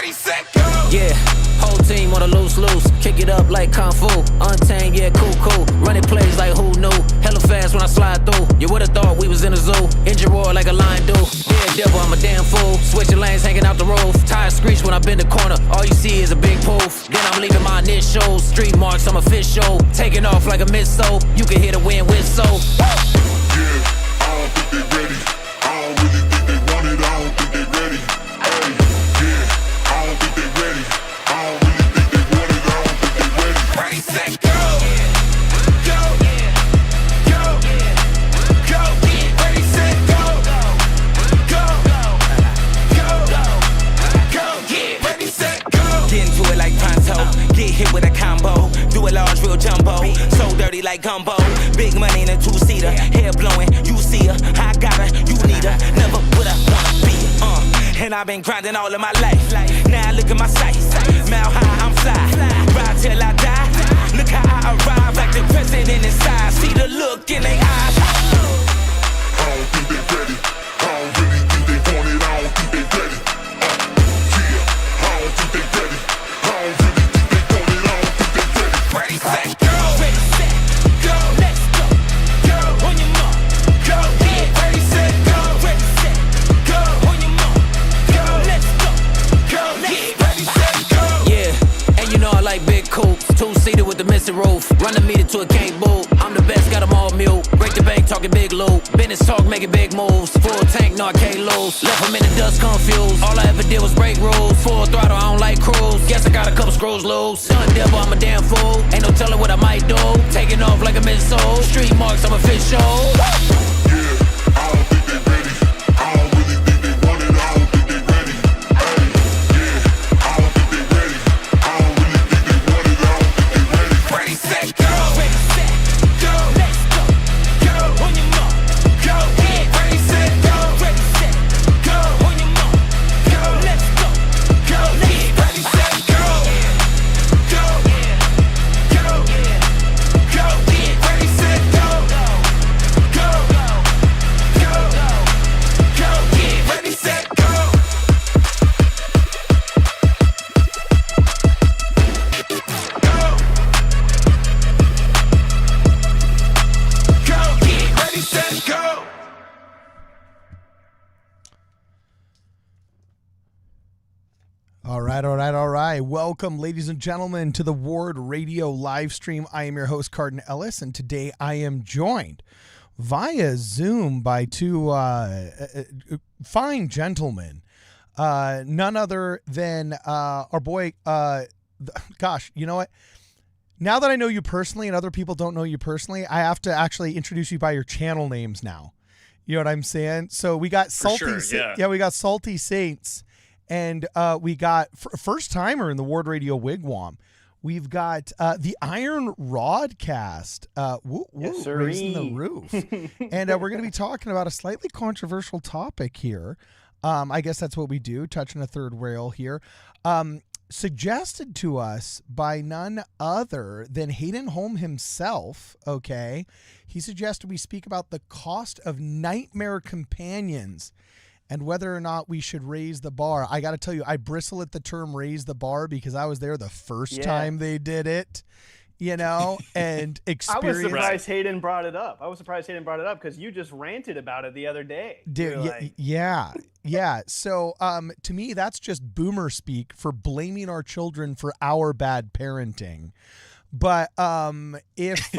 Ready, set, go. Yeah, whole team on a loose. Kick it up like Kung Fu. Untamed, yeah, cool. Running plays like who knew. Hella fast when I slide through. You would've thought we was in a zoo. Engine roar like a lion do. Yeah, devil, I'm a damn fool. Switching lanes, hanging out the roof. Tires screech when I bend the corner. All you see is a big poof. Then I'm leaving my initials. Street marks, I'm official. Taking off like a missile. You can hear the wind whistle. Yeah, I don't think they ready. I don't really think they want it. I don't think they ready. Hey, yeah, I don't think they ready. I don't really think they want it. I don't think they ready. Ready, set, go. Go. Go. Go. Ready, set, go. Go. Go. Go. Yeah, ready, set, go. Get into it like pronto, get hit with a combo. Do it large, real jumbo, so dirty like gumbo. Big money in a two-seater, hair blowing, you see her. I got her, you need her. Never would I wanna be her. And I've been grinding all of my life. Now look at my sights, mile high, I'm fly. Ride till I die. Look how I arrive, like the president inside. See the look in their eyes. I don't think they ready. I don't really think they want it. I don't think they ready. Yeah, I don't think they ready. I don't really think they want it. I don't think they ready. Ready, set, go. Ready, set, go, let's go. Go, on your mark, go. Yeah, Ready, set, go. ready, set, go. On your mark, go, let's go. Go, let's Ready, set, go. Yeah, and you know I like big coupes. Two-seater with the missing roof. Run the meter to a can't boo. I'm the best, got them all mute. Break the bank, talking big loot. Business talk, making big moves. Full tank, no I can't lose. Left them in the dust confused. All I ever did was break rules. Full throttle, I don't like cruise. Guess I got a couple screws loose. Stunt devil, I'm a damn fool. Ain't no telling what I might do. Taking off like a missile. Street marks, I'm official. Yeah, I don't think they ready. I don't really think they want it. I don't think they ready. Hey, yeah, I don't think they ready. I don't really think they want it. I don't think they ready. Ready, set, go. ready, set, go, let's go. Go, on your mark, go. Yeah, Ready, set, go. ready, set, go. On your mark, go, let's go. Go, let's go. Ready, set, go. Go. Go. Go. Ready, set, go. Go. Go. Go. Yeah, ready, set, go. Go. Yeah, ready, set, go. All right. Welcome, ladies and gentlemen, to the Ward Radio live stream. I am your host, Cardin Ellis, and today I am joined via Zoom by two fine gentlemen. None other than our boy, gosh, you know what? Now that I know you personally and other people don't know you personally, I have to actually introduce you by your channel names now. You know what I'm saying? So we got Salty, we got Salty Saints. And we got first timer in the Ward Radio Wigwam. We've got the Iron Rodcast. Yes, raising the roof. And we're going to be talking about a slightly controversial topic here. I guess that's what we do, touching a third rail here. Suggested to us by none other than Hayden Holm himself, okay? He suggested we speak about the cost of nightmare companions and whether or not we should raise the bar. I got to tell you, I bristle at the term raise the bar because I was there the first time they did it, you know, and experience. I was surprised Hayden brought it up. Because you just ranted about it the other day. Dude, yeah. So to me, that's just boomer speak for blaming our children for our bad parenting. But if,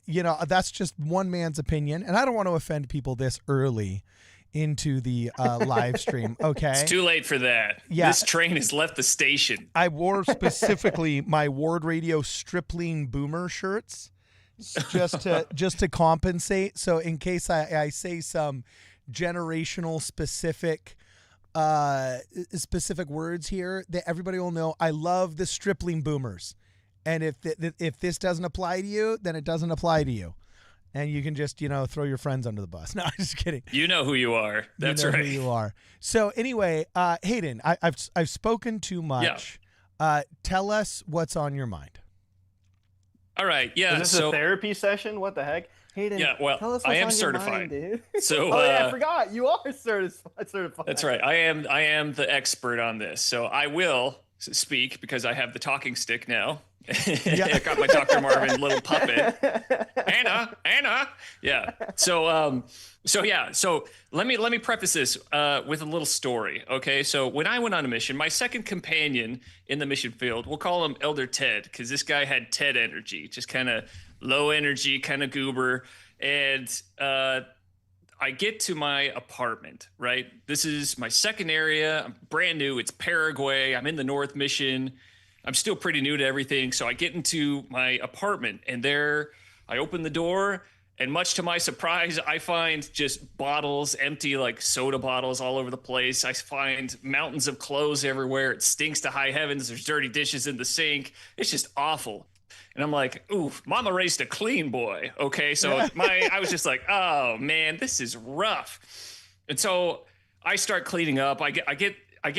you know, that's just one man's opinion, and I don't want to offend people this early into the live stream. Okay. It's too late for that. Yeah. This train has left the station. I wore specifically my Ward Radio Stripling Boomer shirts just to compensate. So in case I say some generational specific words here, that everybody will know I love the Stripling Boomers. And if this doesn't apply to you, then it doesn't apply to you. And you can just, you know, throw your friends under the bus. No, I'm just kidding. You know who you are. That's you know right. Who you are. So anyway, Hayden, I've spoken too much. Yeah. Tell us what's on your mind. All right. Yeah. Is this a therapy session? What the heck? Hayden, Yeah, well, tell us I what's am on your certified. mind, dude. So, oh yeah, I forgot. You are certified. That's right. I am the expert on this. So I will speak because I have the talking stick now. I got my Dr. Marvin little puppet. Anna. Yeah. So let me preface this with a little story. Okay. So when I went on a mission, my second companion in the mission field, we'll call him Elder Ted, because this guy had Ted energy, just kind of low energy, kind of goober. And I get to my apartment, right? This is my second area. I'm brand new. It's Paraguay. I'm in the North Mission. I'm still pretty new to everything. So I get into my apartment, and there I open the door, and much to my surprise, I find just bottles, empty like soda bottles all over the place. I find mountains of clothes everywhere. It stinks to high heavens. There's dirty dishes in the sink. It's just awful. And I'm like, ooh, mama raised a clean boy. Okay. So I was just like, oh man, this is rough. And so I start cleaning up. I get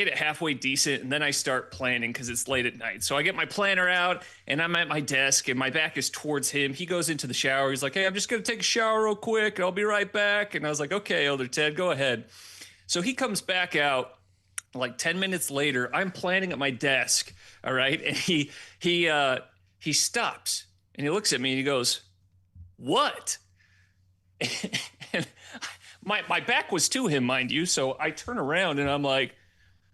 it halfway decent, and then I start planning because it's late at night. So I get my planner out, and I'm at my desk, and my back is towards him. He goes into the shower. He's like, hey, I'm just going to take a shower real quick. I'll be right back. And I was like, okay, Elder Ted, go ahead. So he comes back out like 10 minutes later. I'm planning at my desk. All right. And he stops, and he looks at me, and he goes, what? And my back was to him, mind you. So I turn around, and I'm like,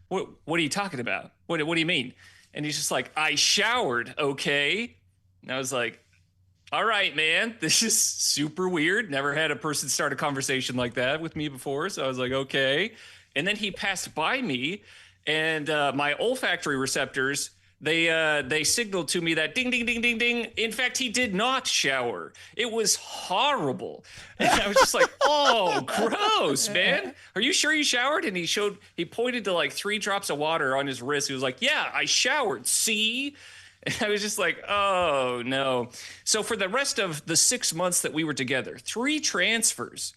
what are you talking about? What do you mean? And he's just like, I showered, okay? And I was like, all right, man, this is super weird. Never had a person start a conversation like that with me before. So I was like, okay. And then he passed by me, and my olfactory receptors, they signaled to me that ding, ding, ding, ding, ding. In fact, he did not shower. It was horrible. And I was just like, oh, gross, man. Are you sure you showered? And he pointed to like 3 drops of water on his wrist. He was like, yeah, I showered. See? And I was just like, oh, no. So for the rest of the 6 months that we were together, 3 transfers.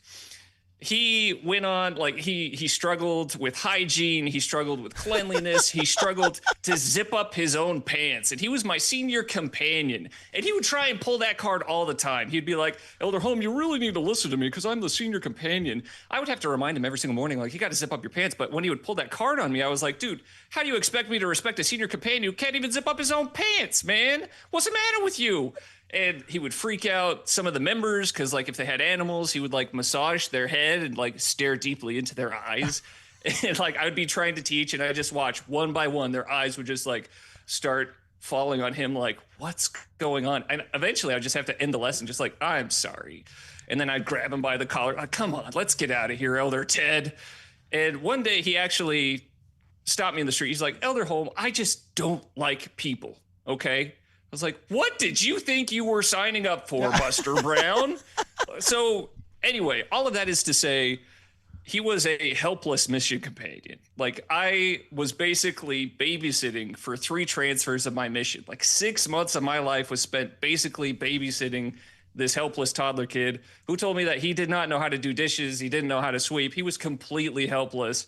He went on, like, he struggled with hygiene. He struggled with cleanliness. He struggled to zip up his own pants. And he was my senior companion. And he would try and pull that card all the time. He'd be like, Elder Holm, you really need to listen to me because I'm the senior companion. I would have to remind him every single morning, like, you got to zip up your pants. But when he would pull that card on me, I was like, dude, how do you expect me to respect a senior companion who can't even zip up his own pants, man? What's the matter with you? And he would freak out some of the members because, like, if they had animals, he would, like, massage their head and, like, stare deeply into their eyes. And, like, I would be trying to teach, and I just watch one by one, their eyes would just, like, start falling on him, like, what's going on? And eventually I'd just have to end the lesson just like, I'm sorry. And then I'd grab him by the collar. Come on, let's get out of here, Elder Ted. And one day he actually stopped me in the street. He's like, Elder Holm, I just don't like people, okay? I was like, what did you think you were signing up for, Buster Brown? So anyway, all of that is to say, he was a helpless mission companion. Like, I was basically babysitting for 3 transfers of my mission. Like, 6 months of my life was spent basically babysitting this helpless toddler kid who told me that he did not know how to do dishes. He didn't know how to sweep. He was completely helpless.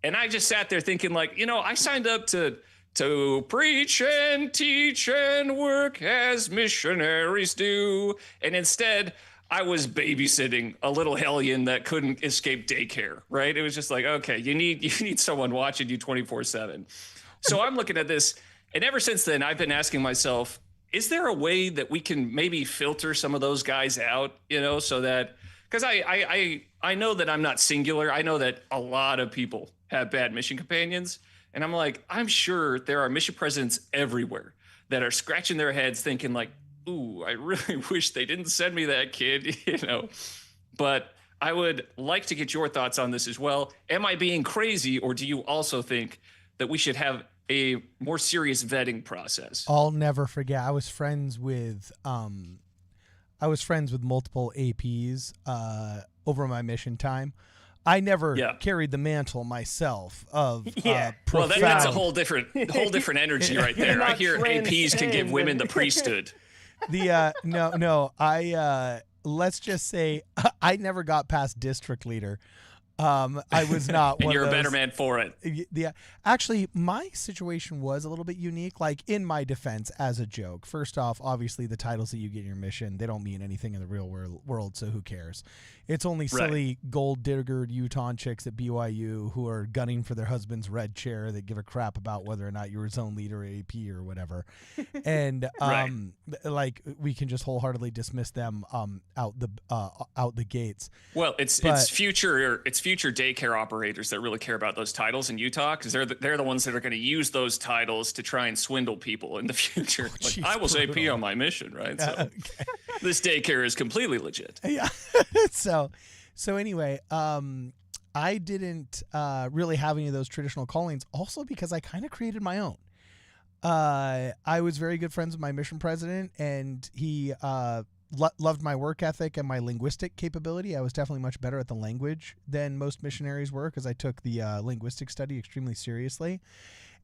And I just sat there thinking, like, you know, I signed up to preach and teach and work as missionaries do. And instead, I was babysitting a little hellion that couldn't escape daycare, right? It was just like, okay, you need someone watching you 24/7. So I'm looking at this, and ever since then, I've been asking myself, is there a way that we can maybe filter some of those guys out, you know, so that, because I know that I'm not singular. I know that a lot of people have bad mission companions. And I'm like, I'm sure there are mission presidents everywhere that are scratching their heads thinking like, ooh, I really wish they didn't send me that kid, you know. But I would like to get your thoughts on this as well. Am I being crazy, or do you also think that we should have a more serious vetting process? I'll never forget. I was friends with multiple APs over my mission time. I never carried the mantle myself of well, that's a whole different energy right there. I hear APs can give women the priesthood. No, let's just say I never got past district leader. I was not and one you're of a those. better man for it. Yeah, actually, my situation was a little bit unique. Like, in my defense, as a joke, first off, obviously the titles that you get in your mission, they don't mean anything in the real world, so who cares? It's only silly gold diggered Utah chicks at BYU who are gunning for their husband's red chair that give a crap about whether or not you're zone leader, AP, or whatever. And like, we can just wholeheartedly dismiss them out the gates. Well, it's future daycare operators that really care about those titles in Utah, because they're the ones that are going to use those titles to try and swindle people in the future. Like, Geez, I was brutal. AP on my mission, right? So Okay. this daycare is completely legit. Yeah. So anyway, I didn't really have any of those traditional callings, also because I kind of created my own. I was very good friends with my mission president, and he loved my work ethic and my linguistic capability. I was definitely much better at the language than most missionaries were, because I took the linguistic study extremely seriously.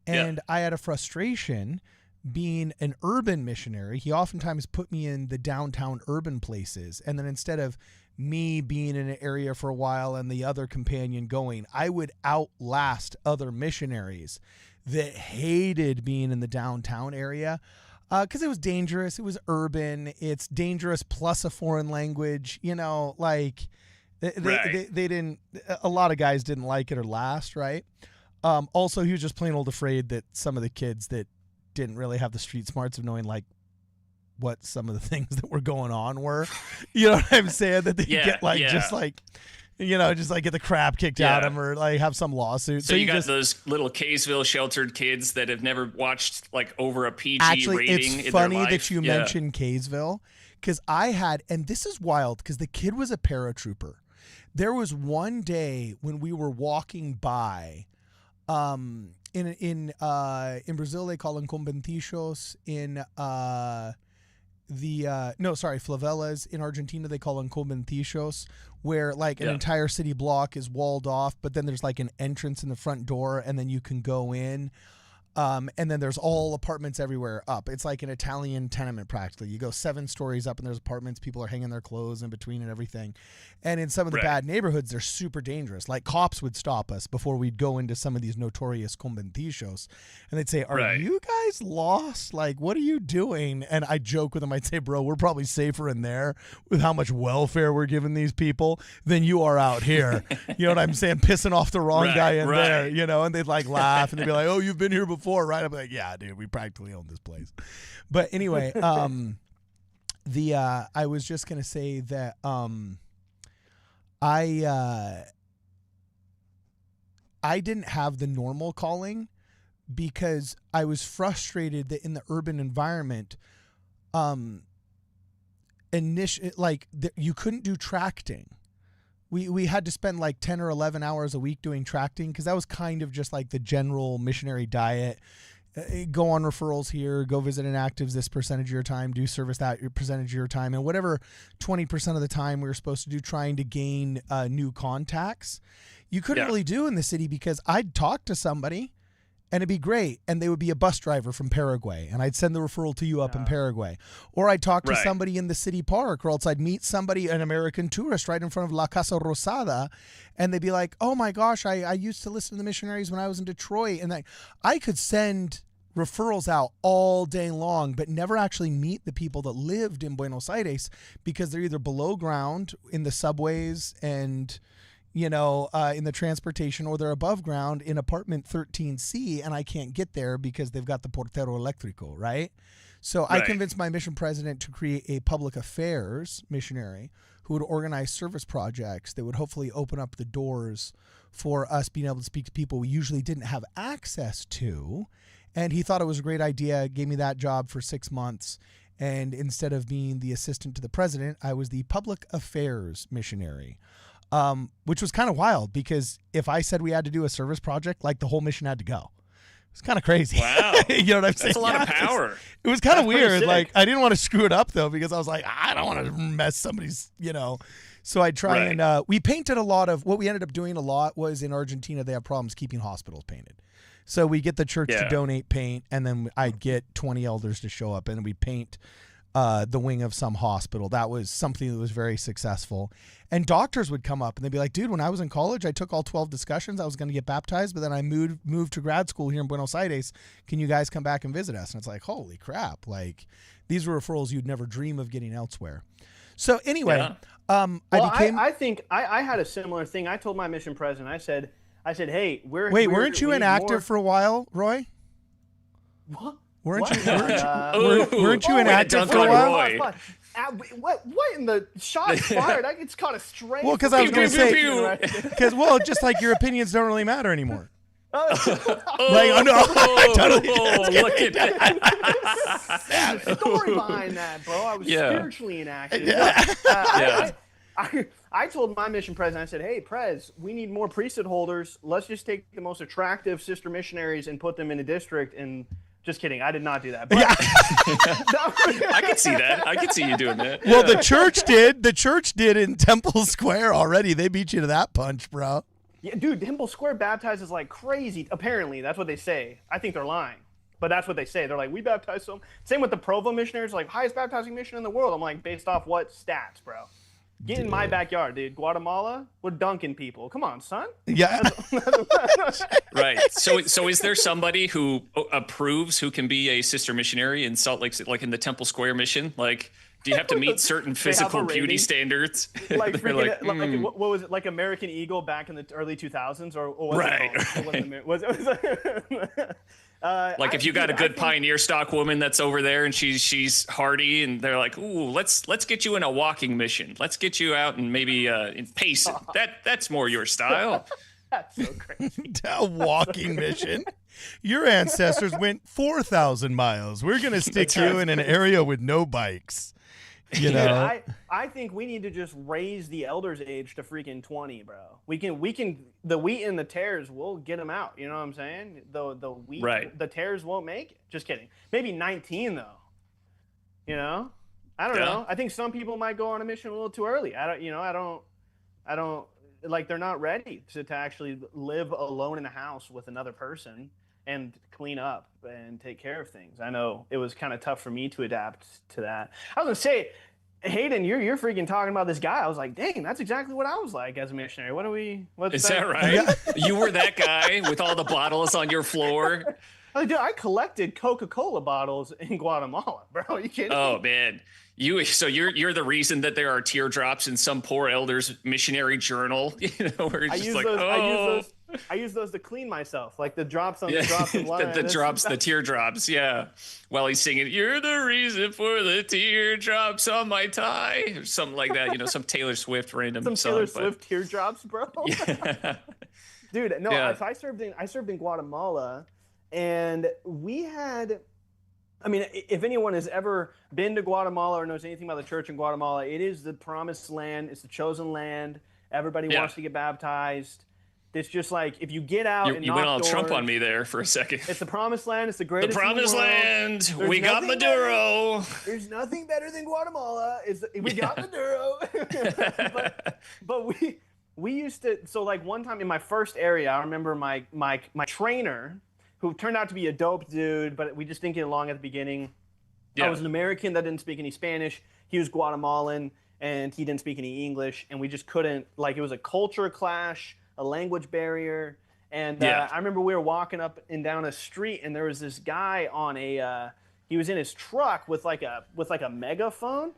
And I had a frustration being an urban missionary. He oftentimes put me in the downtown urban places, and then instead of me being in an area for a while and the other companion going, I would outlast other missionaries that hated being in the downtown area, because it was dangerous. It was urban. It's dangerous plus a foreign language. You know, like they didn't. A lot of guys didn't like it or last, right? Also, he was just plain old afraid that some of the kids that didn't really have the street smarts of knowing, like, what some of the things that were going on were. You know what I'm saying? That they get just like, you know, just like get the crap kicked out of them, or like have some lawsuit. So you got those little Kaysville sheltered kids that have never watched like over a PG actually, rating. it's funny that you mentioned Kaysville, because I had, and this is wild, because the kid was a paratrooper. There was one day when we were walking by, in Brazil they call them conventillos. In favelas in Argentina they call them conventillos, where like an entire city block is walled off, but then there's like an entrance in the front door, and then you can go in. And then there's all apartments everywhere up. It's like an Italian tenement practically. You go 7 stories up and there's apartments. People are hanging their clothes in between and everything. And in some of the bad neighborhoods, they're super dangerous. Like, cops would stop us before we'd go into some of these notorious conventillos. And they'd say, are you guys lost? Like, what are you doing? And I joke with them. I'd say, bro, we're probably safer in there with how much welfare we're giving these people than you are out here. You know what I'm saying? Pissing off the wrong guy in there, you know? And they'd like laugh and they'd be like, oh, you've been here before, right? I'm like, yeah, dude, we practically own this place. But anyway, I was just gonna say that I didn't have the normal calling, because I was frustrated that in the urban environment, you couldn't do tracting. We had to spend like 10 or 11 hours a week doing tracting, because that was kind of just like the general missionary diet. Go on referrals here, go visit inactives this percentage of your time, do service that percentage of your time, and whatever 20% of the time we were supposed to do trying to gain new contacts. You couldn't really do in the city, because I'd talk to somebody and it'd be great, and they would be a bus driver from Paraguay, and I'd send the referral to you up in Paraguay. Or I'd talk to somebody in the city park, or else I'd meet somebody, an American tourist, right in front of La Casa Rosada, and they'd be like, oh my gosh, I used to listen to the missionaries when I was in Detroit. And I could send referrals out all day long, but never actually meet the people that lived in Buenos Aires, because they're either below ground in the subways and, you know, in the transportation, or they're above ground in apartment 13C, and I can't get there because they've got the portero electrico, right? So I convinced my mission president to create a public affairs missionary who would organize service projects that would hopefully open up the doors for us being able to speak to people we usually didn't have access to. And he thought it was a great idea, gave me that job for 6 months. And instead of being the assistant to the president, I was the public affairs missionary. Which was kind of wild, because if I said we had to do a service project, like, the whole mission had to go. It's kind of crazy. Wow. You know what I'm saying? That's a lot of power. It was kind of weird. Like, I didn't want to screw it up, though, because I was like, I don't want to mess somebody's, you know. So I'd try and we painted a lot of, what we ended up doing a lot was, in Argentina, they have problems keeping hospitals painted. So we get the church to donate paint, and then I'd get 20 elders to show up, and we paint the wing of some hospital. That was something that was very successful. And doctors would come up and they'd be like, dude, when I was in college, I took all 12 discussions. I was going to get baptized, but then I moved to grad school here in Buenos Aires. Can you guys come back and visit us? And it's like, holy crap. Like, these were referrals you'd never dream of getting elsewhere. So anyway, I think I had a similar thing. I told my mission president, I said, hey, weren't you inactive for a while, Roy? What? Weren't you inactive for a while? What in the shots fired? It's kind of strange. Well, because I was going to say, because just like your opinions don't really matter anymore. Look at that. Story behind that, bro. I was spiritually inactive. I told my mission president, I said, hey, Prez, we need more priesthood holders. Let's just take the most attractive sister missionaries and put them in a district. And just kidding. I did not do that. But I could see that. I could see you doing that. Well, the church did. The church did in Temple Square already. They beat you to that punch, bro. Yeah, dude, Temple Square baptizes like crazy. Apparently, that's what they say. I think they're lying. But that's what they say. They're like, we baptize some. Same with the Provo missionaries, like, highest baptizing mission in the world. I'm like, based off what stats, bro? Get in my backyard, dude. Guatemala, we're dunking people. Come on, son. Yeah. Right. So is there somebody who approves who can be a sister missionary in Salt Lake, like in the Temple Square mission? Like, do you have to meet certain physical beauty standards? Like, what was it? Like American Eagle back in the early 2000s, or what was it? Like if you got a good pioneer stock woman that's over there and she's hardy and they're like, ooh, let's get you in a walking mission. Let's get you out and maybe in pace. That's more your style. That's so crazy. A walking mission. Your ancestors went 4,000 miles. We're gonna stick you in an area with no bikes. You know, I think we need to just raise the elders age to freaking 20, bro. We can the wheat and the tares, we'll get them out. You know what I'm saying? The wheat, the tares won't make it. Just kidding. Maybe 19 though. You know, I don't know. I think some people might go on a mission a little too early. I don't like, they're not ready to actually live alone in a house with another person and clean up and take care of things. I know it was kind of tough for me to adapt to that. I was gonna say, Hayden, you're freaking talking about this guy. I was like, dang, that's exactly what I was like as a missionary. Is that right? You were that guy with all the bottles on your floor? Dude, I collected Coca-Cola bottles in Guatemala, bro. You kidding me? Oh man. You're the reason that there are teardrops in some poor elder's missionary journal, you know, where it's just like, I use those to clean myself, like the drops on the drops of water. the teardrops, yeah. While he's singing, "You're the reason for the teardrops on my tie," or something like that. You know, some Taylor Swift random some song. Taylor Swift teardrops, bro. Yeah. Dude, no. Yeah. So I served in Guatemala, and we had. I mean, if anyone has ever been to Guatemala or knows anything about the church in Guatemala, it is the promised land. It's the chosen land. Everybody wants to get baptized. It's just like, if you get out you went all Trump on me there for a second. It's the promised land. It's the greatest. The promised land. We got Maduro. There's nothing better than Guatemala. We got Maduro. but we used to. So like one time in my first area, I remember my trainer, who turned out to be a dope dude, but we just didn't get along at the beginning. Yeah. I was an American that didn't speak any Spanish. He was Guatemalan, and he didn't speak any English, and we just couldn't, like, it was a culture clash, a language barrier, and I remember we were walking up and down a street, and there was this guy on he was in his truck with like a megaphone,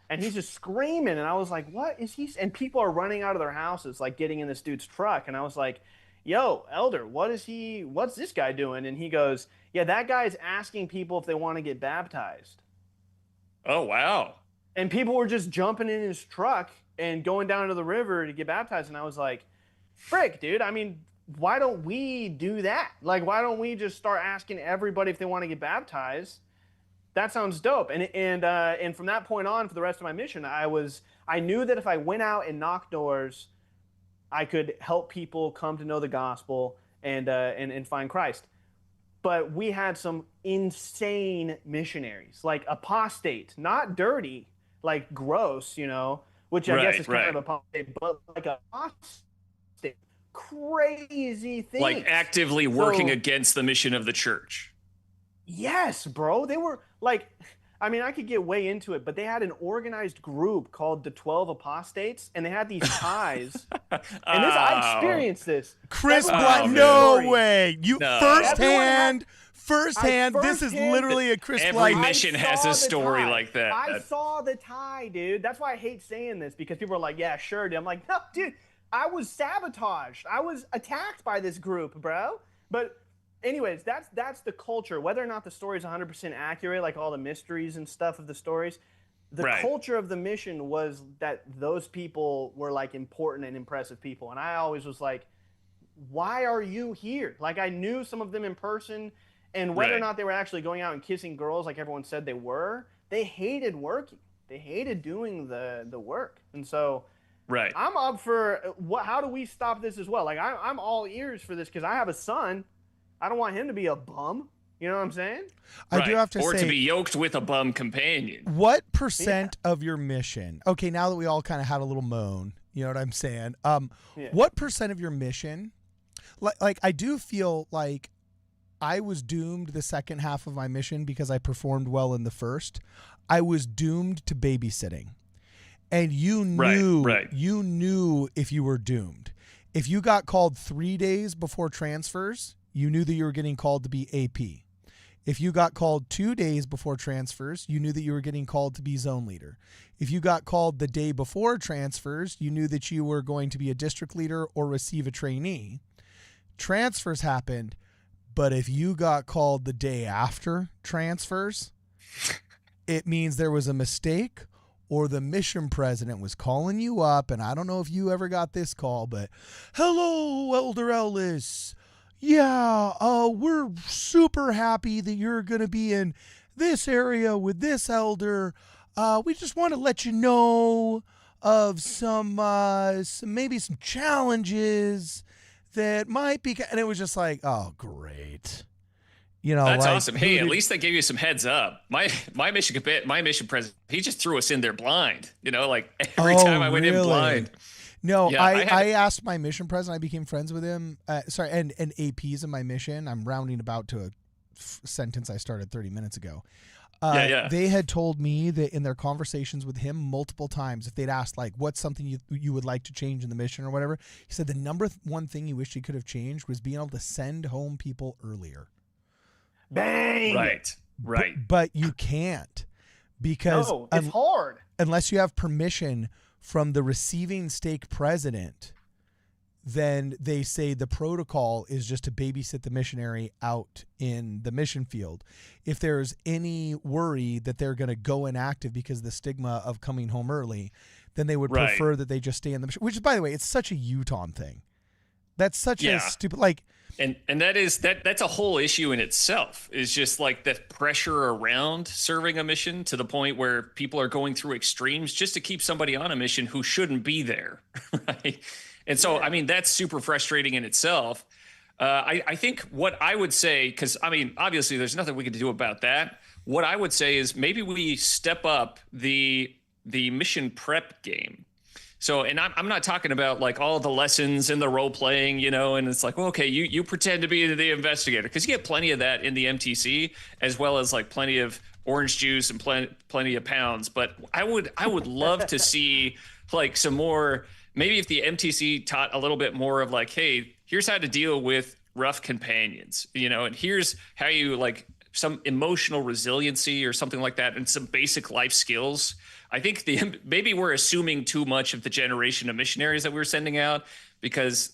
and he's just screaming, and I was like, what is he? And people are running out of their houses, like getting in this dude's truck, and I was like, yo, elder, what's this guy doing? And he goes, yeah, that guy's asking people if they want to get baptized. Oh, wow. And people were just jumping in his truck and going down to the river to get baptized. And I was like, frick, dude, I mean, why don't we do that? Like, why don't we just start asking everybody if they want to get baptized? That sounds dope. And from that point on, for the rest of my mission, I knew that if I went out and knocked doors, I could help people come to know the gospel and find Christ. But we had some insane missionaries, like apostate, not dirty, like gross, you know, which I guess is kind of apostate, but like apostate, crazy things. Like actively working against the mission of the church. Yes, bro. They were like, I mean, I could get way into it, but they had an organized group called the 12 Apostates, and they had these ties. And I experienced this. Chris Everyone Black, has a no story. way. You No. firsthand. This is firsthand- literally a Chris Every Black. mission I has saw a the story tie. like that. I saw the tie, dude. That's why I hate saying this, because people are like, yeah, sure, dude. I'm like, no, dude, I was sabotaged. I was attacked by this group, bro. But anyways, that's the culture. Whether or not the story is 100% accurate, like all the mysteries and stuff of the stories, the Right. culture of the mission was that those people were like important and impressive people. And I always was like, why are you here? Like, I knew some of them in person, and whether or Right. not they were actually going out and kissing girls like everyone said they were, they hated working. They hated doing the work. And so Right. I'm up for how do we stop this as well? Like, I'm all ears for this, because I have a son. I don't want him to be a bum. You know what I'm saying? I do Right. have to or say, to be yoked with a bum companion. what percent of your mission? Okay, now that we all kind of had a little moan, you know what I'm saying? What percent of your mission? Like I do feel like I was doomed the second half of my mission because I performed well in the first. I was doomed to babysitting. And you knew Right. you knew if you were doomed. If you got called 3 days before transfers, you knew that you were getting called to be AP. If you got called 2 days before transfers, you knew that you were getting called to be zone leader. If you got called the day before transfers, you knew that you were going to be a district leader or receive a trainee. Transfers happened, but if you got called the day after transfers, it means there was a mistake, or the mission president was calling you up. And I don't know if you ever got this call, but hello, Elder Ellis. Yeah, we're super happy that you're going to be in this area with this elder. We just want to let you know of some challenges that might be, and it was just like, oh, great. You know, That's like, awesome. Hey, at least they gave you some heads up. My mission president, he just threw us in there blind. You know, like every time I went in really? blind. No, Yeah, I asked my mission president. I became friends with him. And APs in my mission. I'm rounding about to a sentence I started 30 minutes ago. Yeah. They had told me that in their conversations with him multiple times, if they'd asked, like, what's something you would like to change in the mission or whatever, he said the number one thing he wished he could have changed was being able to send home people earlier. Bang! Right. But you can't, because No, it's hard. unless you have permission from the receiving stake president, then they say the protocol is just to babysit the missionary out in the mission field. If there's any worry that they're going to go inactive because of the stigma of coming home early, then they would Right. prefer that they just stay in the mission, which, by the way, it's such a Utah thing. That's such Yeah. a stupid, like, And that's a whole issue in itself. Is just like the pressure around serving a mission to the point where people are going through extremes just to keep somebody on a mission who shouldn't be there, right? And so, I mean, that's super frustrating in itself. I think what I would say, because I mean, obviously, there's nothing we can do about that. What I would say is maybe we step up the mission prep game. So, and I'm not talking about like all the lessons and the role playing, you know, and it's like, well, okay, you pretend to be the investigator, because you get plenty of that in the MTC, as well as like plenty of orange juice and plenty of pounds. But I would love to see like some more, maybe if the MTC taught a little bit more of like, hey, here's how to deal with rough companions, you know, and here's how you like some emotional resiliency or something like that, and some basic life skills. I think maybe we're assuming too much of the generation of missionaries that we're sending out, because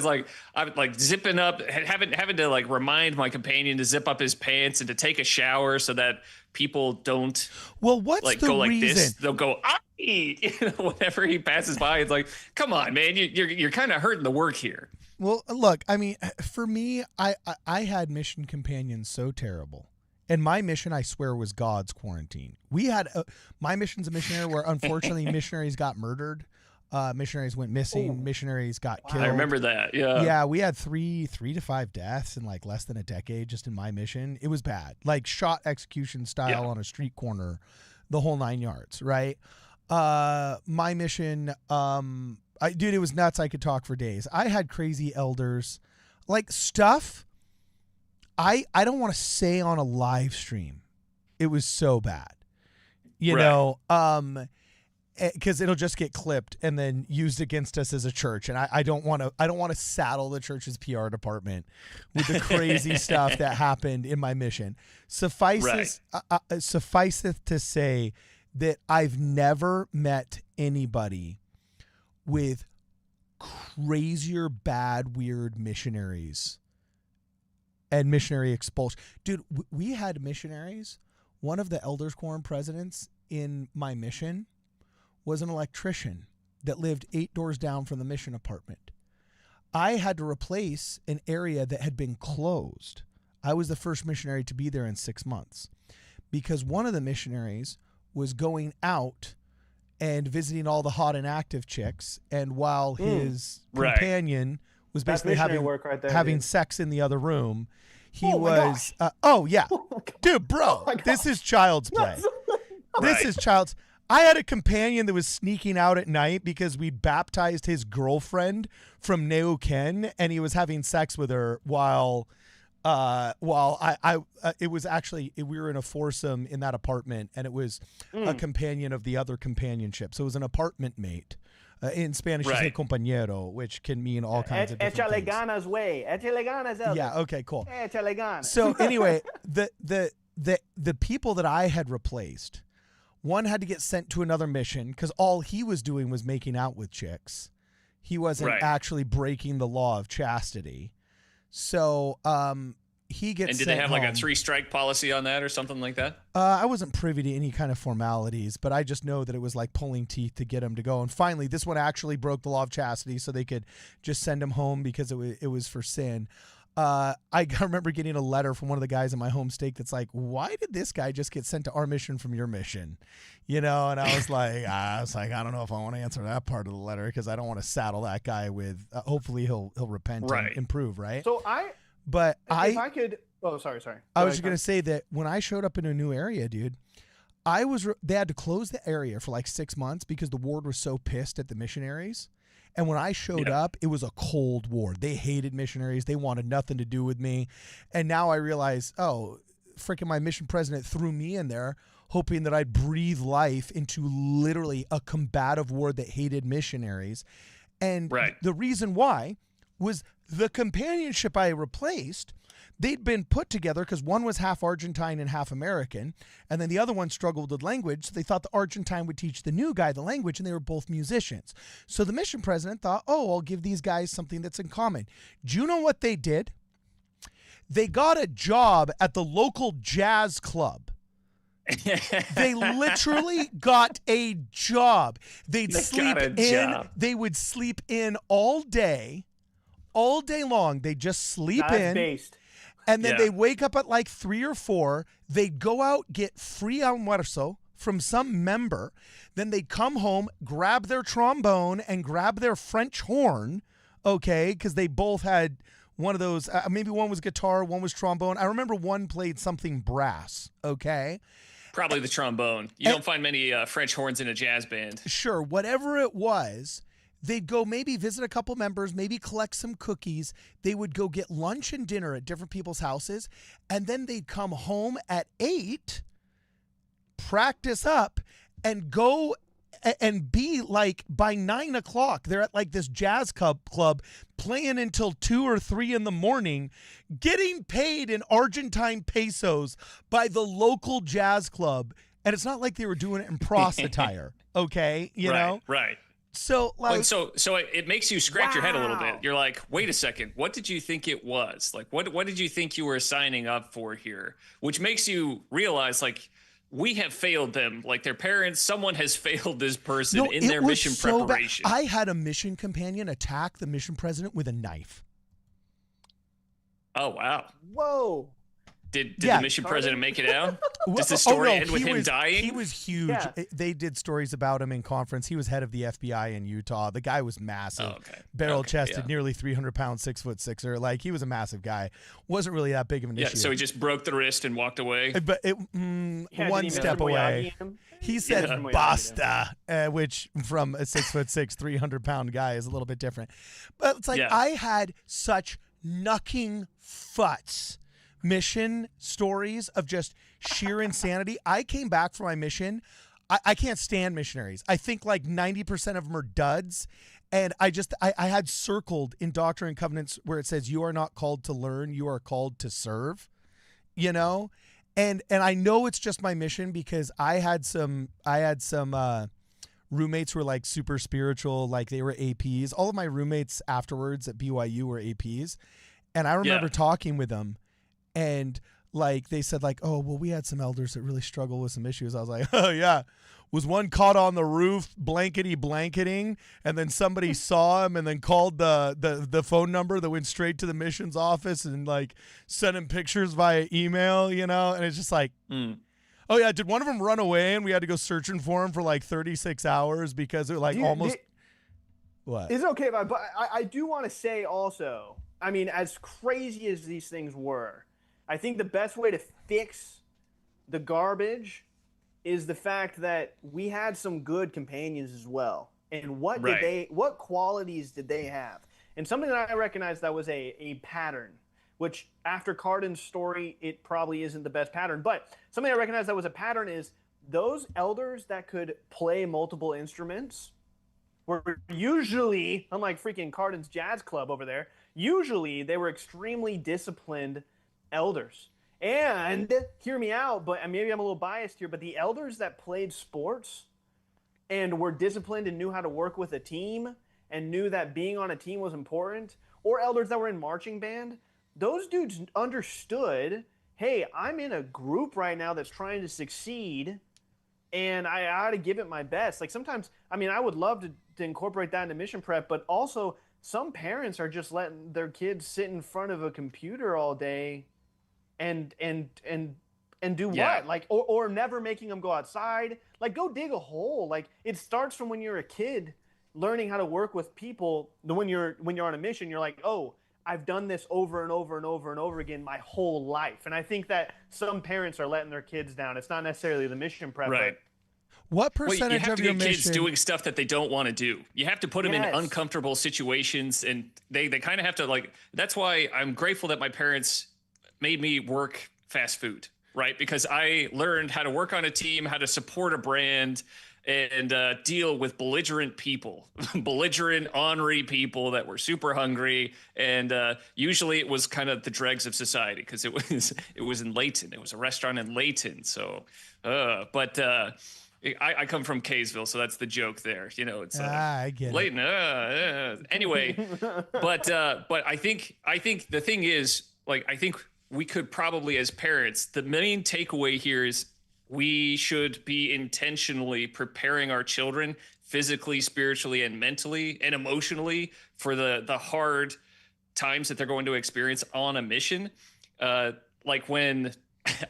like I'm like zipping up, having to like remind my companion to zip up his pants and to take a shower so that people don't what's like the go like reason? this. They'll go you know, whenever he passes by. It's like, come on, man, you're kind of hurting the work here. Well, look, I mean, for me, I had mission companions so terrible. And my mission, I swear, was God's quarantine. We had my mission's a missionary where, unfortunately, missionaries got murdered. Missionaries went missing. Missionaries got killed. I remember that. Yeah. Yeah, we had three to five deaths in like less than a decade just in my mission. It was bad, like shot execution style on a street corner, the whole 9 yards. Right. My mission, dude, it was nuts. I could talk for days. I had crazy elders, like stuff I don't want to say on a live stream. It was so bad. You Right. know, because it'll just get clipped and then used against us as a church, and I don't want to saddle the church's PR department with the crazy stuff that happened in my mission. Sufficeth to say that I've never met anybody with crazier, bad, weird missionaries and missionary expulsion. Dude, we had missionaries. One of the Elders Quorum presidents in my mission was an electrician that lived 8 doors down from the mission apartment. I had to replace an area that had been closed. I was the first missionary to be there in 6 months because one of the missionaries was going out and visiting all the hot and active chicks, and while his Right. companion was That's basically missionary work right there, having dude. sex in the other room, he Oh my was dude, bro, my this is child's play. This Right. is child's. I had a companion that was sneaking out at night because we baptized his girlfriend from Neuquén, and he was having sex with her while it was actually, we were in a foursome in that apartment, and it was a companion of the other companionship. So it was an apartment mate. In Spanish, you say Right. compañero, which can mean all kinds of different Échale things. ganas, güey. Échale ganas, Elder. Yeah. Okay. Cool. Échale ganas. So anyway, the people that I had replaced, one had to get sent to another mission because all he was doing was making out with chicks. He wasn't Right. actually breaking the law of chastity. So he gets And did sent they have like a home. 3-strike policy on that or something like that? I wasn't privy to any kind of formalities, but I just know that it was like pulling teeth to get him to go. And finally, this one actually broke the law of chastity, so they could just send him home because it was for sin. I remember getting a letter from one of the guys in my home stake that's like, "Why did this guy just get sent to our mission from your mission?" You know, and I was like, I don't know if I want to answer that part of the letter because I don't want to saddle that guy with. Hopefully, he'll repent Right. and improve, right? So But if I could. Oh, sorry. I was just gonna say that when I showed up in a new area, dude, they had to close the area for like 6 months because the ward was so pissed at the missionaries. And when I showed up, it was a cold war. They hated missionaries. They wanted nothing to do with me. And now I realize, oh, freaking my mission president threw me in there hoping that I'd breathe life into literally a combative ward that hated missionaries. And Right. the reason why was the companionship I replaced. They'd been put together because one was half Argentine and half American, and then the other one struggled with language, so they thought the Argentine would teach the new guy the language, and they were both musicians. So the mission president thought, oh, I'll give these guys something that's in common. Do you know what they did? They got a job at the local jazz club. They literally got a job. They would sleep in all day long. They just sleep in. Based. And then Yeah. they wake up at like 3 or 4. They go out, get free almuerzo from some member. Then they come home, grab their trombone and grab their French horn, okay? Because they both had one of those. Maybe one was guitar, one was trombone. I remember one played something brass, okay? Probably the trombone. You don't find many French horns in a jazz band. Sure, whatever it was. They'd go maybe visit a couple members, maybe collect some cookies. They would go get lunch and dinner at different people's houses. And then they'd come home at 8, practice up, and go and be like by 9 o'clock. They're at like this jazz club playing until 2 or 3 in the morning, getting paid in Argentine pesos by the local jazz club. And it's not like they were doing it in Pross attire, okay? You know? Right. So like, So it makes you scratch your head a little bit. You're like, wait a second, what did you think it was? Like, what did you think you were signing up for here? Which makes you realize, like, we have failed them. Like, their parents, someone has failed this person in their mission preparation. I had a mission companion attack the mission president with a knife. Oh wow! Whoa. Did the mission president make it out? Does the story end with him dying? He was huge. Yeah. They did stories about him in conference. He was head of the FBI in Utah. The guy was massive. Oh, okay. Barrel-chested, Yeah. nearly 300 pounds, 6'6". Like, he was a massive guy. Wasn't really that big of an Yeah, issue. so he just broke the wrist and walked away. But Yeah, one did he step Mr. Miyagi away. him? He said Mr. Miyagi "basta," which from a 6'6", 300-pound guy is a little bit different. But it's like, Yeah. I had such knucking futs mission stories of just sheer insanity. I came back from my mission. I can't stand missionaries. I think like 90% of them are duds. And I had circled in Doctrine and Covenants where it says, you are not called to learn, you are called to serve, you know? And I know it's just my mission because I had some roommates who were like super spiritual, like they were APs. All of my roommates afterwards at BYU were APs. And I remember talking with them and like they said like, oh, well, we had some elders that really struggle with some issues. I was like, oh yeah. Was one caught on the roof blanketing, and then somebody saw him and then called the phone number that went straight to the missions office and like sent him pictures via email, you know? And it's just like, oh yeah, did one of them run away and we had to go searching for him for like 36 hours because it like what? Is it okay if I do want to say also, I mean, as crazy as these things were, I think the best way to fix the garbage is the fact that we had some good companions as well. And what qualities did they have? And something that I recognized that was a pattern, which after Cardin's story, it probably isn't the best pattern. But something I recognized that was a pattern is those elders that could play multiple instruments were usually, unlike freaking Cardin's Jazz Club over there, usually they were extremely disciplined elders. And hear me out, but maybe I'm a little biased here, but the elders that played sports and were disciplined and knew how to work with a team and knew that being on a team was important, or elders that were in marching band, those dudes understood, hey, I'm in a group right now that's trying to succeed and I ought to give it my best. Like sometimes, I mean, I would love to incorporate that into mission prep, but also some parents are just letting their kids sit in front of a computer all day and do what? Like, or never making them go outside. Like, go dig a hole. Like, it starts from when you're a kid, learning how to work with people. When you're on a mission, you're like, oh, I've done this over and over and over and over again my whole life. And I think that some parents are letting their kids down. It's not necessarily the mission prep. Right. What percentage of your mission? You have to get kids doing stuff that they don't want to do. You have to put them in uncomfortable situations, and they kind of have to like. That's why I'm grateful that my parents made me work fast food, right? Because I learned how to work on a team, how to support a brand, and deal with belligerent people, belligerent, ornery people that were super hungry. And usually it was kind of the dregs of society because it was in Layton. It was a restaurant in Layton. So, but I come from Kaysville, so that's the joke there. You know, it's I get Layton. Anyway, but I think the thing is, like, I think we could probably, as parents, the main takeaway here is we should be intentionally preparing our children physically, spiritually, and mentally and emotionally for the hard times that they're going to experience on a mission. Like when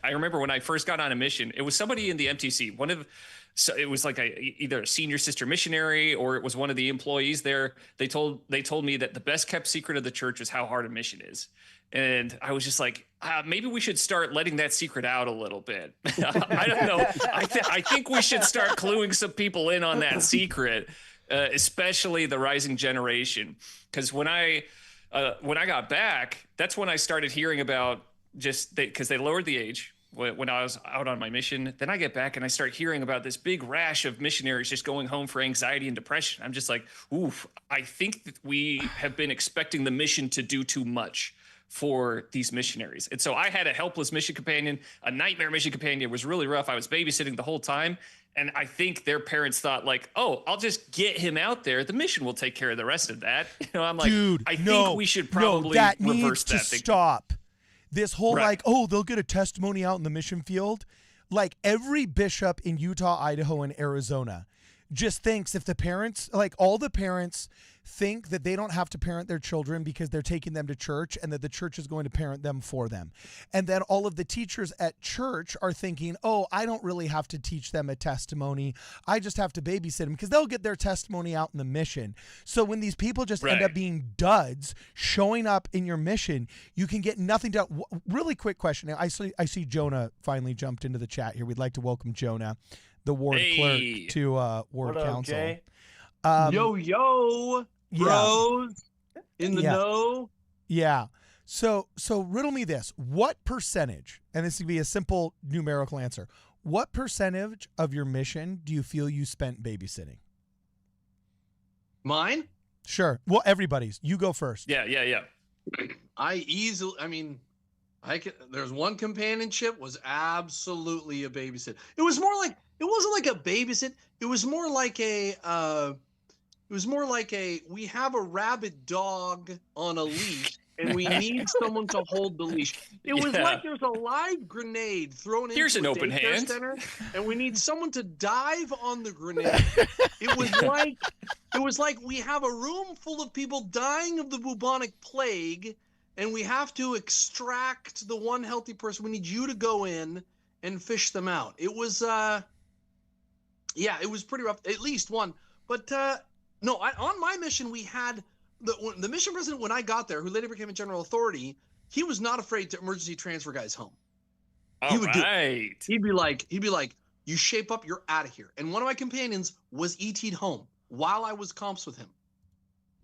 I remember when I first got on a mission, it was somebody in the MTC, so it was like either a senior sister missionary or it was one of the employees there. They told me that the best kept secret of the church is how hard a mission is. And I was just like, maybe we should start letting that secret out a little bit. I don't know. I think we should start cluing some people in on that secret, especially the rising generation. Because when I got back, that's when I started hearing about because they lowered the age when I was out on my mission. Then I get back and I start hearing about this big rash of missionaries just going home for anxiety and depression. I'm just like, oof, I think that we have been expecting the mission to do too much for these missionaries. And so I had a helpless mission companion, a nightmare mission companion. It was really rough. I was babysitting the whole time. And I think their parents thought like, oh, I'll just get him out there. The mission will take care of the rest of that. You know, I'm like, dude, I think we should probably that reverse needs that. To stop. This whole like, oh, they'll get a testimony out in the mission field. Like every bishop in Utah, Idaho, and Arizona just thinks if the parents, like all the parents think that they don't have to parent their children because they're taking them to church and that the church is going to parent them for them. And then all of the teachers at church are thinking, oh, I don't really have to teach them a testimony. I just have to babysit them because they'll get their testimony out in the mission. So when these people just end up being duds showing up in your mission, you can get nothing done. Really quick question. I see Jonah finally jumped into the chat here. We'd like to welcome Jonah, the ward clerk, to ward council. Jay? Yo, bros, in the know. Yeah. So riddle me this. What percentage, and this would be a simple numerical answer, what percentage of your mission do you feel you spent babysitting? Mine? Sure. Well, everybody's. You go first. Yeah. There's one companionship was absolutely a babysit. It wasn't like a babysit. It was more like we have a rabid dog on a leash and we need someone to hold the leash. It was like there's a live grenade thrown Here's into an a open daycare hand. center, and we need someone to dive on the grenade. It was like we have a room full of people dying of the bubonic plague, and we have to extract the one healthy person. We need you to go in and fish them out. It was it was pretty rough. At least one, but on my mission we had the mission president when I got there, who later became a general authority. He was not afraid to emergency transfer guys home. All right. He'd be like, you shape up, you're out of here. And one of my companions was ET'd home while I was comps with him.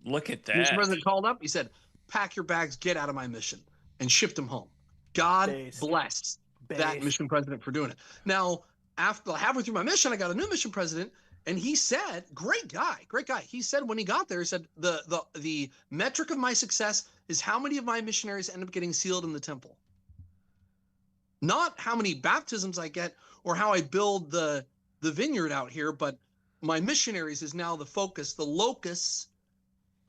Look at that. The mission president called up. He said, "Pack your bags, get out of my mission," and shipped him home. God bless that mission president for doing it. Now, after halfway through my mission, I got a new mission president. And he said, great guy. He said when he got there, he said, the metric of my success is how many of my missionaries end up getting sealed in the temple. Not how many baptisms I get or how I build the vineyard out here, but my missionaries is now the focus, the locus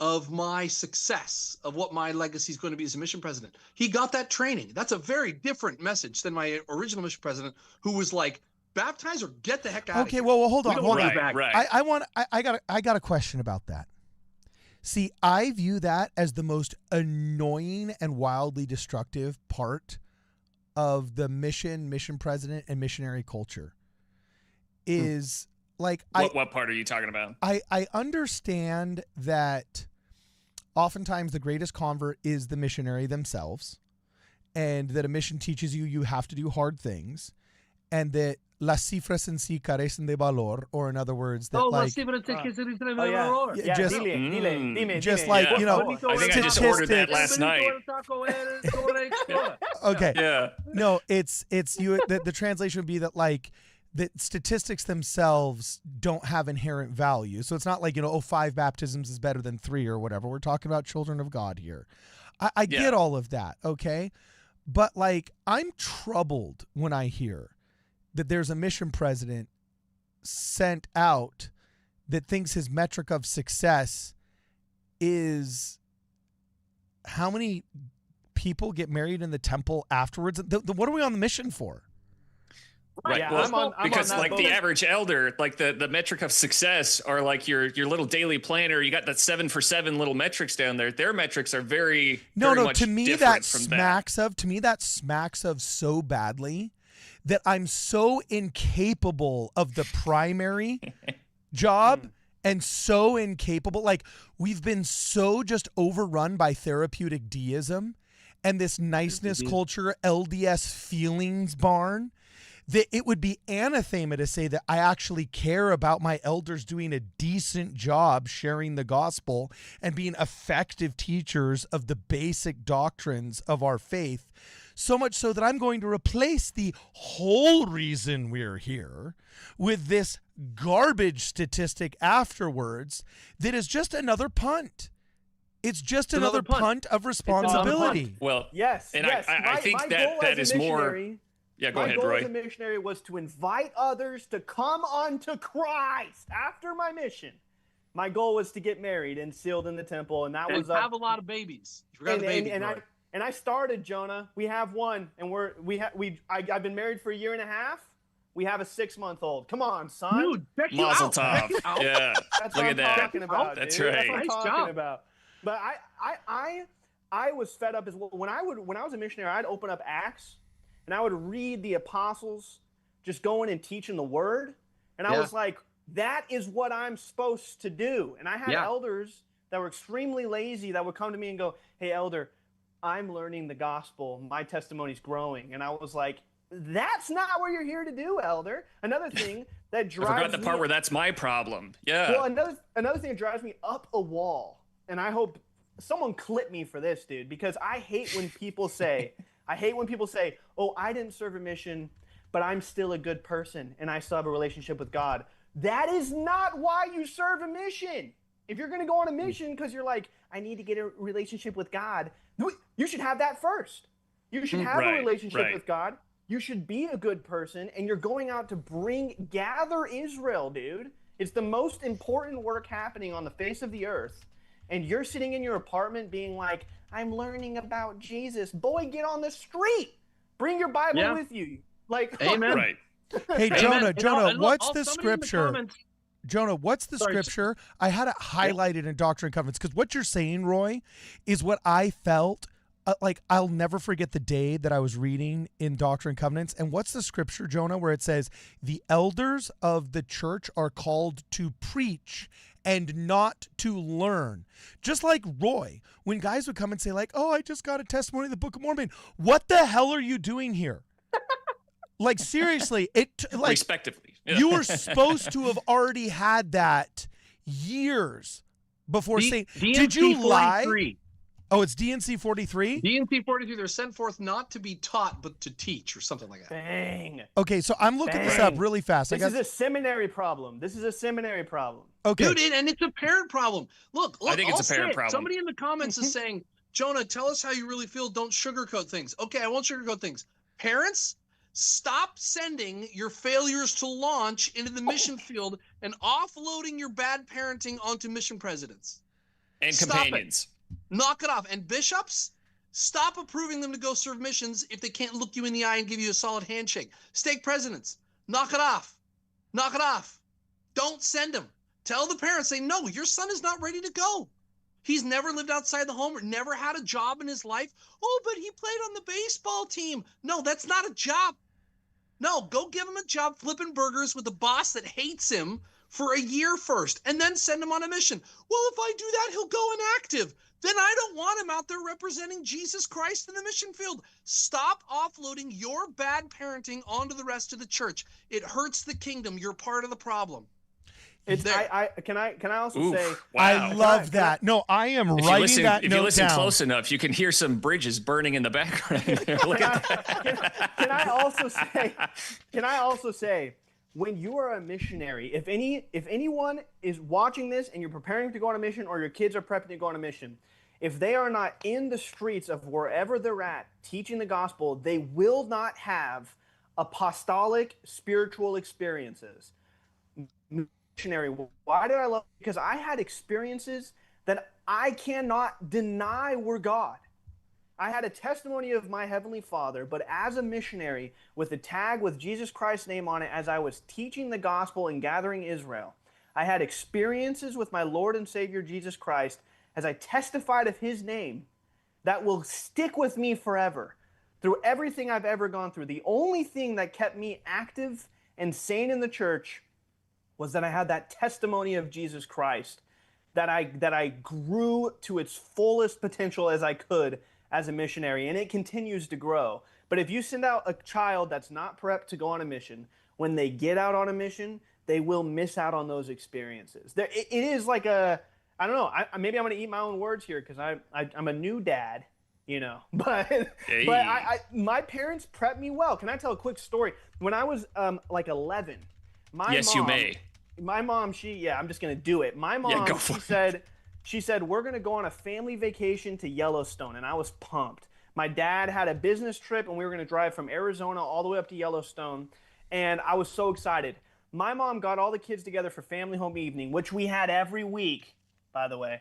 of my success, of what my legacy is going to be as a mission president. He got that training. That's a very different message than my original mission president, who was like, baptize or get the heck out of here. Okay, well, hold on. Right. I got a question about that. See, I view that as the most annoying and wildly destructive part of the mission president, and missionary culture. Is like what part are you talking about? I understand that oftentimes the greatest convert is the missionary themselves, and that a mission teaches you have to do hard things, and that las cifras en sí carecen de valor, or in other words, that I think I just ordered that last night. Okay. Yeah. No, it's you. The translation would be that that statistics themselves don't have inherent value. So it's not like 5 baptisms is better than 3 or whatever. We're talking about children of God here. I get all of that, okay, but I'm troubled when I hear that there's a mission president sent out that thinks his metric of success is how many people get married in the temple afterwards. What are we on the mission for? Right. Yeah, well, I'm because on that the boat. average elder, the metric of success are like your little daily planner. You got that 7 for 7 little metrics down there. Their metrics are very much to me different that from smacks of so badly that I'm so incapable of the primary job and so incapable. We've been so just overrun by therapeutic deism and this niceness culture, LDS feelings barn, that it would be anathema to say that I actually care about my elders doing a decent job sharing the gospel and being effective teachers of the basic doctrines of our faith. So much so that I'm going to replace the whole reason we're here with this garbage statistic afterwards that is just another punt. It's just another punt of responsibility. Well, Yes. and yes. I think my that goal that as is a more. missionary- Yeah, go My ahead, goal Roy. as a missionary was to invite others to come unto Christ after my mission. My goal was to get married and sealed in the temple, and that And was have a lot of babies. You forgot the babies, Roy. I started, Jonah. We have one, and I've been married for 1.5 years. We have a 6-month-old. Come on, son. Dude, check you Mazel out. tov. Check you out. Yeah. That's Look what at I'm that. talking about. That's dude. right. That's what I'm Nice talking job. about. But I was fed up as well. When I was a missionary, I'd open up Acts, and I would read the apostles just going and teaching the word, and I was like, that is what I'm supposed to do. And I had elders that were extremely lazy that would come to me and go, "Hey, elder, I'm learning the gospel. My testimony's growing." And I was like, that's not what you're here to do, elder. Another thing that drives I forgot the part where that's my problem. Yeah. Well, another thing that drives me up a wall, and I hope someone clip me for this, dude, because I hate when people say, oh, I didn't serve a mission, but I'm still a good person and I still have a relationship with God. That is not why you serve a mission. If you're going to go on a mission because you're like, I need to get a relationship with God, you should have that first. You should have a relationship with God. You should be a good person, and you're going out to gather Israel, dude. It's the most important work happening on the face of the earth. And you're sitting in your apartment being like, I'm learning about Jesus. Boy, get on the street. Bring your Bible with you. Like, amen. Right. Hey, Jonah, And what's I'll the somebody in the scripture? comments- Jonah, what's the scripture? I had it highlighted in Doctrine and Covenants, because what you're saying, Roy, is what I felt. Like, I'll never forget the day that I was reading in Doctrine and Covenants. And what's the scripture, Jonah, where it says, the elders of the church are called to preach and not to learn. Just like Roy, when guys would come and say like, oh, I just got a testimony of the Book of Mormon. What the hell are you doing here? Like, seriously, like, respectively. Yeah. You were supposed to have already had that years before saying, did you lie? Oh, it's DNC 43? DNC 43, they're sent forth not to be taught, but to teach, or something like that. Bang. Okay, so I'm looking this up really fast. This is a seminary problem. Okay. Dude, and it's a parent problem. Look, I think it's a parent problem. Somebody in the comments is saying, Jonah, tell us how you really feel. Don't sugarcoat things. Okay, I won't sugarcoat things. Parents, stop sending your failures to launch into the mission field and offloading your bad parenting onto mission presidents. And Stop companions. Knock it off. And bishops, stop approving them to go serve missions if they can't look you in the eye and give you a solid handshake. Stake presidents, knock it off. Knock it off. Don't send them. Tell the parents, say, no, your son is not ready to go. He's never lived outside the home or never had a job in his life. Oh, but he played on the baseball team. No, that's not a job. No, go give him a job flipping burgers with a boss that hates him for a year first, and then send him on a mission. Well, if I do that, he'll go inactive. Then I don't want him out there representing Jesus Christ in the mission field. Stop offloading your bad parenting onto the rest of the church. It hurts the kingdom. You're part of the problem. Can I also say, wow. I love that. No, I am writing that note down. If you listen close enough, you can hear some bridges burning in the background. Look at that. Can I also say, when you are a missionary, if anyone is watching this and you're preparing to go on a mission, or your kids are prepping to go on a mission, if they are not in the streets of wherever they're at teaching the gospel, they will not have apostolic spiritual experiences. Missionary, why did I love it? Because I had experiences that I cannot deny were God. I had a testimony of my Heavenly Father, but as a missionary with a tag with Jesus Christ's name on it, as I was teaching the gospel and gathering Israel, I had experiences with my Lord and Savior Jesus Christ as I testified of His name that will stick with me forever through everything I've ever gone through. The only thing that kept me active and sane in the church was that I had that testimony of Jesus Christ, that I grew to its fullest potential as I could as a missionary, and it continues to grow. But if you send out a child that's not prepped to go on a mission, when they get out on a mission, they will miss out on those experiences. It is like I don't know, maybe I'm going to eat my own words here because I'm a new dad, you know. But hey. My parents prepped me well. Can I tell a quick story? When I was like 11, you may. My mom, I'm just going to do it. My mom, she said, we're going to go on a family vacation to Yellowstone, and I was pumped. My dad had a business trip, and we were going to drive from Arizona all the way up to Yellowstone, and I was so excited. My mom got all the kids together for family home evening, which we had every week, by the way,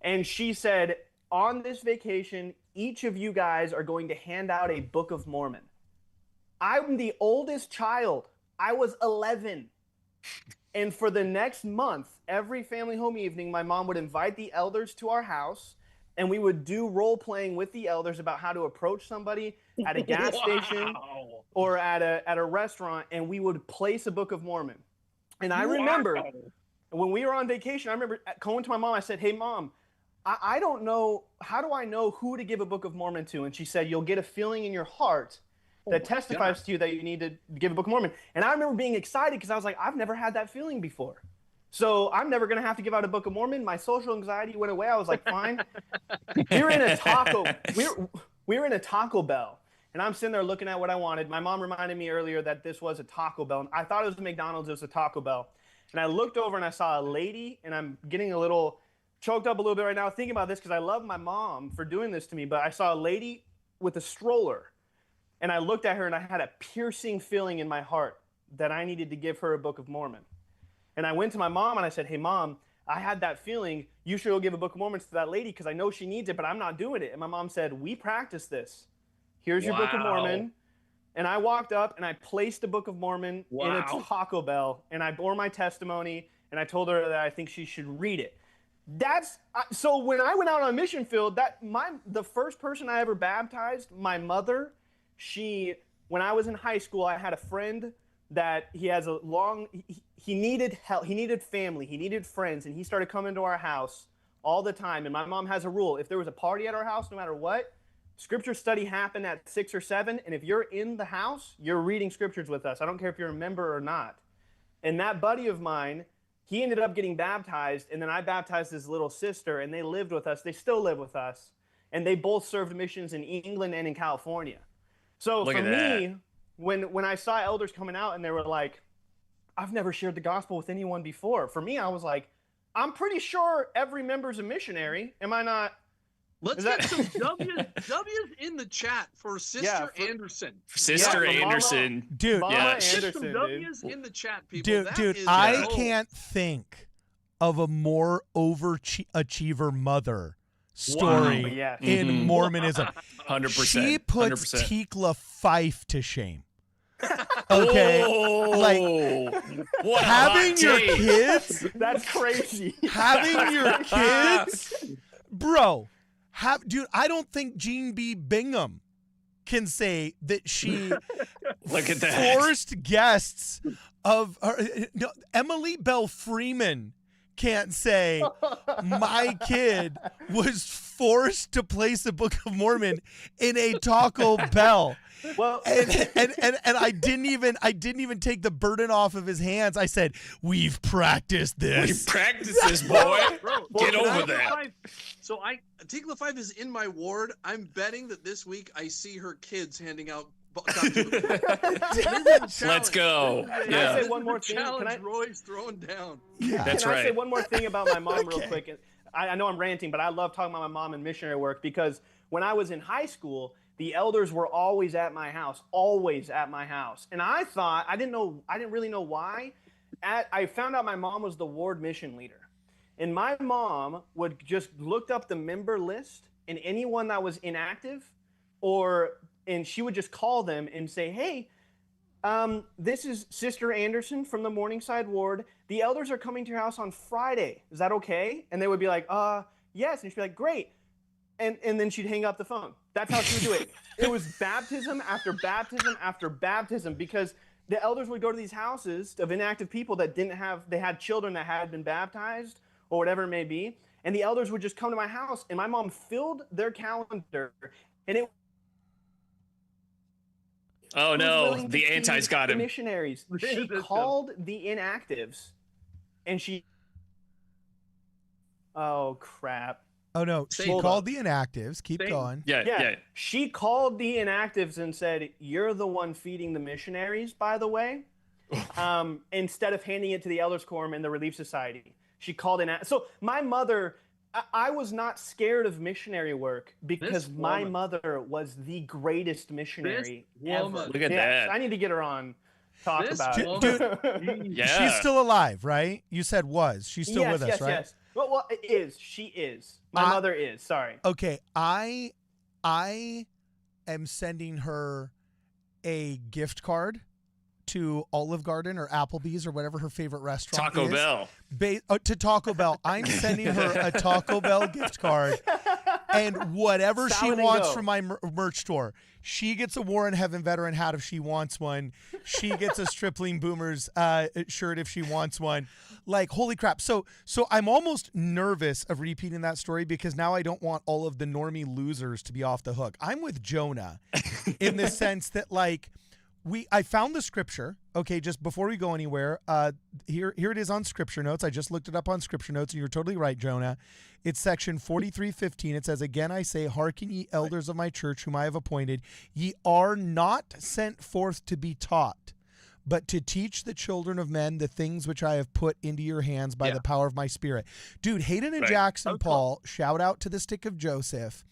and she said, on this vacation, each of you guys are going to hand out a Book of Mormon. I'm the oldest child. I was 11. And for the next month, every family home evening, my mom would invite the elders to our house, and we would do role-playing with the elders about how to approach somebody at a gas station or at a restaurant, and we would place a Book of Mormon. And I remember when we were on vacation, I remember going to my mom, I said, hey, Mom, I don't know, how do I know who to give a Book of Mormon to? And she said, you'll get a feeling in your heart that testifies to you that you need to give a Book of Mormon. And I remember being excited because I was like, I've never had that feeling before. So I'm never going to have to give out a Book of Mormon. My social anxiety went away. I was like, fine. we were in a Taco Bell, and I'm sitting there looking at what I wanted. My mom reminded me earlier that this was a Taco Bell. I thought it was a McDonald's. It was a Taco Bell. And I looked over and I saw a lady, and I'm getting a little choked up a little bit right now thinking about this because I love my mom for doing this to me. But I saw a lady with a stroller, and I looked at her, and I had a piercing feeling in my heart that I needed to give her a Book of Mormon. And I went to my mom and I said, hey, Mom, I had that feeling. You should go give a Book of Mormon to that lady because I know she needs it, but I'm not doing it. And my mom said, we practice this. Here's your Book of Mormon. And I walked up and I placed a Book of Mormon in a Taco Bell, and I bore my testimony, and I told her that I think she should read it. So when I went out on a mission field, the first person I ever baptized, my mother, when I was in high school, I had a friend that he needed help, he needed family, he needed friends, and he started coming to our house all the time. And my mom has a rule: if there was a party at our house, no matter what, scripture study happened at 6 or 7, and if you're in the house, you're reading scriptures with us. I don't care if you're a member or not. And that buddy of mine, he ended up getting baptized, and then I baptized his little sister, and they lived with us. They still live with us, and they both served missions in England and in California. So for me, when I saw elders coming out and they were like, I've never shared the gospel with anyone before. For me, I was like, I'm pretty sure every member's a missionary. Am I not? Let's get some W's in the chat for Sister Anderson. Sister Anderson. Dude. Mama Anderson, get some W's in the chat, people. Dude, I can't think of a more overachiever mother story in Mormonism. 100%. She puts Tikla Fife to shame. Okay, what having your kids. That's crazy. Having your kids, bro. Dude, I don't think Jean B. Bingham can say that she look at that forced guests of her. No, Emily Bell Freeman can't say my kid was forced to place a Book of Mormon in a Taco Bell. Well, and I didn't even take the burden off of his hands. I said, we've practiced this. We've practiced this, boy. Get over that. So Tikla 5 is in my ward. I'm betting that this week I see her kids handing out. Let's go. Can I say one more thing? Challenge Roy's throwing down. Yeah. That's Can I right. say one more thing about my mom real quick? I know I'm ranting, but I love talking about my mom and missionary work because when I was in high school, the elders were always at my house. And I thought, I didn't really know why. I found out my mom was the ward mission leader. And my mom would just look up the member list and anyone that was inactive, and she would just call them and say, hey, this is Sister Anderson from the Morningside Ward. The elders are coming to your house on Friday. Is that okay? And they would be like, yes. And she'd be like, great. And then she'd hang up the phone. That's how she would do it. It was baptism after baptism after baptism because the elders would go to these houses of inactive people that they had children that had been baptized or whatever it may be. And the elders would just come to my house, and my mom filled their calendar, and it. Oh no, the antis got him. Missionaries. She called the inactives, and she. Oh crap. Oh no, she called the inactives. Keep going. Yeah. She called the inactives and said, "You're the one feeding the missionaries, by the way." Instead of handing it to the Elders Quorum and the Relief Society, she called in. So my mother, I was not scared of missionary work because my mother was the greatest missionary ever. Look at that. I need to get her on. Talk about it. Dude, she's still alive, right? You said was. She's still with us, right? Yes. Well, it is. She is. My mother is. Sorry. Okay, I am sending her a gift card to Olive Garden or Applebee's or whatever her favorite restaurant Taco is. Bell. To Taco Bell. I'm sending her a Taco Bell gift card and whatever she wants from my merch store. She gets a War in Heaven veteran hat if she wants one. She gets a Stripling Boomers shirt if she wants one. Like, holy crap. So I'm almost nervous of repeating that story because now I don't want all of the normie losers to be off the hook. I'm with Jonah in the sense that, like, I found the scripture. Okay, just before we go anywhere, here it is on Scripture Notes. I just looked it up on Scripture Notes, and you're totally right, Jonah. It's section 43:15. It says, "Again I say, hearken ye elders of my church, whom I have appointed. Ye are not sent forth to be taught, but to teach the children of men the things which I have put into your hands by the power of my Spirit." Dude, Hayden and Jackson Paul, shout out to the Stick of Joseph.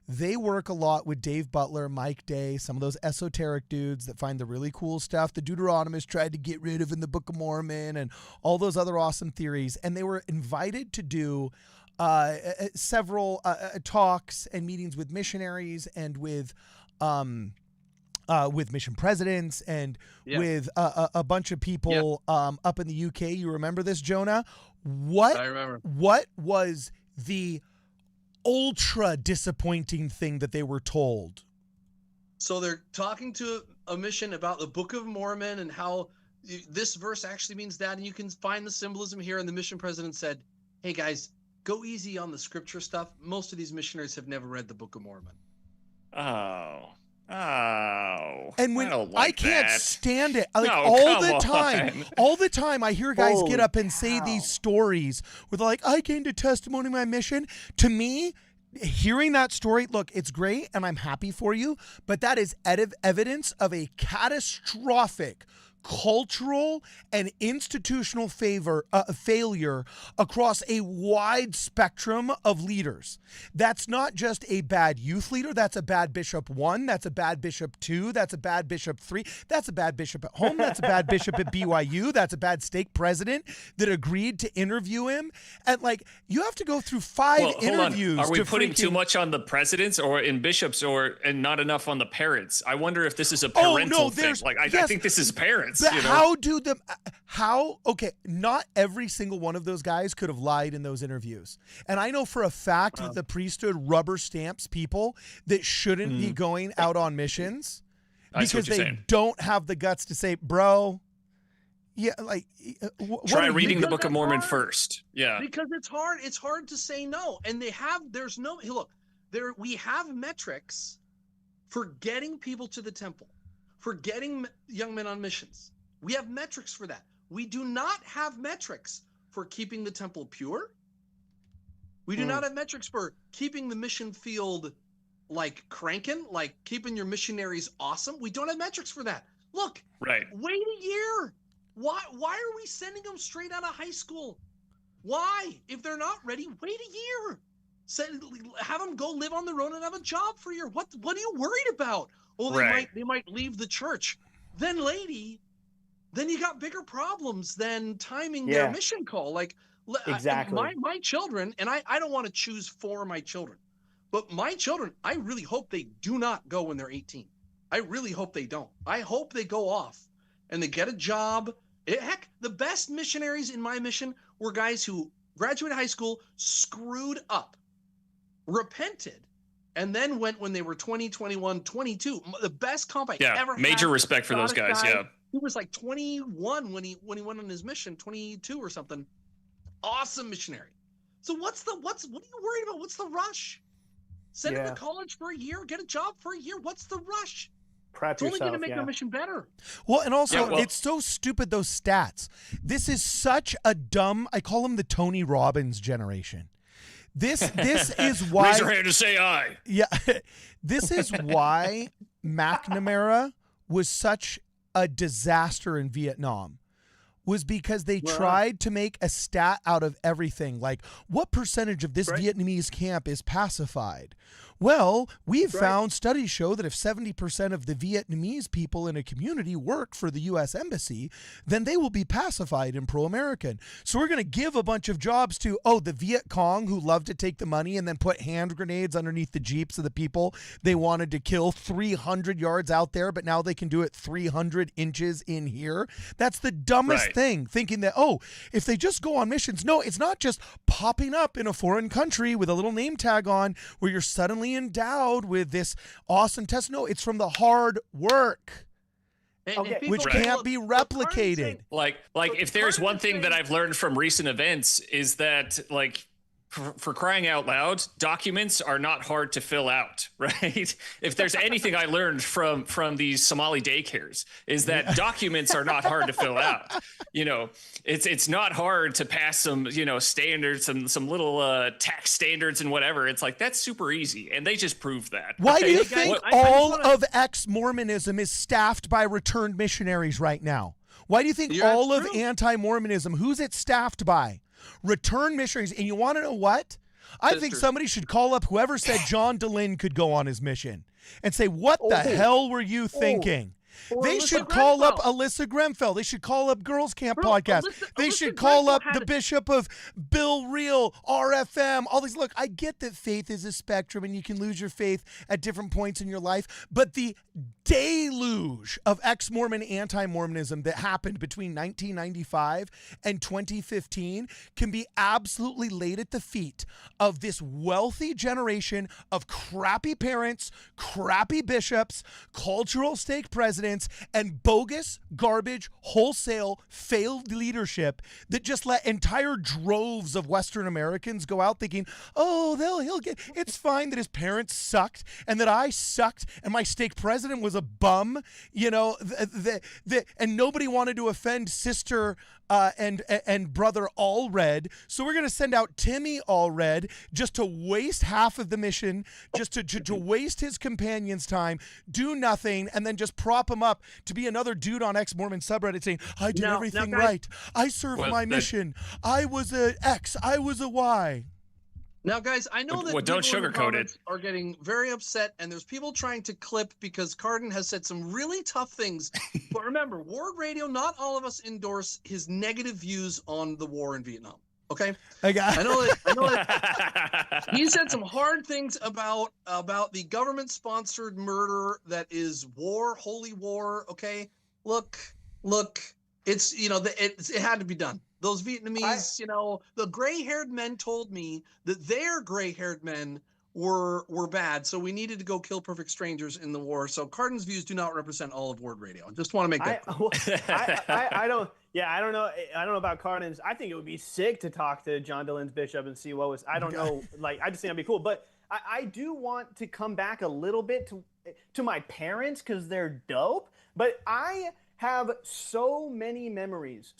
They work a lot with Dave Butler, Mike Day, some of those esoteric dudes that find the really cool stuff the Deuteronomists tried to get rid of in the Book of Mormon and all those other awesome theories. And they were invited to do several talks and meetings with missionaries and with mission presidents and with a bunch of people up in the UK. You remember this, Jonah? I remember. What was the ultra disappointing thing that they were told? So they're talking to a mission about the Book of Mormon and how this verse actually means that, and you can find the symbolism here. And the mission president said, "Hey guys, go easy on the scripture stuff. Most of these missionaries have never read the Book of Mormon." And when I can't stand it, like No, all come the time I hear guys get up and say these stories where they're like, "I gained a testimony of my mission." To me, hearing that story, look, it's great and I'm happy for you, but that is evidence of a catastrophic cultural and institutional failure across a wide spectrum of leaders. That's not just a bad youth leader. That's a bad Bishop 1. That's a bad Bishop 2. That's a bad Bishop 3. That's a bad bishop at home. That's a bad bishop at BYU. That's a bad stake president that agreed to interview him. And like, you have to go through 5 interviews. Are we putting too much on the presidents or in bishops and not enough on the parents? I wonder if this is a parental thing. Like, I think this is parents. But okay, not every single one of those guys could have lied in those interviews. And I know for a fact that the priesthood rubber stamps people that shouldn't be going out on missions because they don't have the guts to say, "Bro, yeah, like try reading the Book of Mormon first." Yeah. Because it's hard to say no. And we have metrics for getting people to the temple, for getting young men on missions. We have metrics for that. We do not have metrics for keeping the temple pure. We do not have metrics for keeping the mission field like cranking, like keeping your missionaries awesome. We don't have metrics for that. Look, wait a year. Why are we sending them straight out of high school? Why? If they're not ready, wait a year. Have them go live on the road and have a job for a year. What are you worried about? Oh, they might leave the church. Then you got bigger problems than timing their mission call. Like, exactly. My children, and I don't want to choose for my children, but my children, I really hope they do not go when they're 18. I really hope they don't. I hope they go off and they get a job. Heck, the best missionaries in my mission were guys who graduated high school, screwed up, repented, and then went when they were 20, 21, 22. The best comp I ever had. Major respect for those guys. Yeah. He was like 21 when he went on his mission, 22 or something. Awesome missionary. So what are you worried about? What's the rush? Send him to college for a year, get a job for a year. What's the rush? It's only going to make our mission better. Well, and also, it's so stupid, those stats. This is such a dumb, I call them the Tony Robbins generation. This is why. Raise your hand to say aye. Yeah. This is why McNamara was such a disaster in Vietnam, was because they tried to make a stat out of everything. Like, what percentage of this Vietnamese camp is pacified? Well, we've found studies show that if 70% of the Vietnamese people in a community work for the U.S. Embassy, then they will be pacified and pro-American. So we're going to give a bunch of jobs to, the Viet Cong who love to take the money and then put hand grenades underneath the Jeeps of the people they wanted to kill 300 yards out there, but now they can do it 300 inches in here. That's the dumbest thing, thinking that, if they just go on missions. No, it's not just popping up in a foreign country with a little name tag on where you're suddenly endowed with this awesome test. No, it's from the hard work, which can't be replicated. Like if there's one thing that I've learned from recent events is that, like, for crying out loud, documents are not hard to fill out, right? If there's anything I learned from these Somali daycares is that documents are not hard to fill out. You know, it's not hard to pass some, you know, standards and some little tax standards and whatever. It's like, that's super easy. And they just proved that. Why do you Right? think all of ex-Mormonism is staffed by returned missionaries right now? Why do you think all of anti-Mormonism, who's it staffed by? Return missionaries. And you want to know what? I think somebody should call up whoever said John DeLynn could go on his mission and say, what the hell were you thinking? They should call up Alyssa Grenfell. They should call up Girls Camp Podcast. They should call up the Bishop of Bill Reel, RFM, all these. Look, I get that faith is a spectrum and you can lose your faith at different points in your life, but the deluge of ex-Mormon anti-Mormonism that happened between 1995 and 2015 can be absolutely laid at the feet of this wealthy generation of crappy parents, crappy bishops, cultural stake presidents, and bogus, garbage, wholesale, failed leadership that just let entire droves of Western Americans go out thinking, oh, he'll get, it's fine that his parents sucked and that I sucked and my stake president was a bum, you know, and nobody wanted to offend sister and brother Allred, so we're going to send out Timmy Allred just to waste half of the mission, just to waste his companion's time, do nothing, and then just prop him up to be another dude on ex-Mormon subreddit saying, I did everything right. I served my mission. I was a X. I was a Y. Now, guys, I know that don't people in the sugarcoat comments are getting very upset, and there's people trying to clip because Cardin has said some really tough things. But remember, Ward Radio, not all of us endorse his negative views on the war in Vietnam. Okay, I know that he said some hard things about the government-sponsored murder that is war, holy war. Okay, look, it's, you know, it had to be done. Those Vietnamese, you know, the gray-haired men told me that their gray-haired men were bad, so we needed to go kill perfect strangers in the war. So Cardin's views do not represent all of Ward Radio. I just want to make that clear. I don't know. I don't know about Cardin's. I think it would be sick to talk to John DeLynn's bishop and see what was. I don't know. Like, I just think that'd be cool. But I do want to come back a little bit to my parents because they're dope. But I have so many memories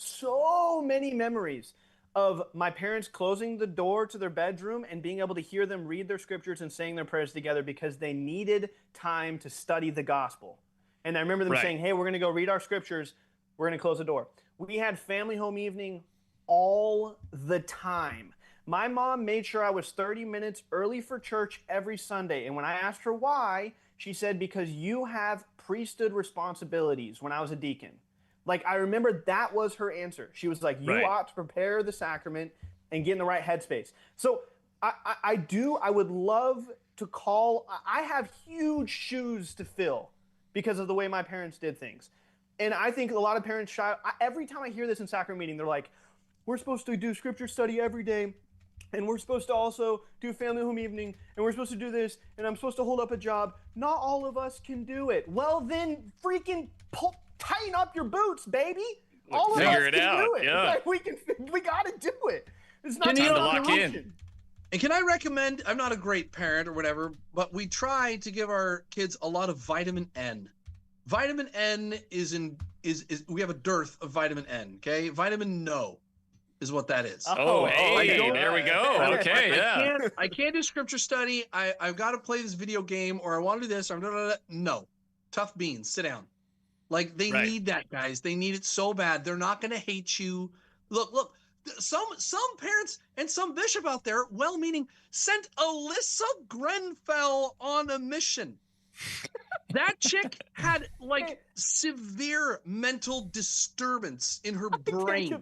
of my parents closing the door to their bedroom and being able to hear them read their scriptures and saying their prayers together because they needed time to study the gospel. And I remember them saying, hey, we're going to go read our scriptures. We're going to close the door. We had family home evening all the time. My mom made sure I was 30 minutes early for church every Sunday. And when I asked her why, she said, because you have priesthood responsibilities when I was a deacon. Like, I remember that was her answer. She was like, you ought to prepare the sacrament and get in the right headspace. So I would love to call. I have huge shoes to fill because of the way my parents did things. And I think a lot of parents every time I hear this in sacrament meeting, they're like, we're supposed to do scripture study every day. And we're supposed to also do family home evening, and we're supposed to do this, and I'm supposed to hold up a job. Not all of us can do it. Well, then freaking tighten up your boots, baby. All of us can do it. Yeah. Like, we got to do it. It's not time to lock in. And can I recommend, I'm not a great parent or whatever, but we try to give our kids a lot of vitamin N. Vitamin N is we have a dearth of vitamin N, okay? Vitamin No is what that is. There we go. Okay, I can't do scripture study. I've got to play this video game, or I want to do this. No, tough beans. Sit down. Like, they need that, guys. They need it so bad. They're not going to hate you. Look. Some parents and some bishop out there, well-meaning, sent Alyssa Grenfell on a mission. That chick had like severe mental disturbance in her brain.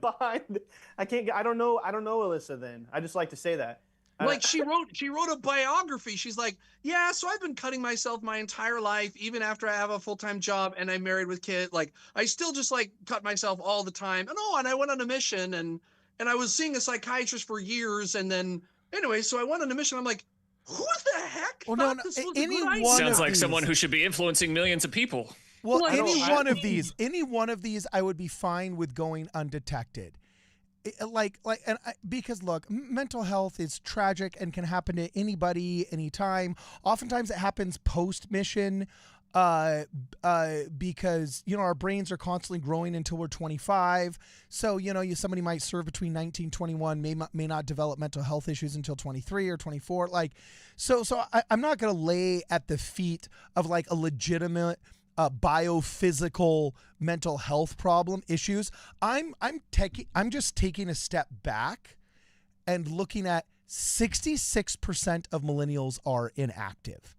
I don't know Alyssa then. I just like to say that. Like, she wrote a biography. She's like, yeah, so I've been cutting myself my entire life, even after I have a full-time job and I'm married with kids. Like, I still just like cut myself all the time. And I went on a mission and I was seeing a psychiatrist for years. And then anyway, so I went on a mission. I'm like, who the heck? Sounds like someone who should be influencing millions of people. Well, any one of these, I would be fine with going undetected. because look, mental health is tragic and can happen to anybody, anytime. Oftentimes it happens post-mission, because our brains are constantly growing until we're 25. So somebody might serve between 19, 21, may not develop mental health issues until 23 or 24. I'm not going to lay at the feet of like a legitimate biophysical mental health problem issues. I'm just taking a step back and looking at 66% of millennials are inactive.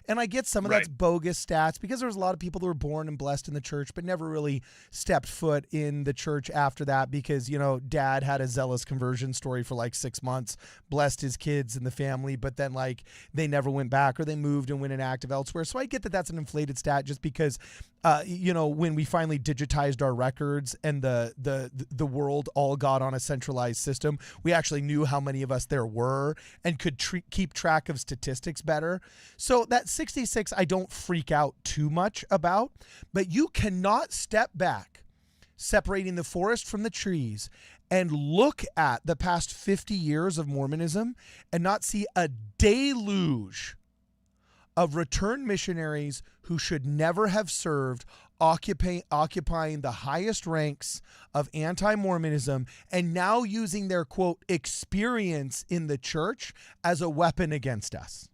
And I get some of that's bogus stats because there's a lot of people that were born and blessed in the church but never really stepped foot in the church after that because, dad had a zealous conversion story for like 6 months, blessed his kids and the family, but then like they never went back or they moved and went inactive elsewhere. So I get that that's an inflated stat just because, when we finally digitized our records and the world all got on a centralized system, we actually knew how many of us there were and could keep track of statistics better. So that 66, I don't freak out too much about, but you cannot step back, separating the forest from the trees, and look at the past 50 years of Mormonism and not see a deluge of returned missionaries who should never have served, occupying the highest ranks of anti-Mormonism and now using their, quote, experience in the church as a weapon against us.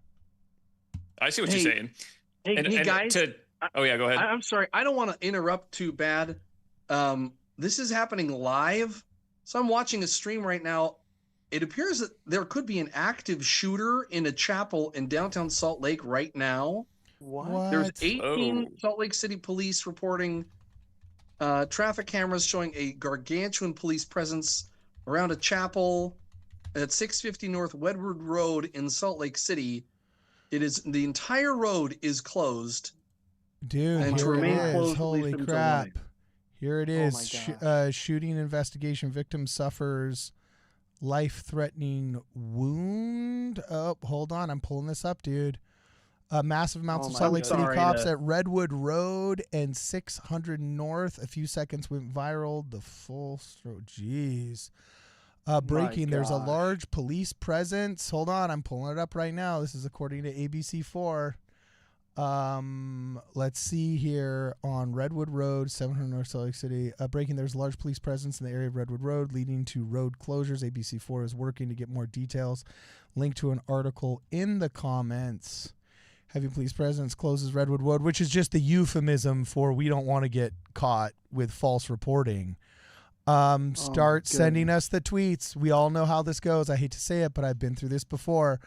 I see what you're saying. Hey, guys. Oh, yeah, go ahead. I'm sorry. I don't want to interrupt too bad. This is happening live. So I'm watching a stream right now. It appears that there could be an active shooter in a chapel in downtown Salt Lake right now. What? There's 18 Salt Lake City police reporting traffic cameras showing a gargantuan police presence around a chapel at 650 North Wedward Road in Salt Lake City. The entire road is closed. Dude, and to remain closed. Holy crap. Here it is. Shooting investigation. Victim suffers life-threatening wound. Oh, hold on. I'm pulling this up, dude. Massive amounts of Salt Lake City cops at Redwood Road and 600 North. A few seconds went viral. The full story. Jeez. Breaking. There's a large police presence. Hold on. I'm pulling it up right now. This is according to ABC4. Let's see here on Redwood Road, 700 North Salt Lake City. Breaking. There's a large police presence in the area of Redwood Road, leading to road closures. ABC4 is working to get more details. Link to an article in the comments. Heavy police presence closes Redwood Road, which is just the euphemism for we don't want to get caught with false reporting. Start sending us the tweets. We all know how this goes. I hate to say it, but I've been through this before.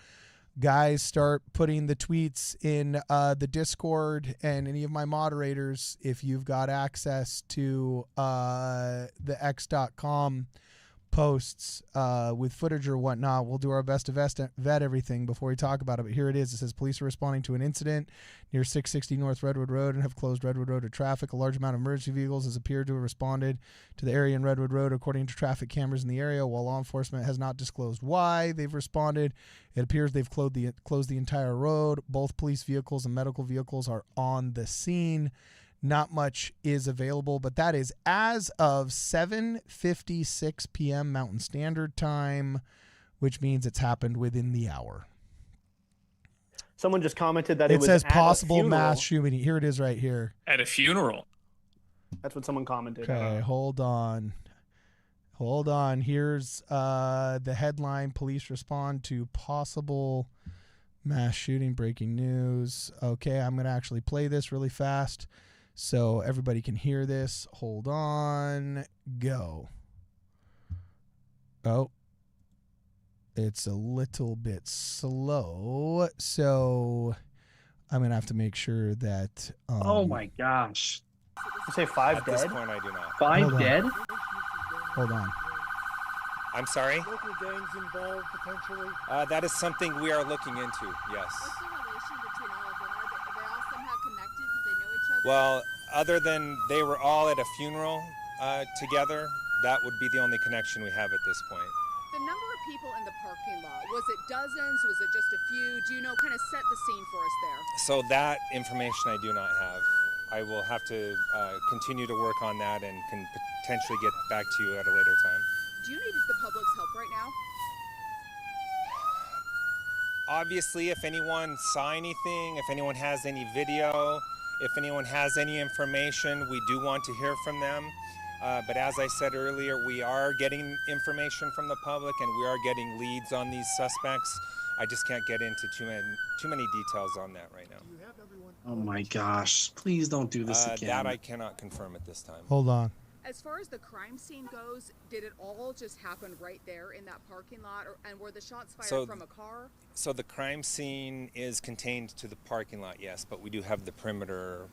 Guys, start putting the tweets in the Discord and any of my moderators. If you've got access to the x.com posts with footage or whatnot, we'll do our best to vet everything before we talk about it. But here it is. It says police are responding to an incident near 660 North Redwood Road and have closed Redwood Road to traffic. A large amount of emergency vehicles has appeared to have responded to the area in Redwood Road, according to traffic cameras in the area. While law enforcement has not disclosed why they've responded, it appears they've closed the entire road. Both police vehicles and medical vehicles are on the scene. Not much is available, but that is as of 7:56 p.m. Mountain Standard Time, which means it's happened within the hour. Someone just commented that it says at possible mass shooting. Here it is right here. At a funeral. That's what someone commented. Okay, hold on. Here's the headline. Police respond to possible mass shooting. Breaking news. Okay, I'm going to actually play this really fast so everybody can hear this. Hold on. Go. Oh. It's a little bit slow, so I'm going to have to make sure that... oh my gosh. You say 5 dead? At this point, I do not. 5 dead? Hold on. I'm sorry? Local gangs involved, potentially? That is something we are looking into, yes. What's the relation between all of them? Are they all somehow connected? Do they know each other? Well, other than they were all at a funeral together, that would be the only connection we have at this point. The number of people in the parking lot, was it dozens? Was it just a few? Do you know, kind of set the scene for us there? So that information I do not have. I will have to continue to work on that and can potentially get back to you at a later time. Do you need the public's help right now? Obviously, if anyone saw anything, if anyone has any video, if anyone has any information, we do want to hear from them. But as I said earlier, we are getting information from the public and we are getting leads on these suspects. I just can't get into too many details on that right now. Oh my gosh. Please don't do this again. That I cannot confirm at this time. Hold on. As far as the crime scene goes, did it all just happen right there in that parking lot, and were the shots fired from a car? So the crime scene is contained to the parking lot, yes, but we do have the perimeter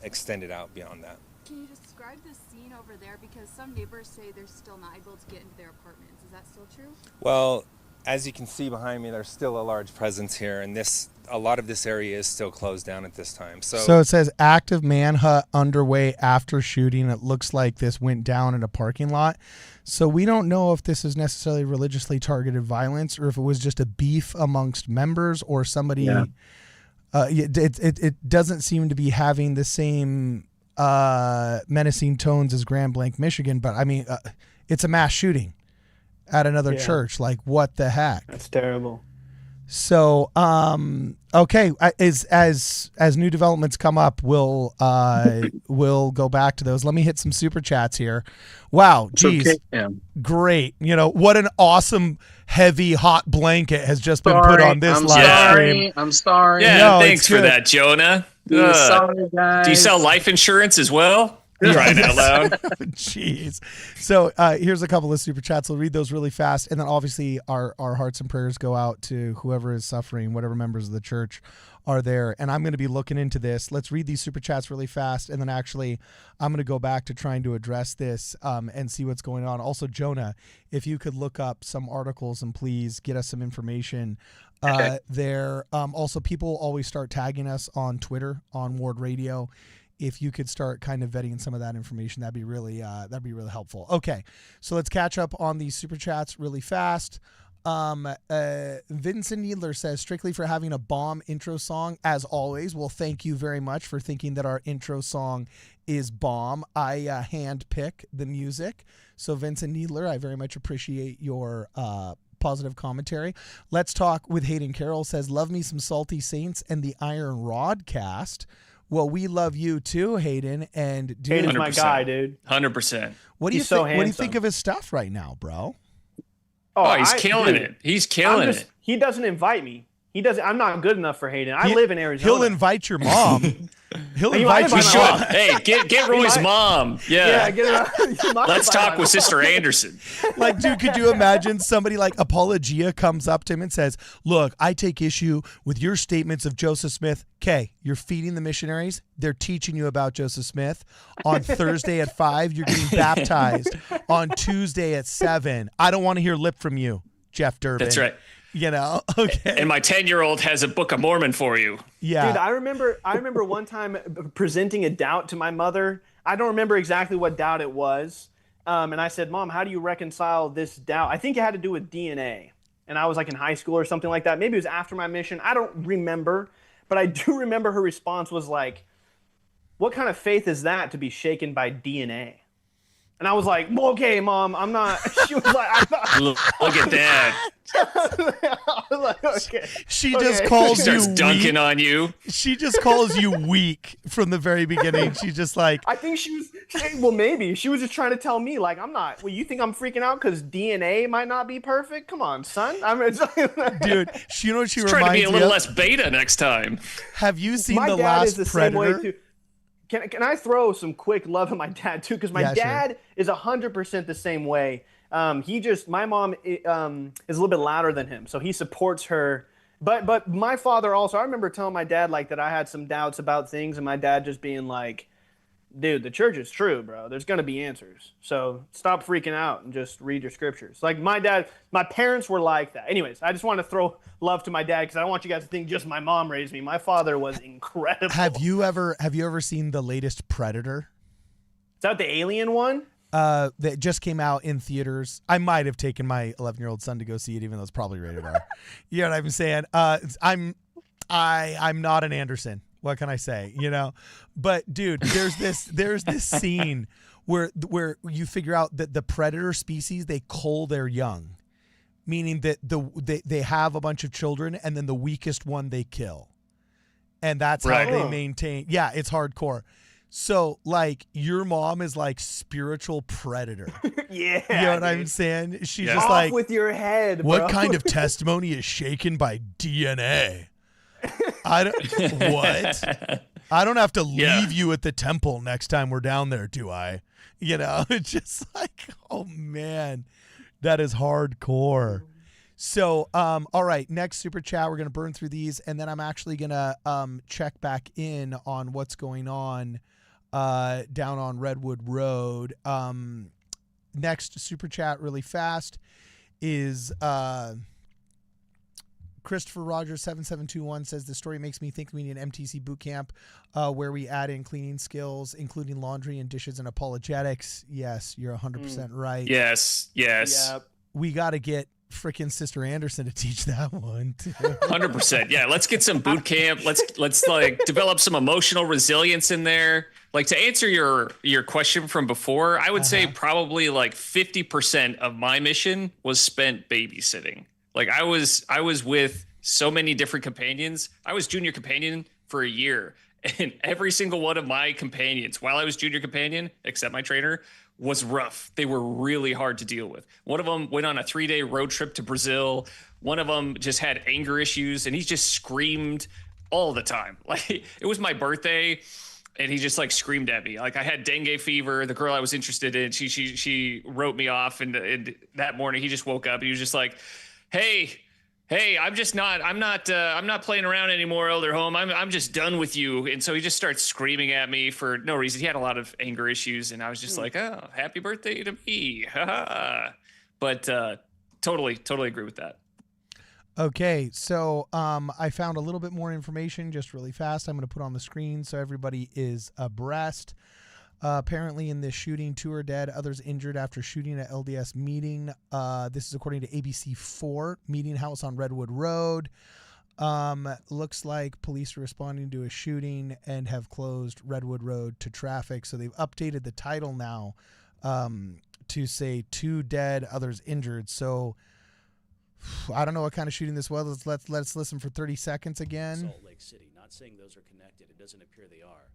extended out beyond that. Can you describe the scene over there? Because some neighbors say they're still not able to get into their apartments. Is that still true? Well, as you can see behind me, there's still a large presence here, and a lot of this area is still closed down at this time. So it says active manhunt underway after shooting. It looks like this went down in a parking lot. So we don't know if this is necessarily religiously targeted violence or if it was just a beef amongst members or somebody. Yeah. It doesn't seem to be having the same menacing tones as Grand Blanc, Michigan, but I mean, it's a mass shooting at another church. Like, what the heck? That's terrible. So, okay, as new developments come up, we'll go back to those. Let me hit some super chats here. Wow, geez, great. You know, what an awesome, heavy, hot blanket has just been put on this live stream. I'm sorry. Yeah, no, thanks for that, Jonah. Sorry, guys. Do you sell life insurance as well? Crying out loud. Jeez. So here's a couple of super chats. We'll read those really fast. And then obviously our hearts and prayers go out to whoever is suffering, whatever members of the church are there. And I'm going to be looking into this. Let's read these super chats really fast. And then actually I'm going to go back to trying to address this and see what's going on. Also, Jonah, if you could look up some articles and please get us some information there. Also, people always start tagging us on Twitter, on Ward Radio. If you could start kind of vetting some of that information, that'd be really helpful. Okay, so let's catch up on these super chats really fast. Vincent Needler says, strictly for having a bomb intro song, as always. Well, thank you very much for thinking that our intro song is bomb. I hand pick the music. So Vincent Needler, I very much appreciate your positive commentary. Let's talk with Hayden Carroll says, love me some Salty Saints and the Iron Rodcast. Well, we love you too, Hayden. And dude, Hayden's my guy, dude. 100%. What do you think? What do you think of his stuff right now, bro? Oh, he's killing it. He's killing it. He doesn't invite me. He doesn't. I'm not good enough for Hayden. I live in Arizona. He'll invite your mom. He'll invite your mom. Hey, get Roy's mom. Yeah, get her. Let's talk with Sister Anderson. Like, dude, could you imagine somebody like Apologia comes up to him and says, look, I take issue with your statements of Joseph Smith. Okay, you're feeding the missionaries. They're teaching you about Joseph Smith. On Thursday at 5, you're getting baptized. On Tuesday at 7. I don't want to hear lip from you, Jeff Durbin. That's right. You know, okay. And my 10-year-old has a Book of Mormon for you. Yeah. Dude, I remember one time presenting a doubt to my mother. I don't remember exactly what doubt it was. And I said, Mom, how do you reconcile this doubt? I think it had to do with DNA. And I was like in high school or something like that. Maybe it was after my mission. I don't remember. But I do remember her response was like, what kind of faith is that to be shaken by DNA? And I was like, well, okay, Mom, I'm not. She was like, look at that. I was like, okay. She just calls you starts dunking on you. She just calls you weak from the very beginning. She's just like, I think she was, well, maybe. She was just trying to tell me, like, I'm not, well, you think I'm freaking out because DNA might not be perfect? Come on, son. Dude, you know what she reminds me of? Trying to be a little less beta next time. Have you seen My The dad Last is the Predator? Same way too. Can I throw some quick love at my dad too? Because my dad is 100% the same way. My mom is a little bit louder than him, so he supports her. But my father also, I remember telling my dad like that I had some doubts about things, and my dad just being like, dude, the church is true, bro. There's going to be answers. So stop freaking out and just read your scriptures. Like my parents were like that. Anyways, I just want to throw love to my dad because I don't want you guys to think just my mom raised me. My father was incredible. Have you ever seen the latest Predator? Is that the alien one? That just came out in theaters. I might have taken my 11-year-old son to go see it, even though it's probably rated R. You know what I'm saying? I'm not an Anderson. What can I say? You know, but dude, there's this scene where you figure out that the predator species, they cull their young, meaning that they have a bunch of children and then the weakest one they kill, and that's how they maintain. Yeah, it's hardcore. So like your mom is like spiritual predator. Yeah, you know what I'm saying? She's just off like, with your head, bro. what kind of testimony is shaken by DNA? I don't have to leave you at the temple next time we're down there, do I? You know, it's just like, oh man, that is hardcore. So, all right, next super chat, we're gonna burn through these, and then I'm actually gonna check back in on what's going on down on Redwood Road. Next super chat, really fast, is Christopher Rogers 7721 says the story makes me think we need an MTC boot camp where we add in cleaning skills, including laundry and dishes and apologetics. Yes, you're 100% right. Yes. Yep. We got to get freaking Sister Anderson to teach that one too. 100%. Yeah, let's get some boot camp. Let's like develop some emotional resilience in there. Like, to answer your question from before, I would say probably like 50% of my mission was spent babysitting. Like I was with so many different companions. I was junior companion for a year, and every single one of my companions while I was junior companion, except my trainer, was rough. They were really hard to deal with. One of them went on a 3-day road trip to Brazil. One of them just had anger issues, and he just screamed all the time. Like, it was my birthday, and he just like screamed at me. Like, I had dengue fever. The girl I was interested in, she wrote me off, and that morning he just woke up and he was just like, Hey, I'm not playing around anymore, Elder Holm. I'm just done with you. And so he just starts screaming at me for no reason. He had a lot of anger issues, and I was just like, oh, happy birthday to me. But totally agree with that. Okay, so I found a little bit more information just really fast. I'm going to put on the screen so everybody is abreast. Apparently in this shooting, 2 are dead, others injured after shooting at LDS meeting. This is according to ABC4 Meeting House on Redwood Road. Looks like police are responding to a shooting and have closed Redwood Road to traffic. So they've updated the title now to say 2 dead, others injured. So I don't know what kind of shooting this was. Let's listen for 30 seconds again. Salt Lake City. Not saying those are connected. It doesn't appear they are.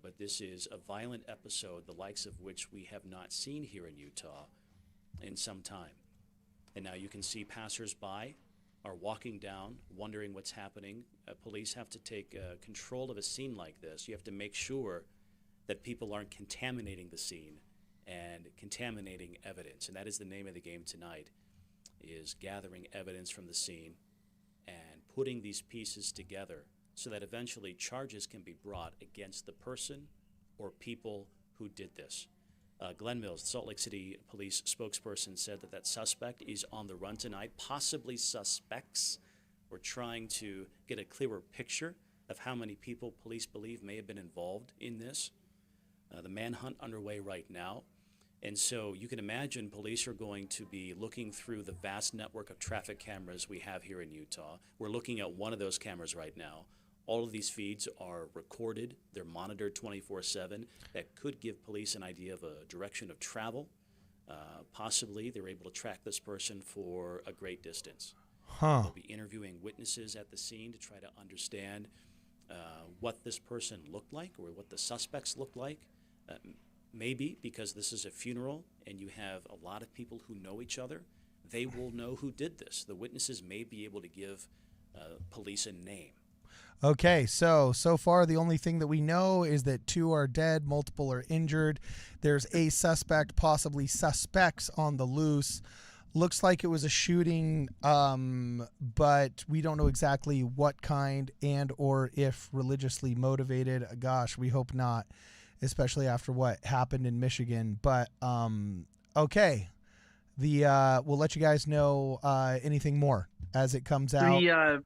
But this is a violent episode, the likes of which we have not seen here in Utah in some time. And now you can see passersby are walking down, wondering what's happening. Police have to take control of a scene like this. You have to make sure that people aren't contaminating the scene and contaminating evidence. And that is the name of the game tonight, is gathering evidence from the scene and putting these pieces together so that eventually charges can be brought against the person or people who did this. Glenn Mills, the Salt Lake City police spokesperson, said that suspect is on the run tonight, possibly suspects. We're trying to get a clearer picture of how many people police believe may have been involved in this. The manhunt underway right now. And so you can imagine police are going to be looking through the vast network of traffic cameras we have here in Utah. We're looking at one of those cameras right now. All of these feeds are recorded. They're monitored 24/7. That could give police an idea of a direction of travel. Possibly they're able to track this person for a great distance. They'll be interviewing witnesses at the scene to try to understand what this person looked like or what the suspects looked like. Maybe because this is a funeral and you have a lot of people who know each other, they will know who did this. The witnesses may be able to give police a name. Okay, so far the only thing that we know is that 2 are dead, multiple are injured. There's a suspect, possibly suspects on the loose. Looks like it was a shooting, but we don't know exactly what kind and or if religiously motivated. Gosh, we hope not, especially after what happened in Michigan. But okay, we'll let you guys know anything more as it comes out. The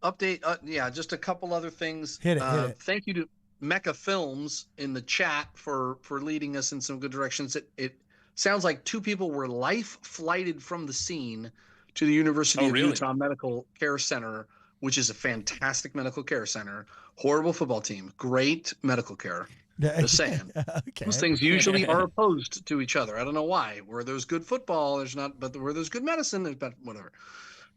update, just a couple other things. Hit it. Thank you to Mecca Films in the chat for leading us in some good directions. It sounds like 2 people were life flighted from the scene to the University of Utah Medical Care Center which is a fantastic medical care center, horrible football team, great medical care. Just saying. Okay. Those things usually are opposed to each other. I don't know why. Where there's good football, there's not, but where there's good medicine, there's bad, whatever.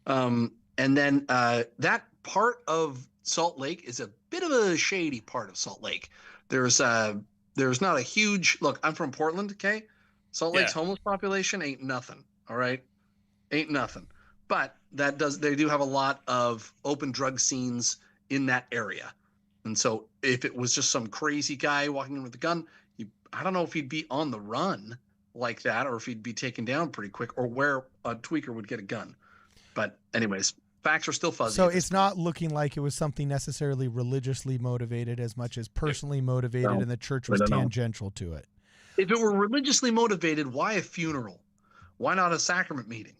And then that part of Salt Lake is a bit of a shady part of Salt Lake. There's not a huge look. I'm from Portland, okay? Salt Lake's homeless population ain't nothing. All right, ain't nothing. But they do have a lot of open drug scenes in that area. And so if it was just some crazy guy walking in with a gun, I don't know if he'd be on the run like that, or if he'd be taken down pretty quick, or where a tweaker would get a gun. But anyways, facts are still fuzzy. So it's not looking like it was something necessarily religiously motivated as much as personally motivated, and the church was tangential to it. If it were religiously motivated, why a funeral? Why not a sacrament meeting?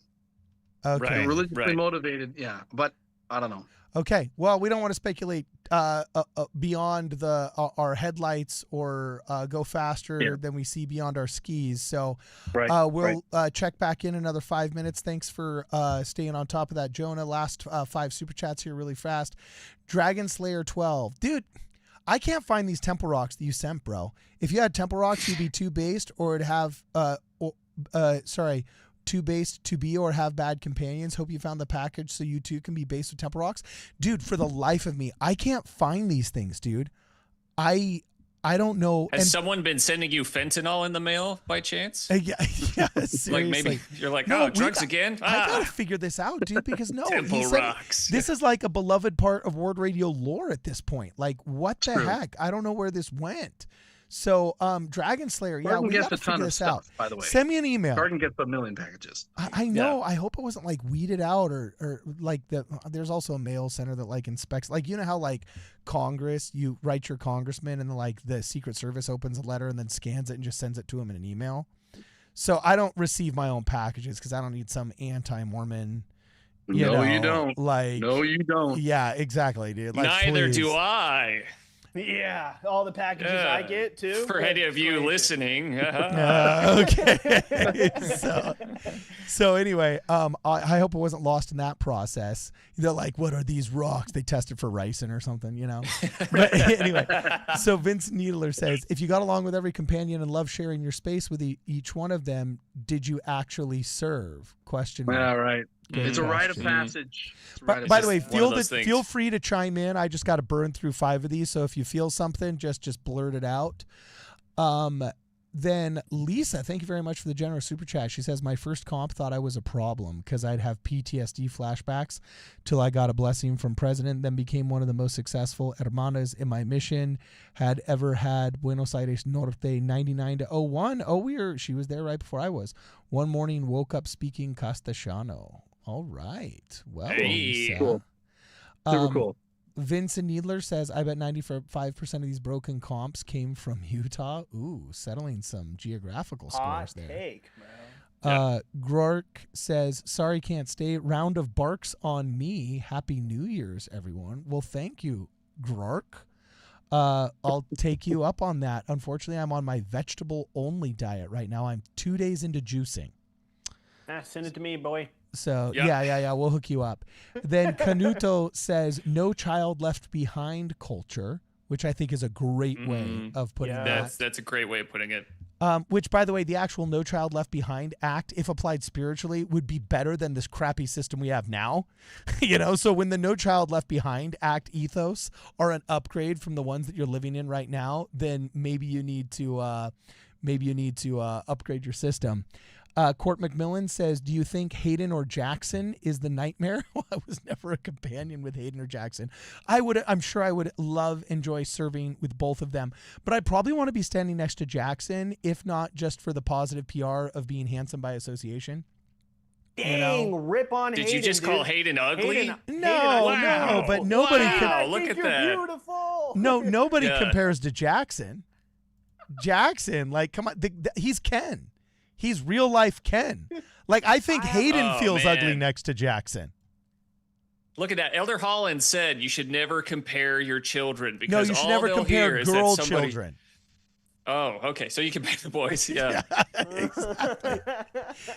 Okay. Religiously motivated, yeah. But I don't know. Okay. Well, we don't want to speculate beyond our headlights or go faster than we see beyond our skis. So we'll check back in another 5 minutes. Thanks for staying on top of that, Jonah. Last 5 super chats here really fast. Dragon Slayer 12. Dude, I can't find these temple rocks that you sent, bro. If you had temple rocks, you'd be too based, or it'd have too based to be or have bad companions. Hope you found the package so you too can be based with temple rocks. Dude, for the life of me, I can't find these things, dude. I don't know. Has someone been sending you fentanyl in the mail by chance? Yeah, seriously. Like maybe you're like, oh, drugs again? I gotta figure this out, dude, because Temple rocks. This is like a beloved part of Ward Radio lore at this point. Like, what the heck? I don't know where this went. So, Dragon Slayer, we got to figure this out. By the way, send me an email. Garden gets a million packages. I know. Yeah. I hope it wasn't like weeded out or like there's also a mail center that like inspects, like, you know how like Congress, you write your congressman and then like the Secret Service opens a letter and then scans it and just sends it to him in an email. So I don't receive my own packages because I don't need some anti-Mormon. No, you don't. Like, no, you don't. Yeah, exactly, dude. Like, neither do I. Yeah, all the packages I get too. For any of you listening. Okay. So anyway, I hope it wasn't lost in that process. They're like, what are these rocks? They tested for ricin or something, you know? But anyway, so Vince Needler says, if you got along with every companion and love sharing your space with each one of them, did you actually serve? Question mark. Yeah, right. It's a rite of passage. By the way, feel free to chime in. I just got to burn through 5 of these, so if you feel something, just blurt it out. Then Lisa, thank you very much for the generous super chat. She says, my first comp thought I was a problem because I'd have PTSD flashbacks till I got a blessing from president, then became one of the most successful hermanas in my mission, had ever had. Buenos Aires Norte 99 to 01. She was there right before I was. One morning woke up speaking Castellano. All right. Well, Lisa. Cool. Super cool. Vincent Needler says, I bet 95% of these broken comps came from Utah. Ooh, settling some geographical scores there. Take, man. Grork says, sorry, can't stay. Round of barks on me. Happy New Year's, everyone. Well, thank you, Grork. I'll take you up on that. Unfortunately, I'm on my vegetable-only diet right now. I'm 2 days into juicing. Send it to me, boy. So, yeah, we'll hook you up. Then Canuto says, no child left behind culture, which I think is a great way of putting that. That's a great way of putting it. Which, by the way, the actual No Child Left Behind Act, if applied spiritually, would be better than this crappy system we have now. So when the No Child Left Behind Act ethos are an upgrade from the ones that you're living in right now, then maybe you need to upgrade your system. Court McMillan says, do you think Hayden or Jackson is the nightmare? Well, I was never a companion with Hayden or Jackson. I'm sure I would enjoy serving with both of them, but I probably want to be standing next to Jackson, if not just for the positive PR of being handsome by association. Dang, rip on Hayden. Did you just call Hayden ugly? No, but nobody look at that. Beautiful. No, nobody compares to Jackson. Jackson, like, come on, he's Ken. He's real life Ken. Like, I think Hayden feels ugly next to Jackson. Look at that. Elder Holland said you should never compare your children because you should never compare girl children. Oh, okay. So you can pick the boys. Yeah. Exactly.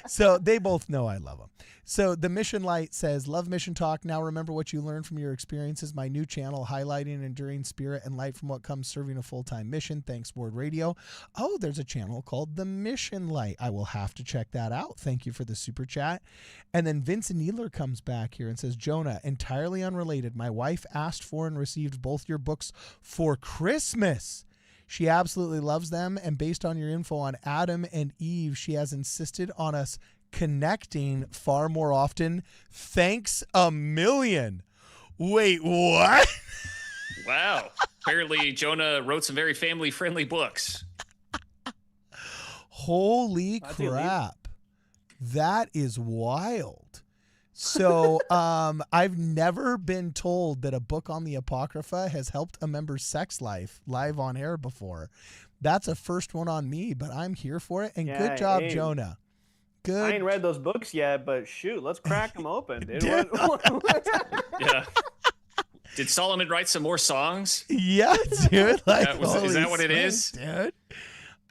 So they both know I love them. So the Mission Light says, love Mission Talk. Now remember what you learned from your experiences. My new channel highlighting an enduring spirit and light from what comes serving a full-time mission. Thanks, Ward Radio. Oh, there's a channel called The Mission Light. I will have to check that out. Thank you for the super chat. And then Vincent Needler comes back here and says, Jonah, entirely unrelated. My wife asked for and received both your books for Christmas. She absolutely loves them, and based on your info on Adam and Eve, she has insisted on us connecting far more often. Thanks a million. Wait, what? Wow. Apparently, Jonah wrote some very family-friendly books. Holy crap. That is wild. So I've never been told that a book on the Apocrypha has helped a member's sex life live on air before. That's a first one on me, but I'm here for it. And good job, Jonah. Good. I ain't read those books yet, but shoot, let's crack them open, dude. Yeah. Did Solomon write some more songs? Yeah, dude. Like, is that what it is? Dude?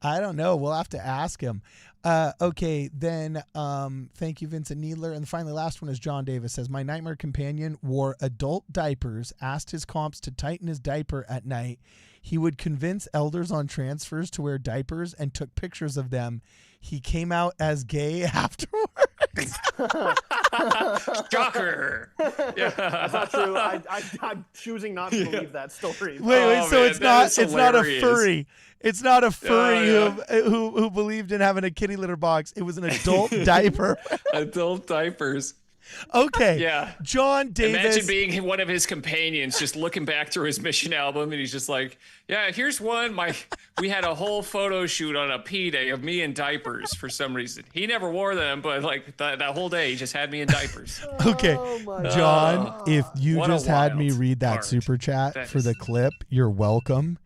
I don't know. We'll have to ask him. Okay, then thank you, Vincent Needler. And finally, last one is John Davis says, my nightmare companion wore adult diapers, asked his comps to tighten his diaper at night. He would convince elders on transfers to wear diapers and took pictures of them. He came out as gay afterwards. Shocker. Yeah. That's not true. I'm choosing not to believe that story. Wait, so it's not a furry. It's not a furry who believed in having a kitty litter box. It was an adult diaper. Adult diapers. Okay. Yeah. John Davis. Imagine being one of his companions, just looking back through his Mission album, and he's just like, yeah, here's one. We had a whole photo shoot on a P-Day of me in diapers for some reason. He never wore them, but like that whole day, he just had me in diapers. Okay. John, if you just had me read that super chat for the clip, you're welcome.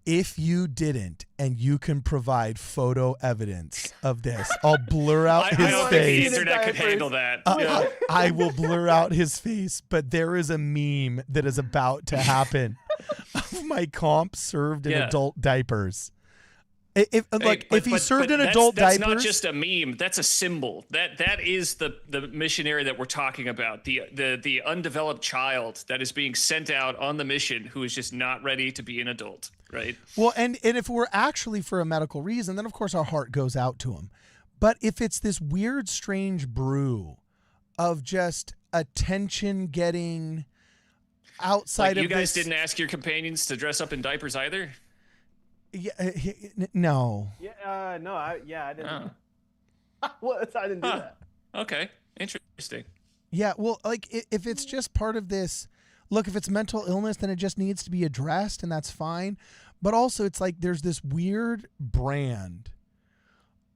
If you didn't, and you can provide photo evidence of this, I'll blur out his face. I don't think the internet could handle that. I will blur out his face, but there is a meme that is about to happen of my comp served in adult diapers. If he served in adult diapers, that's not just a meme. That's a symbol. That is the missionary that we're talking about. The undeveloped child that is being sent out on the mission who is just not ready to be an adult, right? Well, and if we're actually for a medical reason, then of course our heart goes out to him. But if it's this weird, strange brew of just attention getting outside of you guys this, didn't ask your companions to dress up in diapers either? Yeah, no. Yeah, no, I didn't. I didn't do that. Okay, interesting. Yeah, well, like if it's just part of this, look, if it's mental illness, then it just needs to be addressed, and that's fine. But also, it's like there's this weird brand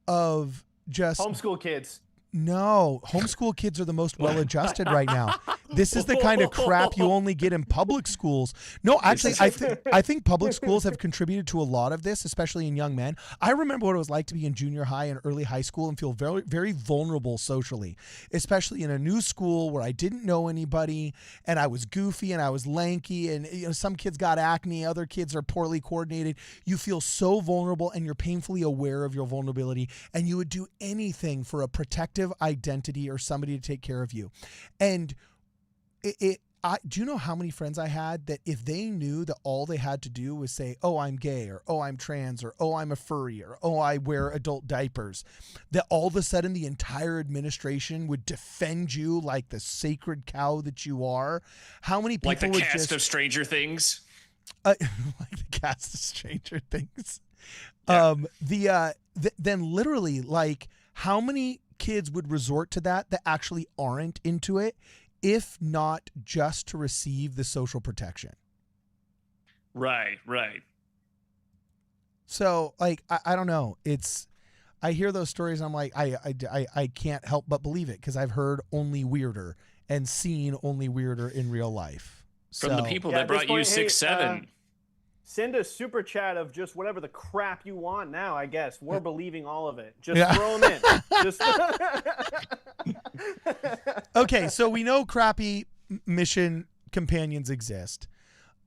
of just homeschool kids. No, homeschool kids are the most well-adjusted right now. This is the kind of crap you only get in public schools. No, actually, I think public schools have contributed to a lot of this, especially in young men. I remember what it was like to be in junior high and early high school and feel very, very vulnerable socially, especially in a new school where I didn't know anybody and I was goofy and I was lanky and some kids got acne, other kids are poorly coordinated. You feel so vulnerable and you're painfully aware of your vulnerability, and you would do anything for a protective identity or somebody to take care of you. And do you know how many friends I had that if they knew that all they had to do was say, oh, I'm gay, or oh, I'm trans, or oh, I'm a furry, or oh, I wear adult diapers, that all of a sudden the entire administration would defend you like the sacred cow that you are? How many people like the would cast of Stranger Things? Like the cast of Stranger Things. Yeah. Then literally, like, how many kids would resort to that actually aren't into it, if not just to receive the social protection? Right. So, like, I don't know. I hear those stories and I'm like, I can't help but believe it, because I've heard only weirder and seen only weirder in real life. From the people that brought you 6'7". Send a super chat of just whatever the crap you want now, I guess. We're believing all of it. Just throw them in. Okay, so we know crappy mission companions exist.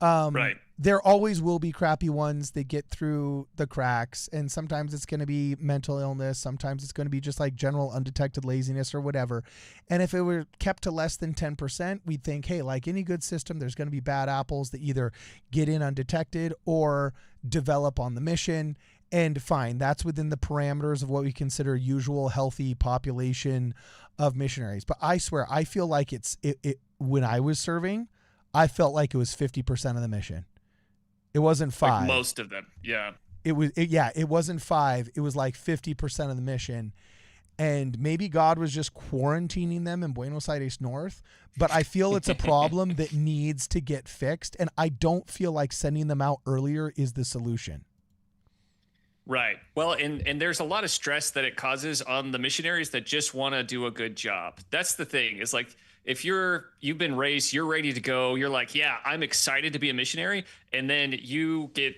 Right. There always will be crappy ones that get through the cracks, and sometimes it's going to be mental illness, sometimes it's going to be just like general undetected laziness or whatever. And if it were kept to less than 10%, we'd think, hey, like any good system, there's going to be bad apples that either get in undetected or develop on the mission. And fine, that's within the parameters of what we consider usual healthy population of missionaries. But I swear, I feel like it when I was serving, I felt like it was 50% of the mission. It wasn't 5. Like most of them, yeah. It wasn't 5. It was like 50% of the mission. And maybe God was just quarantining them in Buenos Aires North, but I feel it's a problem that needs to get fixed. And I don't feel like sending them out earlier is the solution. Right. Well, and there's a lot of stress that it causes on the missionaries that just want to do a good job. That's the thing. Is like, if you've been raised, you're ready to go. You're like, yeah, I'm excited to be a missionary. And then you get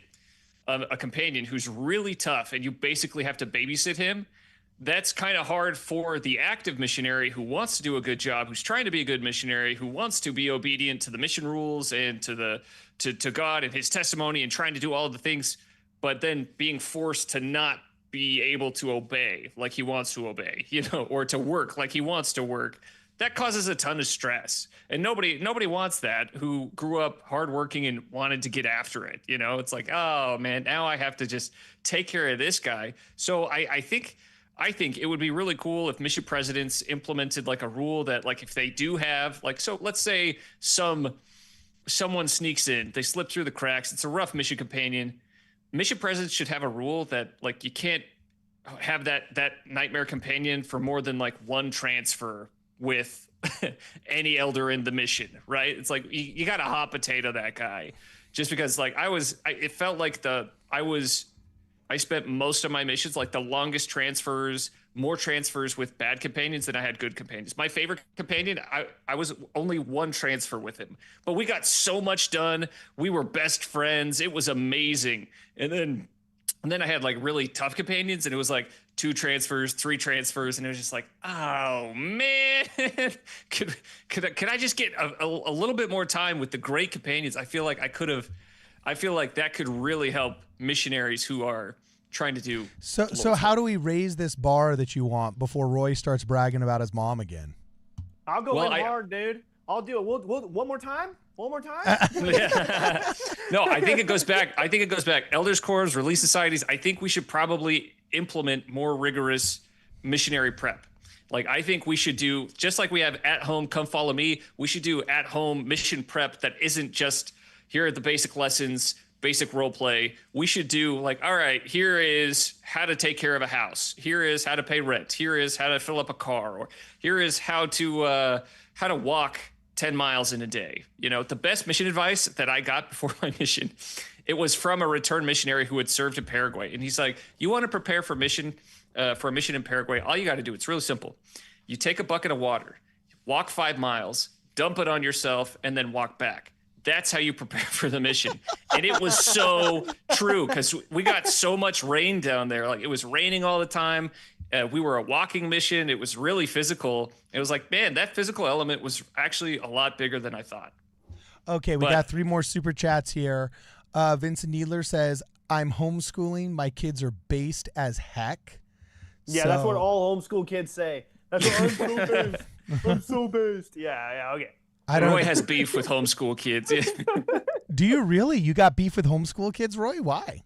a companion who's really tough and you basically have to babysit him. That's kind of hard for the active missionary who wants to do a good job, who's trying to be a good missionary, who wants to be obedient to the mission rules and to God and his testimony and trying to do all of the things, but then being forced to not be able to obey like he wants to obey, or to work like he wants to work. That causes a ton of stress, and nobody wants that, who grew up hardworking and wanted to get after it. It's like, oh man, now I have to just take care of this guy. So I think it would be really cool if mission presidents implemented like a rule that, like, if they do have, like, so let's say someone sneaks in, they slip through the cracks, it's a rough mission companion. Mission presidents should have a rule that, like, you can't have that nightmare companion for more than like one transfer with any elder in the mission, right? It's like you got to hot potato that guy, just because, like, it felt like I spent most of my missions, like the longest transfers, more transfers with bad companions than I had good companions. My favorite companion, I was only one transfer with him, but we got so much done. We were best friends. It was amazing. And then I had like really tough companions, and it was like 2 transfers, 3 transfers, and it was just like, oh man, could I just get a little bit more time with the great companions? I feel like that could really help missionaries who are trying to do. So how do we raise this bar that you want before Roy starts bragging about his mom again? I'll go in hard, dude. I'll do it. We'll one more time. One more time. No, I think it goes back. Elders Corps, Relief Societies. I think we should probably implement more rigorous missionary prep. Like, I think we should do, just like we have at home, come follow me. We should do at home mission prep that isn't just, here are the basic lessons, basic role play. We should do like, all right, here is how to take care of a house. Here is how to pay rent. Here is how to fill up a car. Or here is how to walk 10 miles in a day. The best mission advice that I got before my mission, it was from a returned missionary who had served in Paraguay. And he's like, you want to prepare for a mission in Paraguay? All you got to do, it's really simple. You take a bucket of water, walk 5 miles, dump it on yourself, and then walk back. That's how you prepare for the mission. And it was so true, because we got so much rain down there. Like, it was raining all the time. We were a walking mission. It was really physical. It was like, man, that physical element was actually a lot bigger than I thought. Okay, we got 3 more super chats here. Vincent Needler says, I'm homeschooling. My kids are based as heck. Yeah, that's what all homeschool kids say. That's what I'm so based. I'm so based. Yeah, okay. Roy has beef with homeschool kids. Do you really? You got beef with homeschool kids, Roy? Why?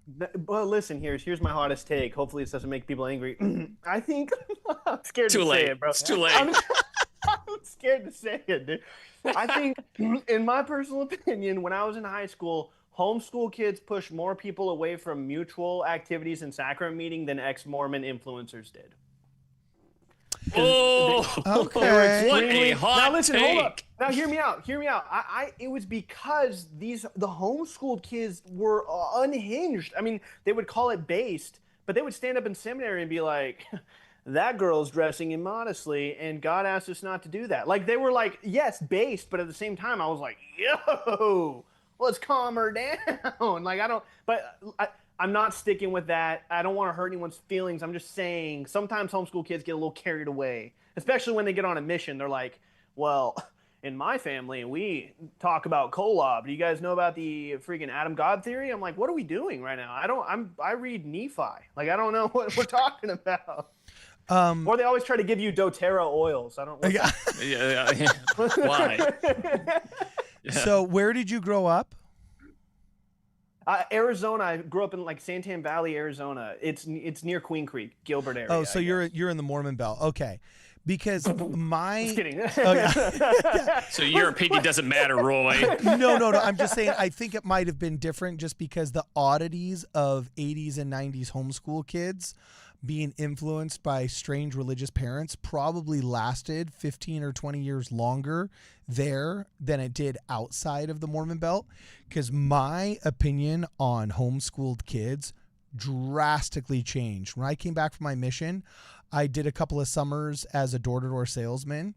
Well, listen, here's my hottest take. Hopefully this doesn't make people angry. I think I'm scared to say it, bro. It's too late. I'm scared to say it, dude. I think, in my personal opinion, when I was in high school, homeschool kids pushed more people away from mutual activities and sacrament meeting than ex-Mormon influencers did. Oh, okay. What a hot now listen, take. hold up. Now hear me out. It was because the homeschooled kids were unhinged. I mean, they would call it based, but they would stand up in seminary and be like, that girl's dressing immodestly, and God asked us not to do that. Like, they were like, yes, based, but at the same time, I was like, yo, let's calm her down. Like, I'm not sticking with that. I don't want to hurt anyone's feelings. I'm just saying sometimes homeschool kids get a little carried away, especially when they get on a mission. They're like, well, in my family, and we talk about Kolob. Do you guys know about the freaking Adam God theory? I'm like, what are we doing right now? I read Nephi. Like, I don't know what we're talking about. Or they always try to give you doTERRA oils. I don't. Yeah. Why? Yeah. So where did you grow up? Arizona. I grew up in like Santan Valley, Arizona. It's near Queen Creek, Gilbert area. Oh, so you're in the Mormon Belt. Okay. Because my Just kidding. So your opinion doesn't matter, Roy. No. I'm just saying I think it might have been different just because the oddities of 80s and 90s homeschool kids being influenced by strange religious parents probably lasted 15 or 20 years longer there than it did outside of the Mormon Belt. Because my opinion on homeschooled kids drastically changed. When I came back from my mission, I did a couple of summers as a door-to-door salesman,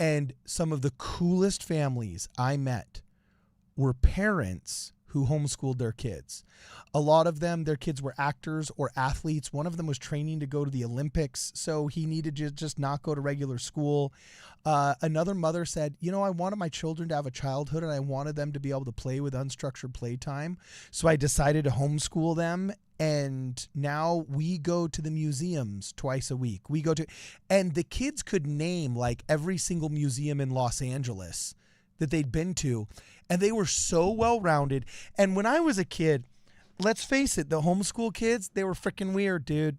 and some of the coolest families I met were parents who homeschooled their kids. A lot of them, their kids were actors or athletes. One of them was training to go to the Olympics, so he needed to just not go to regular school. Another mother said, I wanted my children to have a childhood, and I wanted them to be able to play with unstructured playtime. So I decided to homeschool them. And now we go to the museums twice a week. And the kids could name like every single museum in Los Angeles that they'd been to. And they were so well-rounded. And when I was a kid, let's face it, the homeschool kids, they were freaking weird, dude.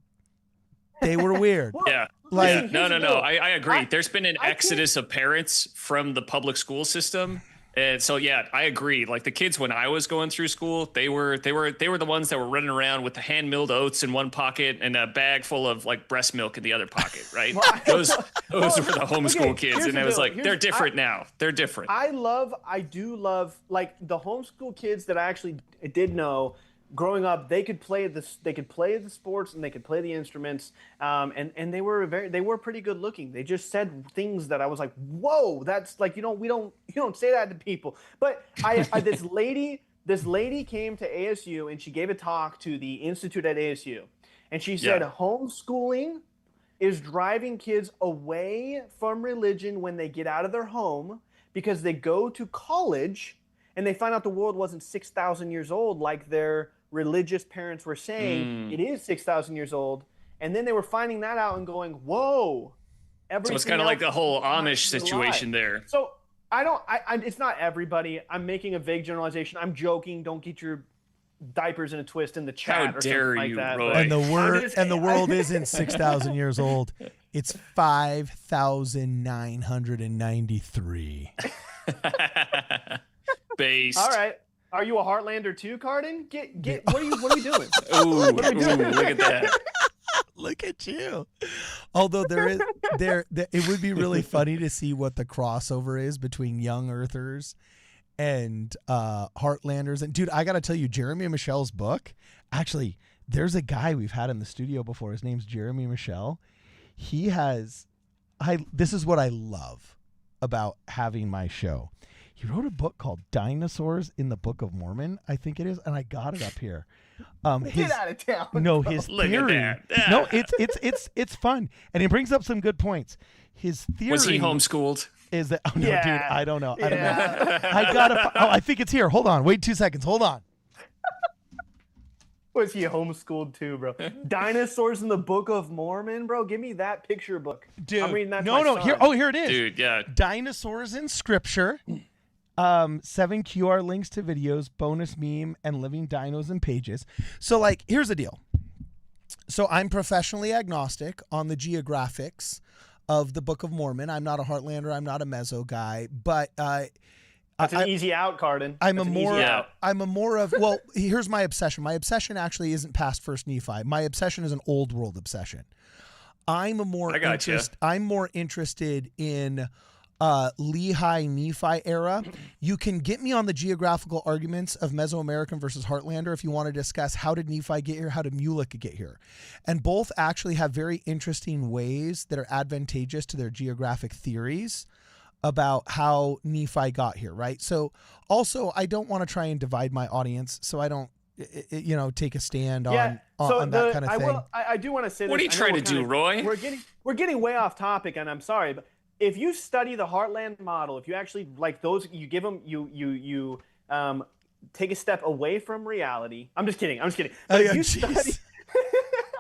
They were weird. Yeah. Like, No. I agree. There's been an exodus of parents from the public school system. And so, yeah, I agree. Like the kids when I was going through school, they were the ones that were running around with the hand milled oats in one pocket and a bag full of like breast milk in the other pocket, right? Those were the homeschool kids, and I was like, they're different now. They're different. I do love like the homeschool kids that I actually did know. Growing up, they could play the sports and they could play the instruments, and they were pretty good looking. They just said things that I was like, whoa, that's like you don't say that to people. But this lady came to ASU and she gave a talk to the institute at ASU, and she said homeschooling is driving kids away from religion when they get out of their home because they go to college and they find out the world wasn't 6,000 years old like their religious parents were saying. It is 6,000 years old, and then they were finding that out and going, whoa. So it's kind of like the whole Amish situation there. So it's not everybody. I'm making a vague generalization. I'm joking. Don't get your diapers in a twist in the chat. How dare like you, that. Roy. And the world isn't 6,000 years old. It's 5,993. Based. All right. Are you a Heartlander too, Carden? What are you doing? Ooh, look at that. Look at you. Although it would be really funny to see what the crossover is between young Earthers and Heartlanders. And dude, I got to tell you, Jeremy Michelle's book, actually, there's a guy we've had in the studio before. His name's Jeremy Michelle. This is what I love about having my show. He wrote a book called Dinosaurs in the Book of Mormon, I think it is, and I got it up here. Get out of town. No, his theory. No, it's fun, and he brings up some good points. His theory was he homeschooled? Is that? Oh, no, dude, I don't know. I gotta. I think it's here. Hold on. Wait 2 seconds. Hold on. Was he homeschooled too, bro? Dinosaurs in the Book of Mormon, bro. Give me that picture book. Dude, I'm reading that. Here it is. Dude, yeah. Dinosaurs in Scripture. 7 QR links to videos, bonus meme, and living dinos and pages. So, like, here's the deal. So I'm professionally agnostic on the geographics of the Book of Mormon. I'm not a Heartlander. I'm not a Meso guy, but that's an easy out, Carden. I'm a more of, well, here's my obsession. My obsession actually isn't past First Nephi. My obsession is an old world obsession. I'm more interested in Lehi Nephi era. You can get me on the geographical arguments of Mesoamerican versus Heartlander if you want to discuss how did Nephi get here, how did Mulek get here. And both actually have very interesting ways that are advantageous to their geographic theories about how Nephi got here, right? So also, I don't want to try and divide my audience, so I don't take a stand on that kind of thing. I do want to say this. What are you trying to do, Roy? We're getting way off topic, and I'm sorry, but if you study the Heartland model, if you actually like those, you give them take a step away from reality. I'm just kidding. But if you study,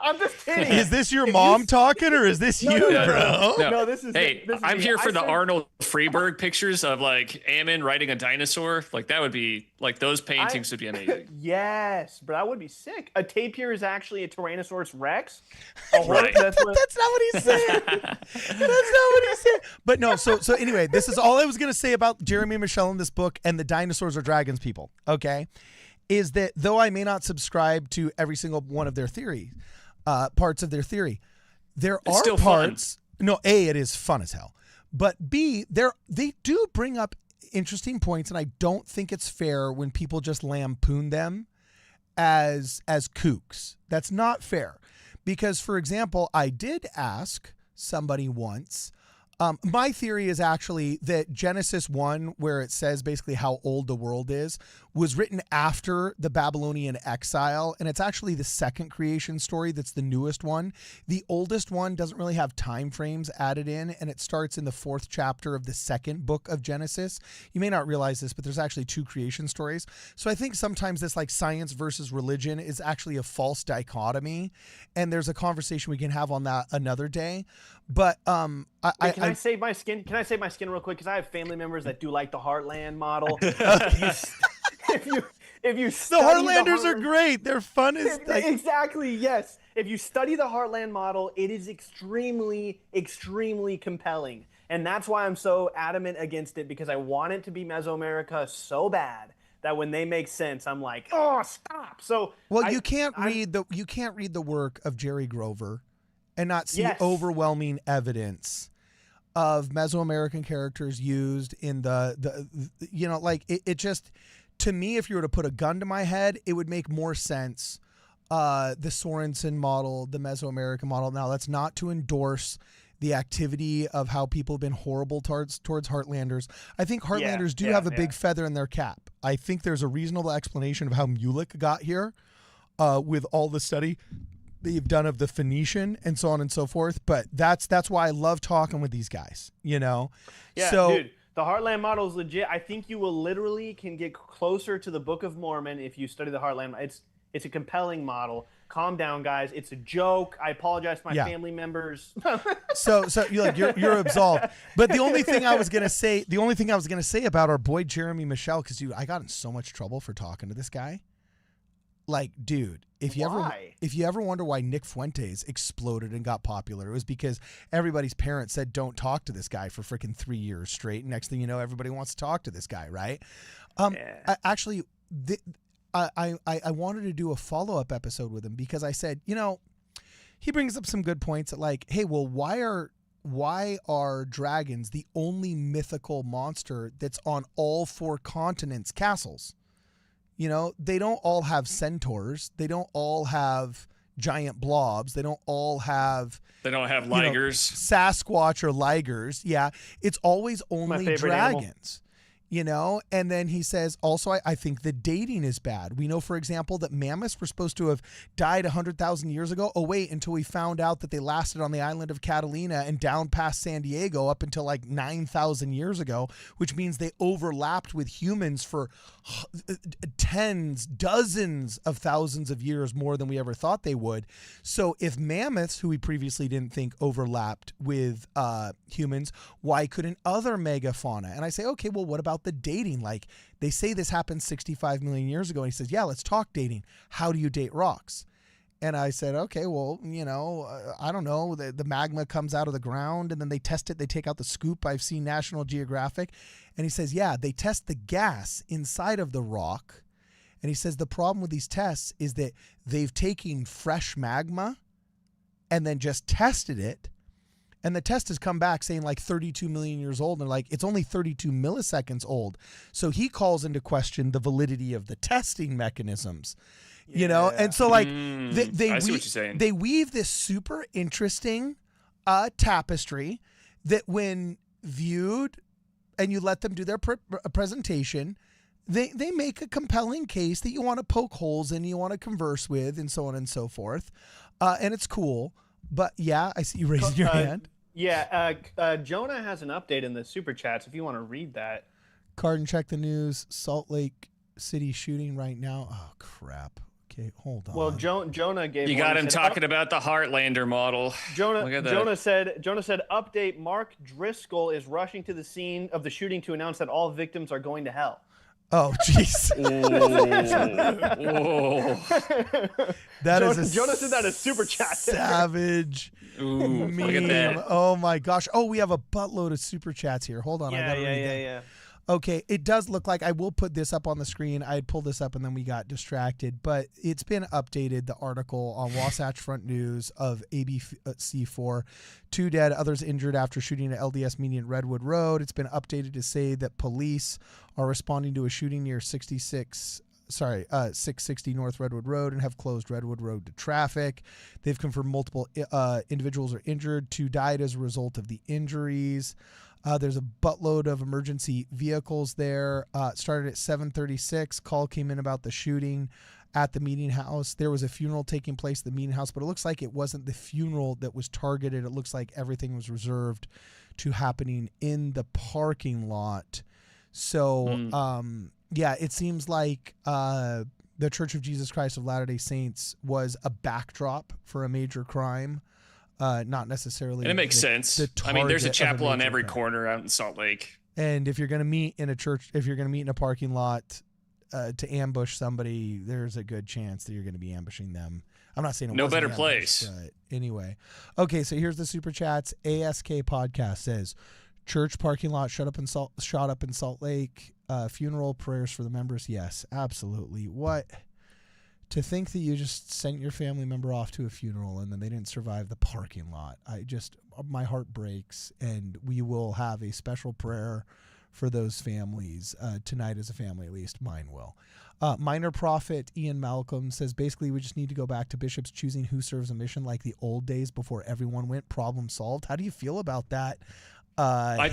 I'm just kidding. Is this your mom talking, or is this you, bro? No, this is. Hey, this is I'm me. here for I the said- Arnold Freeberg pictures of like Ammon riding a dinosaur. Like that would be like those paintings would be amazing. Yes, but that would be sick. A tapir is actually a Tyrannosaurus Rex. Right. That's not what he said. That's not what he said. But no, so anyway, this is all I was going to say about Jeremy Michelle in this book and the dinosaurs are dragons people, okay? Is that though I may not subscribe to every single one of their theories, parts of their theory, there It's are still parts. No, A, it is fun as hell. But B, they do bring up interesting points, and I don't think it's fair when people just lampoon them as kooks. That's not fair. Because, for example, I did ask somebody once, my theory is actually that Genesis 1, where it says basically how old the world is, was written after the Babylonian exile, and it's actually the second creation story that's the newest one. The oldest one doesn't really have time frames added in, and it starts in the 4th chapter of the second book of Genesis. You may not realize this, but there's actually 2 creation stories. So I think sometimes this like science versus religion is actually a false dichotomy, and there's a conversation we can have on that another day. But Can I save my skin? Can I save my skin real quick? Because I have family members that do like the Heartland model. If you the study Heartlanders are great. They're fun as like, exactly, yes. If you study the Heartland model, it is extremely, extremely compelling. And that's why I'm so adamant against it, because I want it to be Mesoamerica so bad that when they make sense, I'm like, oh, stop. So well, you can't read the work of Jerry Grover and not see Yes. overwhelming evidence of Mesoamerican characters used in the like it just, to me, if you were to put a gun to my head, it would make more sense. The Sorensen model, the Mesoamerican model. Now, that's not to endorse the activity of how people have been horrible towards Heartlanders. I think Heartlanders do have a big feather in their cap. I think there's a reasonable explanation of how Mulek got here with all the study they've done of the Phoenician and so on and so forth. But that's why I love talking with these guys, you know? Yeah, so, dude, the Heartland model is legit. I think you will literally can get closer to the Book of Mormon if you study the Heartland. It's a compelling model. Calm down, guys. It's a joke. I apologize to my family members. so you're absolved. But the only thing I was gonna say about our boy Jeremy Michelle, because I got in so much trouble for talking to this guy. Like, dude, if you ever wonder why Nick Fuentes exploded and got popular, it was because everybody's parents said don't talk to this guy for freaking 3 years straight. And next thing you know, everybody wants to talk to this guy, right? I wanted to do a follow-up episode with him because I said, he brings up some good points that like, hey, well, why are dragons the only mythical monster that's on all 4 continents' castles? They don't all have centaurs. They don't all have giant blobs. They don't all have... They don't have ligers. Sasquatch or ligers. Yeah. It's always only dragons. Animal. And then he says, also, I think the dating is bad. We know, for example, that mammoths were supposed to have died 100,000 years ago. Oh, wait, until we found out that they lasted on the island of Catalina and down past San Diego up until like 9,000 years ago, which means they overlapped with humans for dozens of thousands of years more than we ever thought they would. So if mammoths, who we previously didn't think overlapped with humans, why couldn't other megafauna? And I say, okay, well, what about the dating? Like, they say this happened 65 million years ago. And he says, yeah, let's talk dating. How do you date rocks? And I said, okay, well, I don't know. The magma comes out of the ground and then they test it. They take out the scoop. I've seen National Geographic. And he says, yeah, they test the gas inside of the rock. And he says the problem with these tests is that they've taken fresh magma and then just tested it. And the test has come back saying like 32 million years old. And they're like, it's only 32 milliseconds old. So he calls into question the validity of the testing mechanisms, And so like they weave this super interesting tapestry that when viewed and you let them do their presentation, they make a compelling case that you want to poke holes in, you want to converse with, and so on and so forth. And it's cool. But yeah, I see you raising your hand. Yeah, Jonah has an update in the super chats if you want to read that. Carden, check the news. Salt Lake City shooting right now. Oh, crap. Okay, hold on. Well, Jonah gave. You got him talking about the Heartlander model. Jonah said, update, Mark Driscoll is rushing to the scene of the shooting to announce that all victims are going to hell. Oh, jeez. Jonah said that as super chat. Savage. Ooh, look at that. Oh my gosh. Oh, we have a buttload of super chats here. Hold on. I gotta read that. Yeah. Okay, it does look like I will put this up on the screen. I had pulled this up and then we got distracted, but it's been updated. The article on Wasatch Front News of ABC4, 2 dead, others injured after shooting at LDS Median Redwood Road. It's been updated to say that police are responding to a shooting near 660 North Redwood Road and have closed Redwood Road to traffic. They've confirmed multiple individuals are injured. 2 died as a result of the injuries. There's a buttload of emergency vehicles there. Started at 7:36. Call came in about the shooting at the meeting house. There was a funeral taking place at the meeting house, but it looks like it wasn't the funeral that was targeted. It looks like everything was reserved to happening in the parking lot. So, yeah, it seems like the Church of Jesus Christ of Latter-day Saints was a backdrop for a major crime. Not necessarily. And it makes sense. I mean, there's a chapel on every corner out in Salt Lake. And if you're going to meet in a church, if you're going to meet in a parking lot to ambush somebody, there's a good chance that you're going to be ambushing them. I'm not saying it no wasn't better ambush, place. But anyway. Okay, so here's the super chats. ASK podcast says, church parking lot shot up in Salt Lake. Funeral prayers for the members. Yes, absolutely. What? To think that you just sent your family member off to a funeral and then they didn't survive the parking lot. My heart breaks, and we will have a special prayer for those families tonight as a family, at least mine will. Minor Prophet Ian Malcolm says, basically we just need to go back to bishops choosing who serves a mission like the old days before everyone went. Problem solved. How do you feel about that? I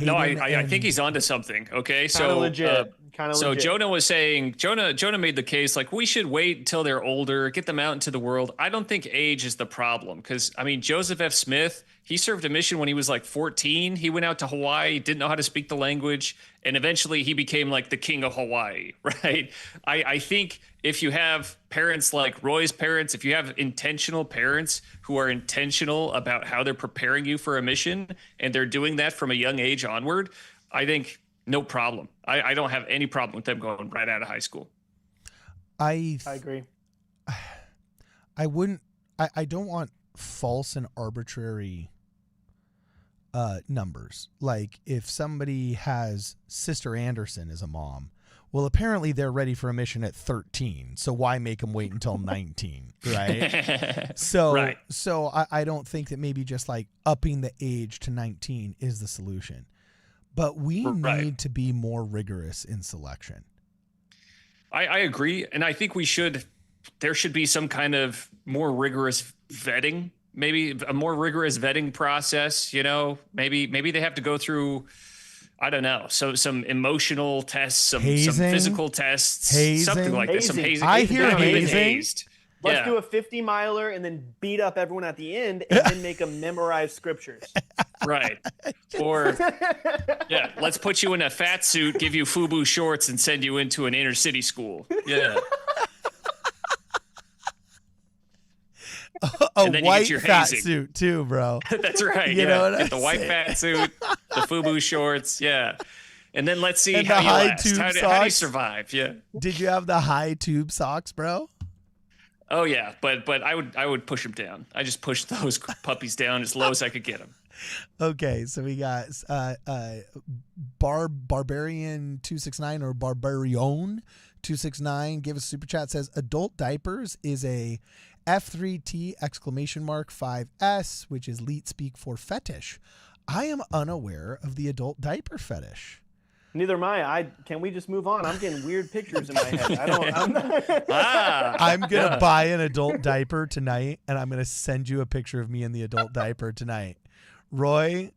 think he's onto something. Okay, so legit. So Jonah was saying, Jonah made the case like we should wait until they're older, get them out into the world. I don't think age is the problem, because I mean Joseph F. Smith, he served a mission when he was like 14. He went out to Hawaii, didn't know how to speak the language, and eventually he became like the king of Hawaii, right? I think if you have parents like Roy's parents, if you have intentional parents who are intentional about how they're preparing you for a mission and they're doing that from a young age onward, I think no problem. I don't have any problem with them going right out of high school. I agree. I don't want false and arbitrary numbers. Like if somebody has Sister Anderson as a mom, well, apparently they're ready for a mission at 13. So why make them wait until 19, right? So I don't think that maybe just like upping the age to 19 is the solution. But we need to be more rigorous in selection. I agree. And I think there should be some kind of more rigorous vetting, maybe a more rigorous vetting process. You know, maybe they have to go through, I don't know, so some emotional tests, some physical tests, something like that. Some hazing. I hear hazing. Let's do a 50-miler and then beat up everyone at the end and then make them memorize scriptures. Right. Or, yeah, let's put you in a fat suit, give you FUBU shorts, and send you into an inner city school. Yeah. A white fat suit too, bro. That's right. You know what Get the white fat suit, the FUBU shorts. Yeah. And then let's see how you last. How do you survive? Yeah. Did you have the high tube socks, bro? Oh yeah, but I would push them down. I just pushed those puppies down as low as I could get them. Okay, so we got Barbarian 269 or Barbarion 269 give us a super chat, says adult diapers is a F3T exclamation mark 5S, which is leet speak for fetish. I am unaware of the adult diaper fetish. Neither am I. Can we just move on? I'm getting weird pictures in my head. I'm going to buy an adult diaper tonight, and I'm going to send you a picture of me in the adult diaper tonight. Roy,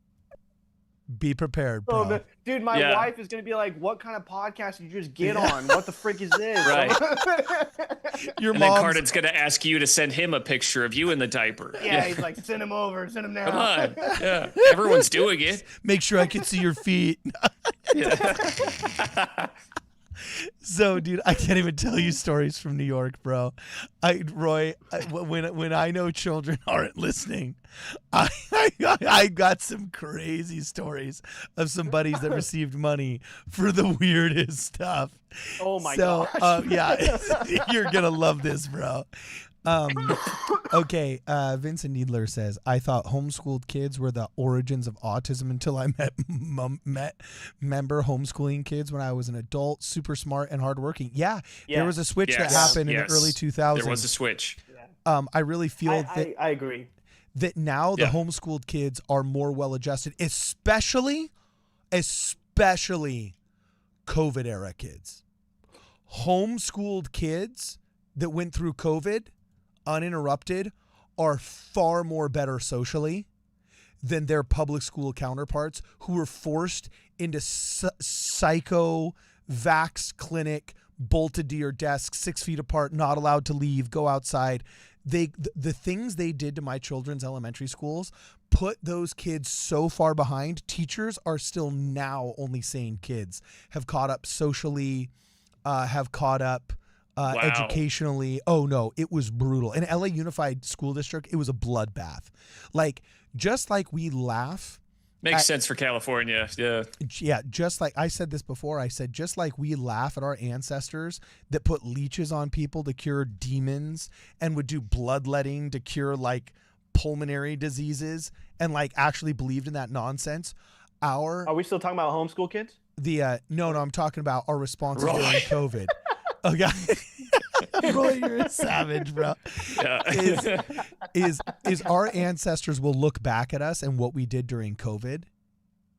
Be prepared, bro. Oh, dude, my wife is gonna be like, "What kind of podcast did you just get on? What the frick is this?" Right. Your and then Cardin's gonna ask you to send him a picture of you in the diaper. Yeah, he's like, "Send him over. Send him now." Come on. Yeah. Everyone's doing it. Make sure I can see your feet. So, dude, I can't even tell you stories from New York, bro. Roy, when I know children aren't listening, I got some crazy stories of some buddies that received money for the weirdest stuff. Oh my gosh. Yeah, you're gonna love this, bro. Okay, Vincent Needler says, I thought homeschooled kids were the origins of autism until I met member homeschooling kids when I was an adult, super smart and hardworking. Yeah, there was a switch that happened in the early 2000s. There was a switch. I really feel that I agree that now the homeschooled kids are more well-adjusted, especially COVID era kids. Homeschooled kids that went through COVID uninterrupted are far more better socially than their public school counterparts who were forced into psycho vax clinic, bolted to your desk, 6 feet apart, not allowed to leave, go outside. The things they did to my children's elementary schools put those kids so far behind. Teachers are still now only saying kids have caught up socially, have caught up educationally. Oh no, it was brutal. In LA Unified School District, it was a bloodbath. Like, just like we laugh. Makes sense for California. Yeah. Yeah. Just like I said this before, I said, just like we laugh at our ancestors that put leeches on people to cure demons and would do bloodletting to cure like pulmonary diseases and like actually believed in that nonsense. Are we still talking about homeschool kids? No, I'm talking about our responses during COVID. Okay. Roy, you're a savage, bro. Yeah. Is our ancestors will look back at us and what we did during COVID?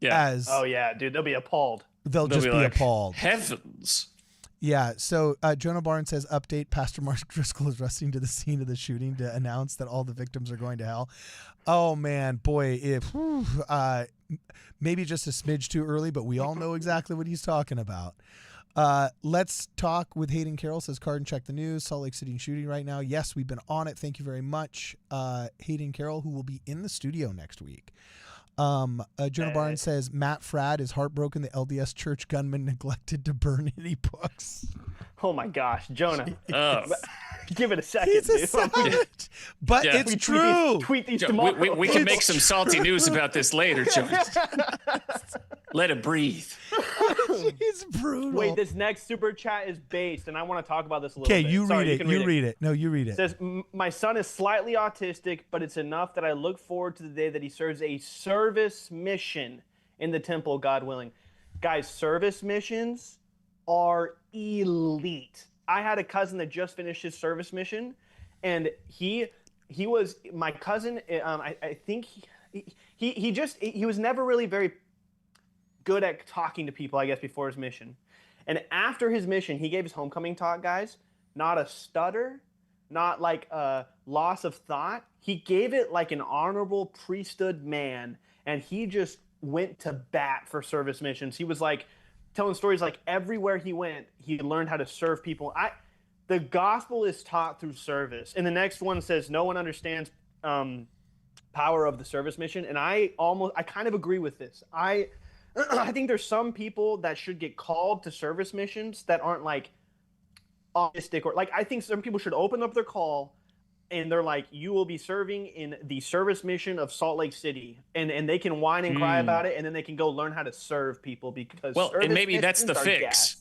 Yeah. Oh yeah, dude, they'll be appalled. They'll just be like, appalled. Heavens. Yeah. So Jonah Barnes says, update, Pastor Mark Driscoll is rushing to the scene of the shooting to announce that all the victims are going to hell. Oh man, boy, maybe just a smidge too early, but we all know exactly what he's talking about. Let's talk with Hayden Carroll, says Cardin, check the news. Salt Lake City shooting right now. Yes, we've been on it. Thank you very much. Hayden Carroll, who will be in the studio next week. Jonah Barnes says Matt Fradd is heartbroken the LDS church gunman neglected to burn any books. Oh my gosh, Jonah. Oh. Give it a second, He's a savage. But it's true. Tweet these tomorrow. We can make some salty news about this later, Jonah. Let it breathe. It's brutal. Wait, this next super chat is based, and I want to talk about this a little bit. Okay, you read it. You read it. No, you read it. It says, my son is slightly autistic, but it's enough that I look forward to the day that he serves a service mission in the temple, God willing. Guys, service missions are elite. I had a cousin that just finished his service mission, and he was my cousin. I think he was never really very good at talking to people, I guess, before his mission. And after his mission, he gave his homecoming talk, guys. Not a stutter, not like a loss of thought. He gave it like an honorable priesthood man, and he just went to bat for service missions. He was like telling stories like everywhere he went, he learned how to serve people. The gospel is taught through service. And the next one says, no one understands power of the service mission. And I kind of agree with this. I think there's some people that should get called to service missions that aren't like autistic or like, I think some people should open up their call and they're like, you will be serving in the service mission of Salt Lake City. And they can whine and cry about it. And then they can go learn how to serve people because and maybe that's the fix. Gas.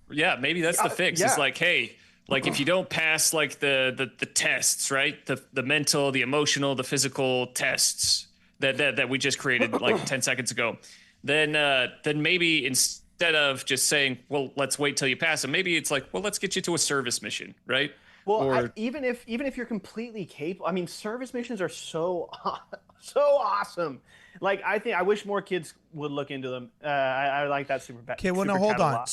Yeah, maybe that's the fix. Yeah. It's like, hey, like if you don't pass like the tests, right? The mental, the emotional, the physical tests that we just created like 10 seconds ago, then maybe instead of just saying, well, let's wait till you pass them, maybe it's like, well, let's get you to a service mission, right? Well, even if you're completely capable, I mean, service missions are so awesome. Like, I wish more kids would look into them. I like that super bad. Okay, well, now hold on.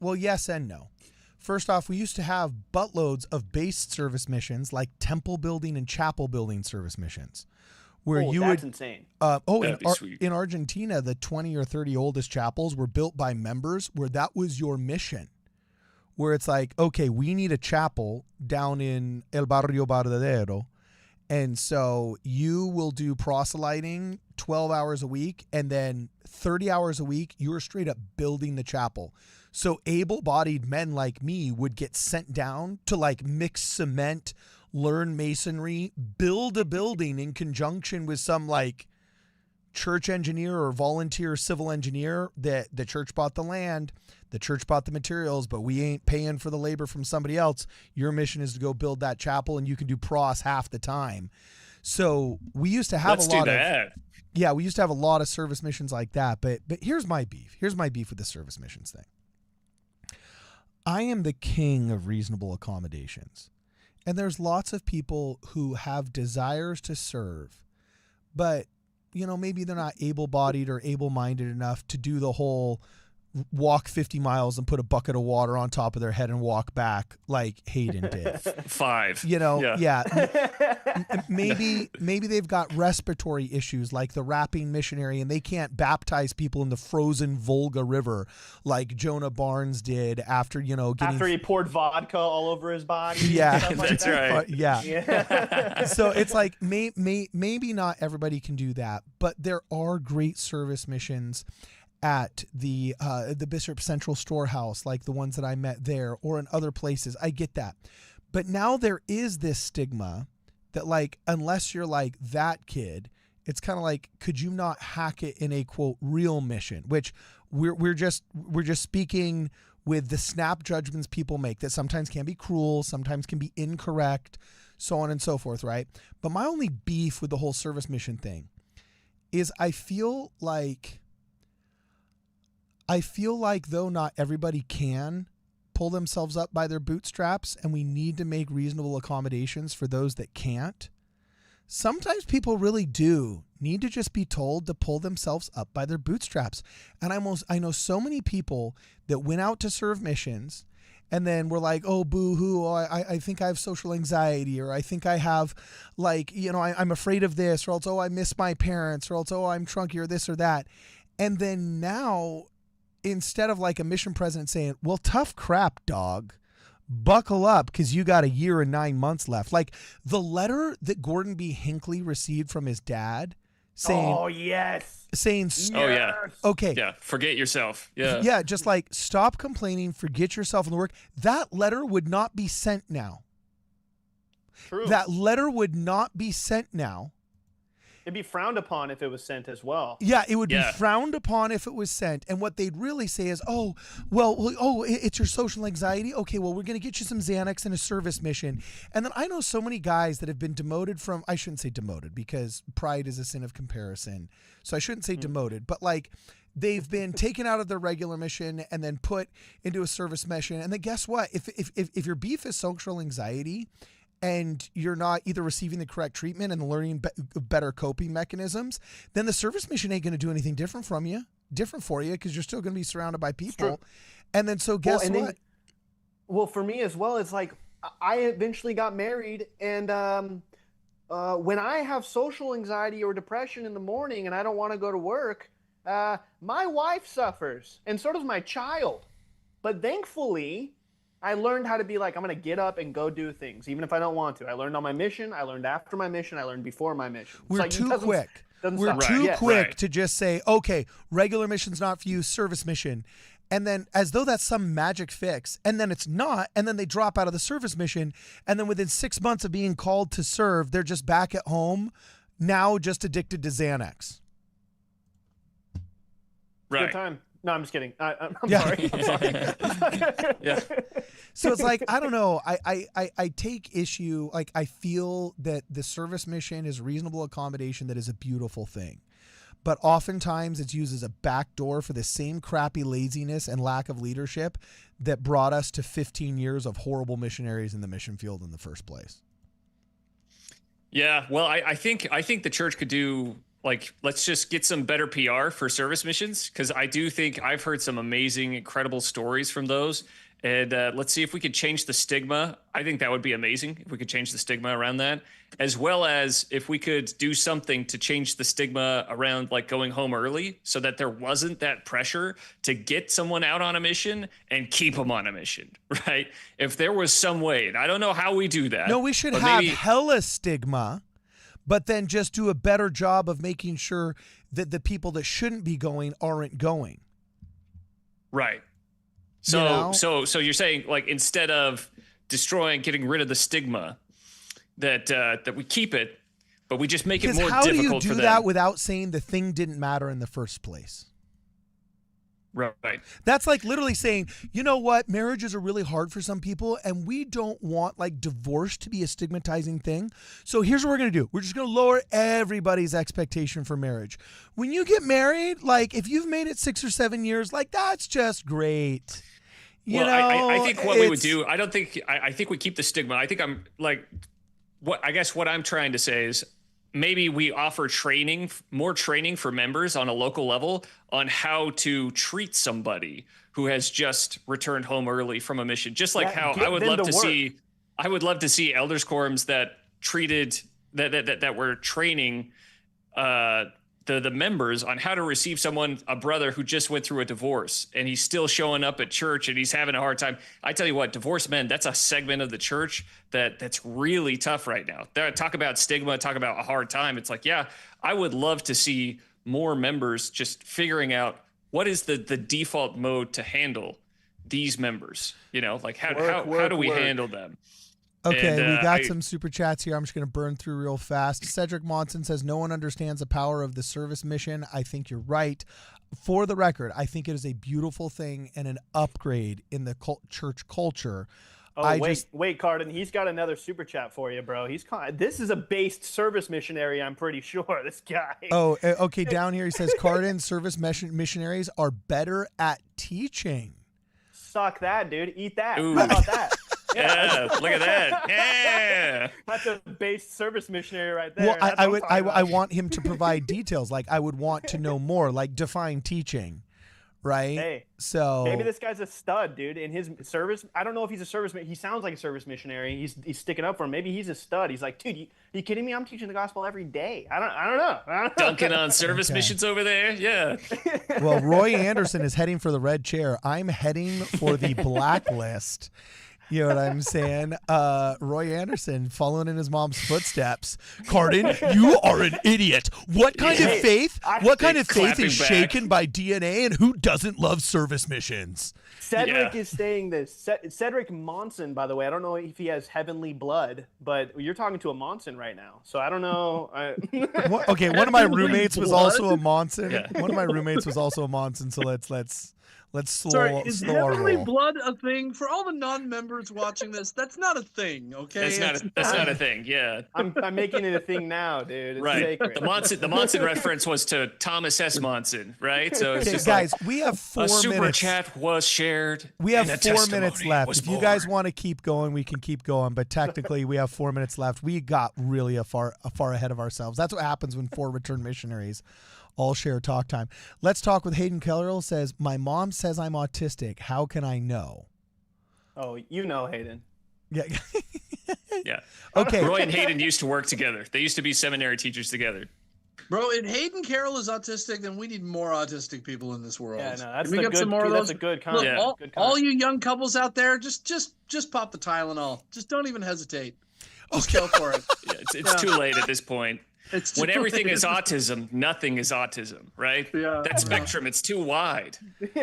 Well, yes and no. First off, we used to have buttloads of base service missions like temple building and chapel building service missions, where you that's would insane. That'd be sweet. In Argentina, the 20 or 30 oldest chapels were built by members where that was your mission. Where it's like, okay, we need a chapel down in El Barrio Bardadero. And so you will do proselyting 12 hours a week, and then 30 hours a week, you're straight up building the chapel. So able-bodied men like me would get sent down to like mix cement, learn masonry, build a building in conjunction with some like church engineer or volunteer civil engineer. That the church bought the land, the church bought the materials, but we ain't paying for the labor from somebody else. Your mission is to go build that chapel, and you can do pros half the time. So we used to have we used to have a lot of service missions like that. But here's my beef. Here's my beef with the service missions thing. I am the king of reasonable accommodations. And there's lots of people who have desires to serve, but maybe they're not able-bodied or able-minded enough to do the whole walk 50 miles and put a bucket of water on top of their head and walk back like Hayden did. 5. Maybe they've got respiratory issues like the rapping missionary, and they can't baptize people in the frozen Volga River like Jonah Barnes did after he poured vodka all over his body. Yeah, that's right. Yeah. So it's like maybe not everybody can do that, but there are great service missions at the Bishop Central Storehouse, like the ones that I met there, or in other places. I get that. But now there is this stigma that, like, unless you're like that kid, it's kind of like, could you not hack it in a quote real mission? Which we're just speaking with the snap judgments people make that sometimes can be cruel, sometimes can be incorrect, so on and so forth, right? But my only beef with the whole service mission thing is I feel like though not everybody can pull themselves up by their bootstraps, and we need to make reasonable accommodations for those that can't, sometimes people really do need to just be told to pull themselves up by their bootstraps. And I know so many people that went out to serve missions and then we're like, oh, boo-hoo, I think I have social anxiety, or I think I have, like, I'm afraid of this, or else, I miss my parents, or else, I'm trunky, or this or that. And then now, instead of like a mission president saying, well, tough crap, dog, buckle up because you got a year and 9 months left. Like the letter that Gordon B. Hinckley received from his dad saying, oh, yes. Saying, oh, yeah. Okay. Yeah. Forget yourself. Yeah. Yeah. Just like stop complaining, forget yourself in the work. That letter would not be sent now. True. That letter would not be sent now. It'd be frowned upon if it was sent as well. Yeah, it would be frowned upon if it was sent. And what they'd really say is, it's your social anxiety. Okay, well, we're going to get you some Xanax and a service mission. And then I know so many guys that have been demoted from, I shouldn't say demoted because pride is a sin of comparison. So I shouldn't say demoted, but like they've been taken out of their regular mission and then put into a service mission. And then guess what? If your beef is social anxiety, and you're not either receiving the correct treatment and learning better coping mechanisms, then the service mission ain't going to do anything different for you because you're still going to be surrounded by people. And then so guess what? Well, for me as well, it's like I eventually got married, and when I have social anxiety or depression in the morning and I don't want to go to work, my wife suffers, and so does my child. But thankfully, I learned how to be like, I'm going to get up and go do things, even if I don't want to. I learned on my mission. I learned after my mission. I learned before my mission. We're too quick. We're too quick to just say, okay, regular mission's not for you, service mission. And then as though that's some magic fix. And then it's not. And then they drop out of the service mission. And then within 6 months of being called to serve, they're just back at home, now just addicted to Xanax. Right. Good time. No, I'm just kidding. I'm sorry. Yeah. So it's like, I don't know. I take issue. Like, I feel that the service mission is reasonable accommodation that is a beautiful thing. But oftentimes it's used as a backdoor for the same crappy laziness and lack of leadership that brought us to 15 years of horrible missionaries in the mission field in the first place. Yeah. Well, I think the church could do like, let's just get some better PR for service missions, because I do think I've heard some amazing, incredible stories from those. And let's see if we could change the stigma. I think that would be amazing if we could change the stigma around that, as well as if we could do something to change the stigma around like going home early, so that there wasn't that pressure to get someone out on a mission and keep them on a mission, right? If there was some way, and I don't know how we do that. No, we should but have maybe, hella stigma, but then just do a better job of making sure that the people that shouldn't be going aren't going. right. So, You know? so you're saying, like, instead of getting rid of the stigma, that we keep it, but we just make it Because more how do you difficult do for that them. without saying the thing didn't matter in the first place? Right. That's like literally saying, you know what, marriages are really hard for some people, and we don't want like divorce to be a stigmatizing thing. So here's what we're going to do. We're just going to lower everybody's expectation for marriage. When you get married, like if you've made it 6 or 7 years, like that's just great. You know, I think what we would do, I think we keep the stigma. I think I guess what I'm trying to say is maybe we offer more training for members on a local level on how to treat somebody who has just returned home early from a mission. Just like how I would love to see elders quorums that treated that were training the members on how to receive a brother who just went through a divorce and he's still showing up at church and he's having a hard time. I tell you what, divorced men, that's a segment of the church that's really tough right now. Talk about stigma, talk about a hard time. It's like, yeah, I would love to see more members just figuring out what is the default mode to handle these members, you know, like how do we handle them? Okay, And, we got some super chats here. I'm just going to burn through real fast. Cedric Monson says, no one understands the power of the service mission. I think you're right. For the record, I think it is a beautiful thing and an upgrade in the church culture. Oh, wait, Carden. He's got another super chat for you, bro. This is a based service missionary, I'm pretty sure, this guy. Oh, okay, down here he says, Carden, service missionaries are better at teaching. Suck that, dude. Eat that. Ooh. How about that? Yeah, look at that. Yeah. That's a based service missionary right there. Well, I want him to provide details. Like I would want to know more, like define teaching, right? Hey, so maybe this guy's a stud, dude. In his service, I don't know if he's a service. He sounds like a service missionary. He's sticking up for him. Maybe he's a stud. He's like, dude, you kidding me? I'm teaching the gospel every day. I don't know. Dunking on service missions over there. Yeah. Well, Roy Anderson is heading for the red chair. I'm heading for the blacklist. You know what I'm saying? Roy Anderson following in his mom's footsteps. Carden, you are an idiot. What kind of faith? What kind of faith is shaken by DNA, and who doesn't love service missions? Cedric is saying this. Cedric Monson, by the way. I don't know if he has heavenly blood, but you're talking to a Monson right now. So I don't know. Okay, one of my roommates was also a Monson. Yeah. One of my roommates was also a Monson. So let's slow. Sorry, is heavenly roll. blood a thing for all the non-members watching this? That's not a thing, okay? That's not a thing. Yeah, I'm making it a thing now, dude. It's right. sacred. The Monson reference was to Thomas S. Monson, right? So it's just guys, we have 4 minutes. A super chat was shared. We have 4 minutes left. If you guys want to keep going, we can keep going. But technically, we have 4 minutes left. We got really far ahead of ourselves. That's what happens when 4 return missionaries all share talk time. Let's talk with Hayden Kellerl. Says, my mom says I'm autistic. How can I know? Oh, you know, Hayden. Yeah. Yeah. Okay. Roy and Hayden used to work together. They used to be seminary teachers together. Bro, if Hayden Carroll is autistic, then we need more autistic people in this world. Yeah, no, that's we a get good, some more of those. That's a good comment. Yeah. All you young couples out there, just pop the Tylenol. Just don't even hesitate. Just go for it. Yeah, it's too late at this point. When everything is autism, nothing is autism, right? Yeah. That spectrum, it's too wide.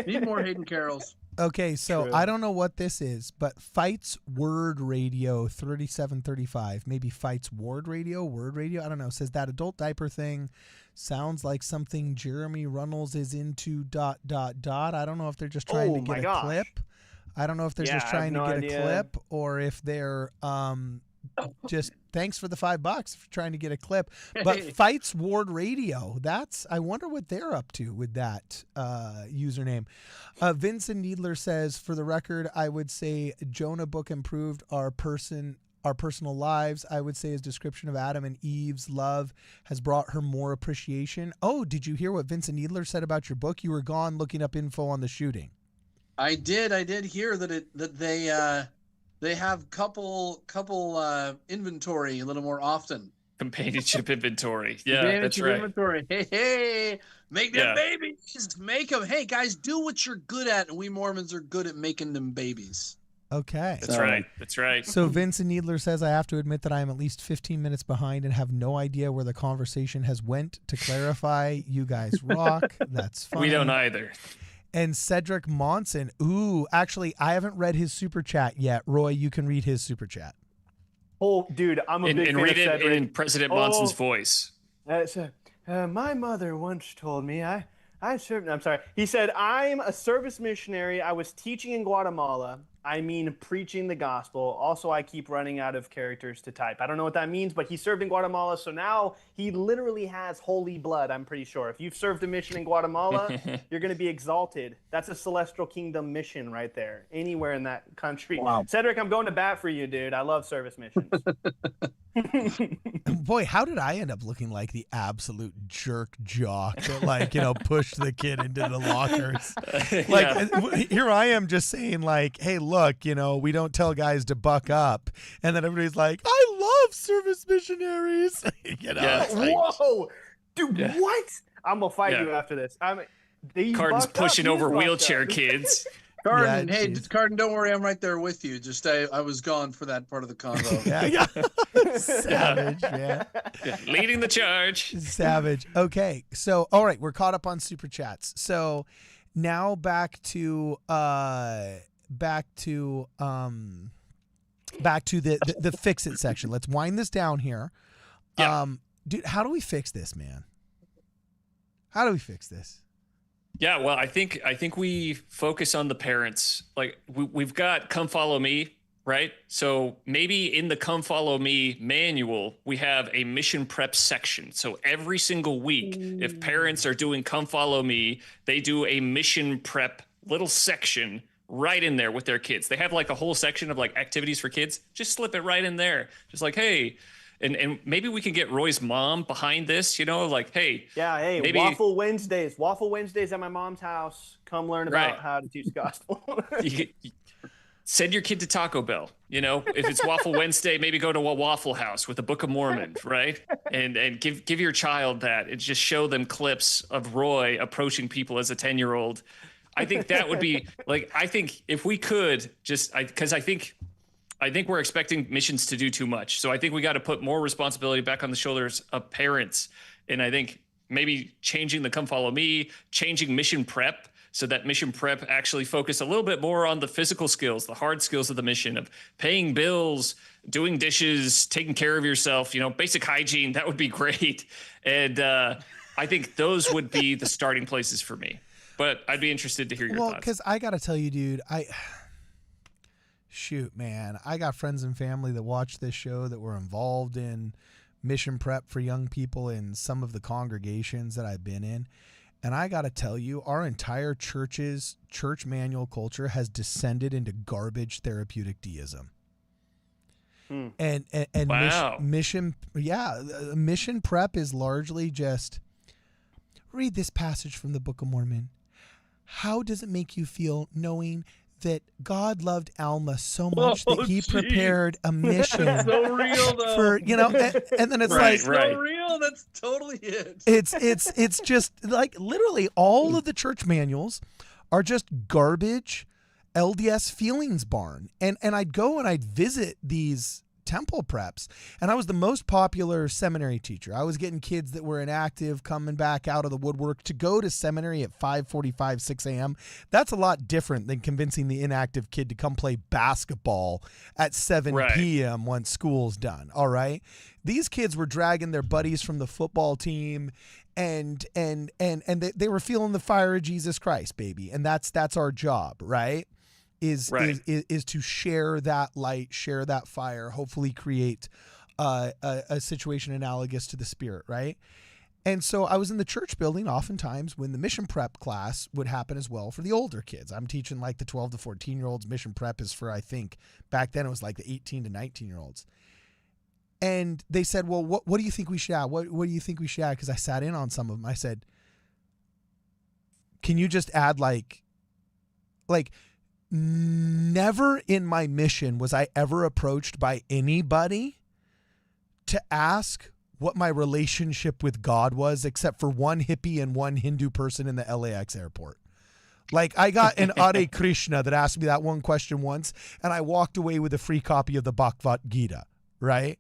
Need more Hayden Carrolls. Okay, so True. I don't know what this is, but Fights Word Radio 3735, maybe Fights Word Radio, I don't know, says that adult diaper thing sounds like something Jeremy Runnels is into ... I don't know if they're just trying to get a clip. I don't know if they're just trying to get a clip or if they're just thanks for the $5 for trying to get a clip. But Fights Ward Radio, I wonder what they're up to with that username. Vincent Needler says, for the record, I would say Jonah Book improved our person our personal lives, I would say his description of Adam and Eve's love has brought her more appreciation. Oh, did you hear what Vincent Needler said about your book? You were gone looking up info on the shooting. I did hear that they have couple inventory a little more often. Companionship inventory. Yeah, that's right. Inventory. Hey, make them babies. Make them. Hey, guys, do what you're good at, and we Mormons are good at making them babies. Okay. That's right. That's right. So Vincent Needler says, I have to admit that I am at least 15 minutes behind and have no idea where the conversation has went. To clarify, you guys rock. That's fine. We don't either. And Cedric Monson. Ooh, actually, I haven't read his super chat yet. Roy, you can read his super chat. Oh, dude, I'm a big fan and read of it Cedric. in President Monson's voice. My mother once told me I served. I'm sorry. He said, I'm a service missionary. I was teaching in Guatemala. I mean, preaching the gospel. Also, I keep running out of characters to type. I don't know what that means, but he served in Guatemala, so now he literally has holy blood, I'm pretty sure. If you've served a mission in Guatemala, you're going to be exalted. That's a celestial kingdom mission right there, anywhere in that country. Wow. Cedric, I'm going to bat for you, dude. I love service missions. Boy, how did I end up looking like the absolute jerk jock that, pushed the kid into the lockers? Here I am just saying, hey, look, we don't tell guys to buck up. And then everybody's like, I love service missionaries. Whoa, dude, what? I'm going to fight you after this. Carden's pushing over wheelchair kids. Carden, Yeah, hey, geez. Carden, don't worry, I'm right there with you. Just I was gone for that part of the convo. Yeah. Savage, man. Yeah, leading the charge. Savage. Okay, so all right, we're caught up on super chats. So now back to the fix it section. Let's wind this down here. Yeah. Dude, how do we fix this, man? How do we fix this? Yeah, well, I think we focus on the parents. Like we've got Come Follow Me, right? So maybe in the Come Follow Me manual, we have a mission prep section. So every single week, if parents are doing Come Follow Me, they do a mission prep little section right in there with their kids. They have like a whole section of like activities for kids. Just slip it right in there. Just like, hey. And maybe we can get Roy's mom behind this, hey. Yeah, hey, maybe, Waffle Wednesdays at my mom's house. Come learn about how to teach the gospel. you send your kid to Taco Bell, If it's Waffle Wednesday, maybe go to a Waffle House with the Book of Mormon, right? And give your child that and just show them clips of Roy approaching people as a 10-year-old. I think that would be I think if we could because I think we're expecting missions to do too much. So I think we got to put more responsibility back on the shoulders of parents. And I think maybe changing the Come Follow Me, changing mission prep so that mission prep actually focus a little bit more on the physical skills, the hard skills of the mission of paying bills, doing dishes, taking care of yourself, basic hygiene. That would be great. And I think those would be the starting places for me. But I'd be interested to hear your thoughts. Well, because I got to tell you, dude, shoot, man, I got friends and family that watch this show that were involved in mission prep for young people in some of the congregations that I've been in. And I got to tell you, our entire church manual culture has descended into garbage therapeutic deism. And wow. mission prep is largely just read this passage from the Book of Mormon. How does it make you feel knowing that God loved Alma so much that he prepared a mission so real, though. for, and then it's right. So real. That's totally it. It's just like literally all of the church manuals are just garbage LDS feelings barn. And I'd go and I'd visit these temple preps, and I was the most popular seminary teacher. I was getting kids that were inactive coming back out of the woodwork to go to seminary at 5:45, 6 a.m. That's a lot different than convincing the inactive kid to come play basketball at 7 p.m. once school's done. All right. These kids were dragging their buddies from the football team and they were feeling the fire of Jesus Christ, baby. And that's our job, right? Is to share that light, share that fire, hopefully create a situation analogous to the Spirit, right? And so I was in the church building oftentimes when the mission prep class would happen as well for the older kids. I'm teaching like the 12 to 14-year-olds. Mission prep is for, I think, back then it was like the 18 to 19-year-olds. And they said, well, what do you think we should add? What do you think we should add? Because I sat in on some of them. I said, can you just add like never in my mission was I ever approached by anybody to ask what my relationship with God was, except for one hippie and one Hindu person in the LAX airport. Like, I got an Hare Krishna that asked me that one question once, and I walked away with a free copy of the Bhagavad Gita, right?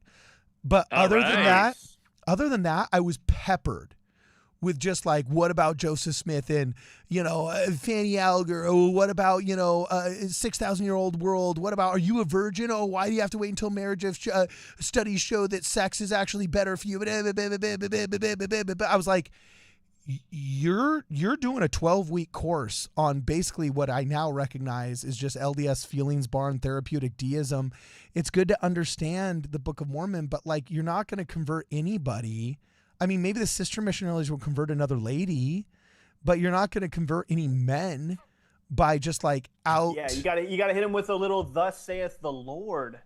But other than that, I was peppered with just like, what about Joseph Smith and, Fanny Alger? Oh, what about, 6,000-year-old world? What about, are you a virgin? Oh, why do you have to wait until marriage if studies show that sex is actually better for you? I was like, you're doing a 12-week course on basically what I now recognize is just LDS feelings barn therapeutic deism. It's good to understand the Book of Mormon, but like, you're not going to convert anybody. I mean, maybe the sister missionaries will convert another lady, but you're not going to convert any men by just like out. Yeah, you got to hit them with a little "Thus saith the Lord"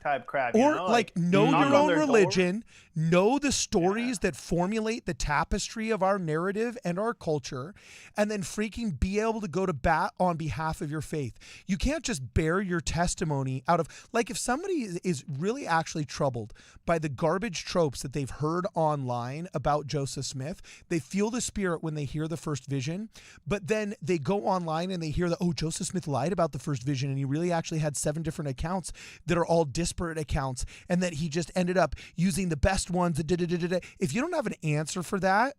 type crap. Or know your own religion, door. know the stories that formulate the tapestry of our narrative and our culture, and then freaking be able to go to bat on behalf of your faith. You can't just bear your testimony out of, like, if somebody is really actually troubled by the garbage tropes that they've heard online about Joseph Smith, they feel the spirit when they hear the first vision, but then they go online and they hear that, oh, Joseph Smith lied about the first vision and he really actually had 7 different accounts that are all disparate accounts, and that he just ended up using the best ones. If you don't have an answer for that,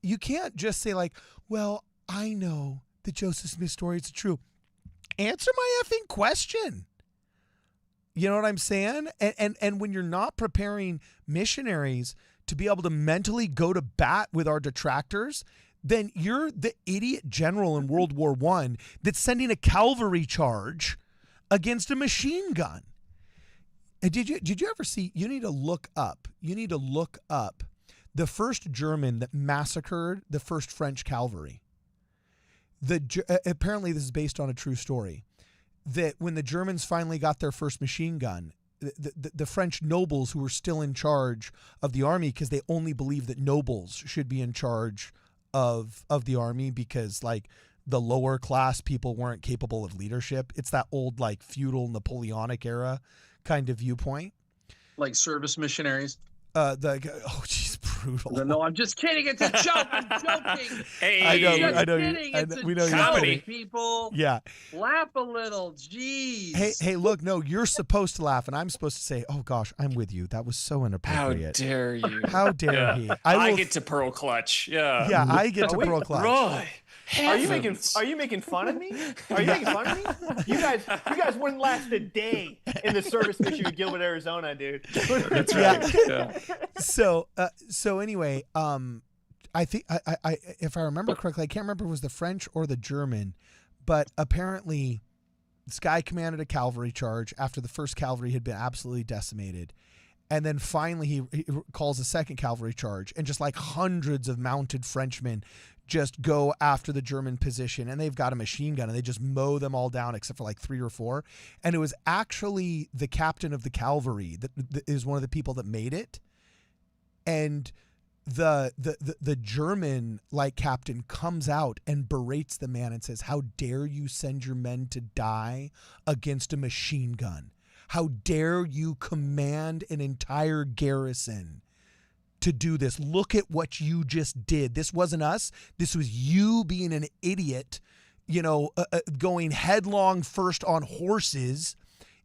you can't just say like, well, I know that Joseph Smith's story is true. Answer my effing question. You know what I'm saying? And when you're not preparing missionaries to be able to mentally go to bat with our detractors, then you're the idiot general in World War I that's sending a cavalry charge against a machine gun. Did you ever see, you need to look up the first German that massacred the first French cavalry. Apparently this is based on a true story, that when the Germans finally got their first machine gun, the French nobles who were still in charge of the army, because they only believed that nobles should be in charge of the army because like the lower class people weren't capable of leadership. It's that old like feudal Napoleonic era kind of viewpoint, like service missionaries. Geez, brutal. No, I'm just kidding. It's a joke. I'm joking. Hey, I know. It's we know comedy. People. Yeah. Laugh a little. Jeez. Hey, look, no, you're supposed to laugh, and I'm supposed to say, oh gosh, I'm with you. That was so inappropriate. How dare you? How dare he? I get to pearl clutch. Yeah. Yeah, I get to pearl clutch. Roy. Are you making fun of me? Are you making fun of me? You guys wouldn't last a day in the service mission in Gilbert, Arizona, dude. That's right. Yeah. So anyway, I think I if I remember correctly, I can't remember if it was the French or the German, but apparently this guy commanded a cavalry charge after the first cavalry had been absolutely decimated. And then finally he calls a second cavalry charge, and just like hundreds of mounted Frenchmen just go after the German position, and they've got a machine gun and they just mow them all down except for like 3 or 4. And it was actually the captain of the cavalry that is one of the people that made it. And the German like captain comes out and berates the man and says, how dare you send your men to die against a machine gun? How dare you command an entire garrison to do this? Look at what you just did. This wasn't us. This was you being an idiot, going headlong first on horses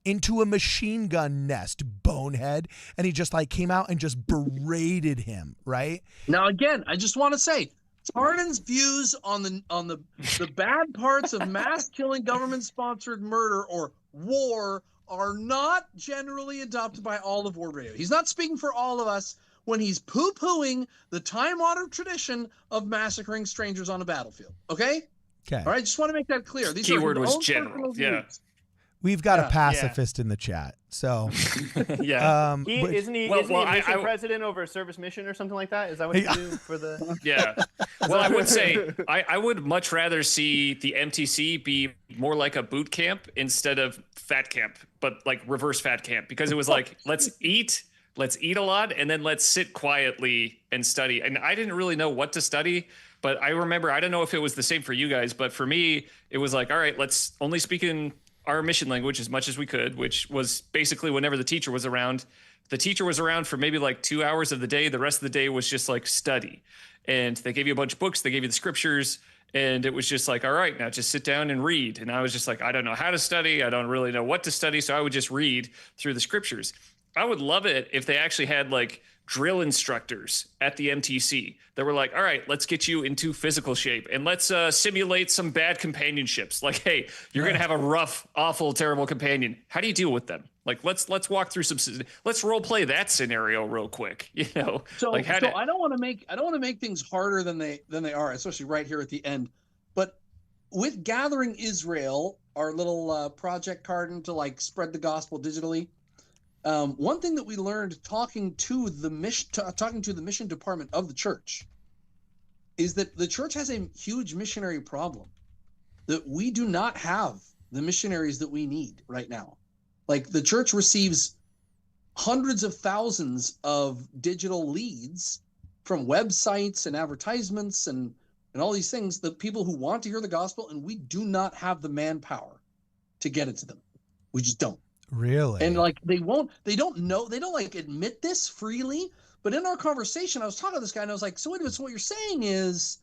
into a machine gun nest, bonehead. And he just like came out and just berated him, right? Now, again, I just want to say, Tarnan's views on the bad parts of mass killing, government-sponsored murder or war are not generally adopted by all of Ward Radio. He's not speaking for all of us when he's poo-pooing the time-honored tradition of massacring strangers on a battlefield. Okay? Okay. All right, just want to make that clear. These Keyword are was own general. personal Yeah. views. We've got a pacifist in the chat, so yeah. Isn't he a mission president over a service mission or something like that? Is that what you do for the? Yeah. Well, I would say I would much rather see the MTC be more like a boot camp instead of fat camp, but like reverse fat camp, because it was like let's eat a lot, and then let's sit quietly and study. And I didn't really know what to study. But I remember, I don't know if it was the same for you guys, but for me, it was like, all right, let's only speak in our mission language as much as we could, which was basically whenever the teacher was around. The teacher was around for maybe like 2 hours of the day. The rest of the day was just like study. And they gave you a bunch of books. They gave you the scriptures. And it was just like, all right, now just sit down and read. And I was just like, I don't know how to study. I don't really know what to study. So I would just read through the scriptures. I would love it if they actually had like drill instructors at the MTC that were like, all right, let's get you into physical shape and let's simulate some bad companionships. Like, hey, you're going to have a rough, awful, terrible companion. How do you deal with them? Like, let's walk through let's role play that scenario real quick, you know? So, like, I don't want to make things harder than they are, especially right here at the end. But with Gathering Israel, our little project Carden to like spread the gospel digitally, one thing that we learned talking to the mission department of the church is that the church has a huge missionary problem, that we do not have the missionaries that we need right now. Like, the church receives hundreds of thousands of digital leads from websites and advertisements and all these things, the people who want to hear the gospel, and we do not have the manpower to get it to them. We just don't. Really? And like they don't like admit this freely, but in our conversation I was talking to this guy and I was like, so wait a minute, so what you're saying is,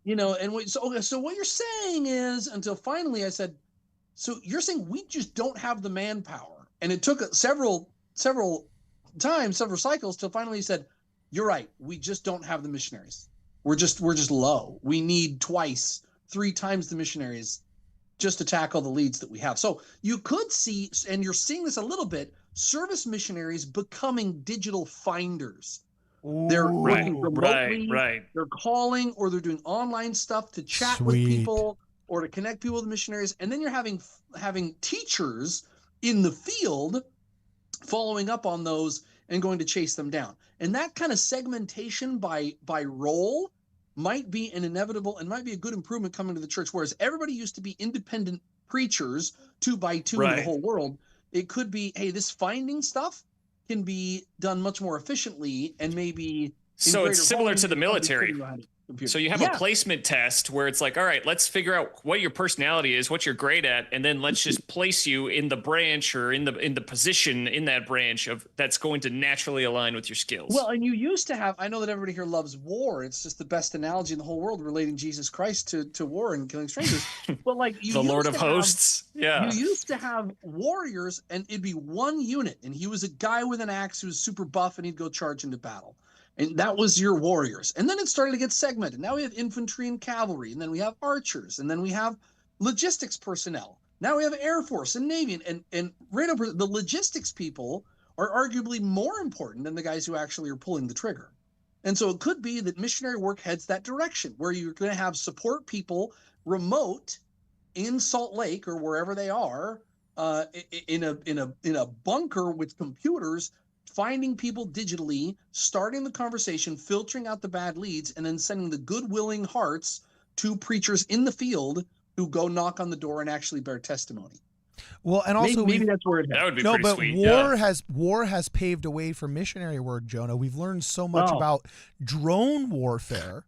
you know, and so what you're saying is, until finally I said, so you're saying we just don't have the manpower. And it took several times, several cycles, till finally he said, you're right, we just don't have the missionaries. We're just low. We need 2x, 3 times the missionaries just to tackle the leads that we have. So you could see, and you're seeing this a little bit, service missionaries becoming digital finders. They're working remotely, they're calling, or they're doing online stuff to chat with people or to connect people with missionaries. And then you're having teachers in the field following up on those and going to chase them down. And that kind of segmentation by role might be an inevitable and might be a good improvement coming to the church. Whereas everybody used to be independent preachers 2 by 2 in the whole world. It could be, hey, this finding stuff can be done much more efficiently and maybe. So it's similar to the military. So you have a placement test where it's like, all right, let's figure out what your personality is, what you're great at, and then let's just place you in the branch or in the position in that branch of that's going to naturally align with your skills. Well, and you used to have, I know that everybody here loves war. It's just the best analogy in the whole world, relating Jesus Christ to war and killing strangers. But like the Lord of Hosts. You used to have warriors, and it'd be one unit, and he was a guy with an axe who was super buff, and he'd go charge into battle. And that was your warriors. And then it started to get segmented. Now we have infantry and cavalry, and then we have archers, and then we have logistics personnel. Now we have Air Force and Navy, and radar. The logistics people are arguably more important than the guys who actually are pulling the trigger. And so it could be that missionary work heads that direction, where you're going to have support people remote in Salt Lake or wherever they are, in a bunker with computers, finding people digitally, starting the conversation, filtering out the bad leads, and then sending the good willing hearts to preachers in the field who go knock on the door and actually bear testimony. Well, and also maybe that's where that would be no, pretty but sweet. war has paved a way for missionary work, Jonah. We've learned so much about drone warfare.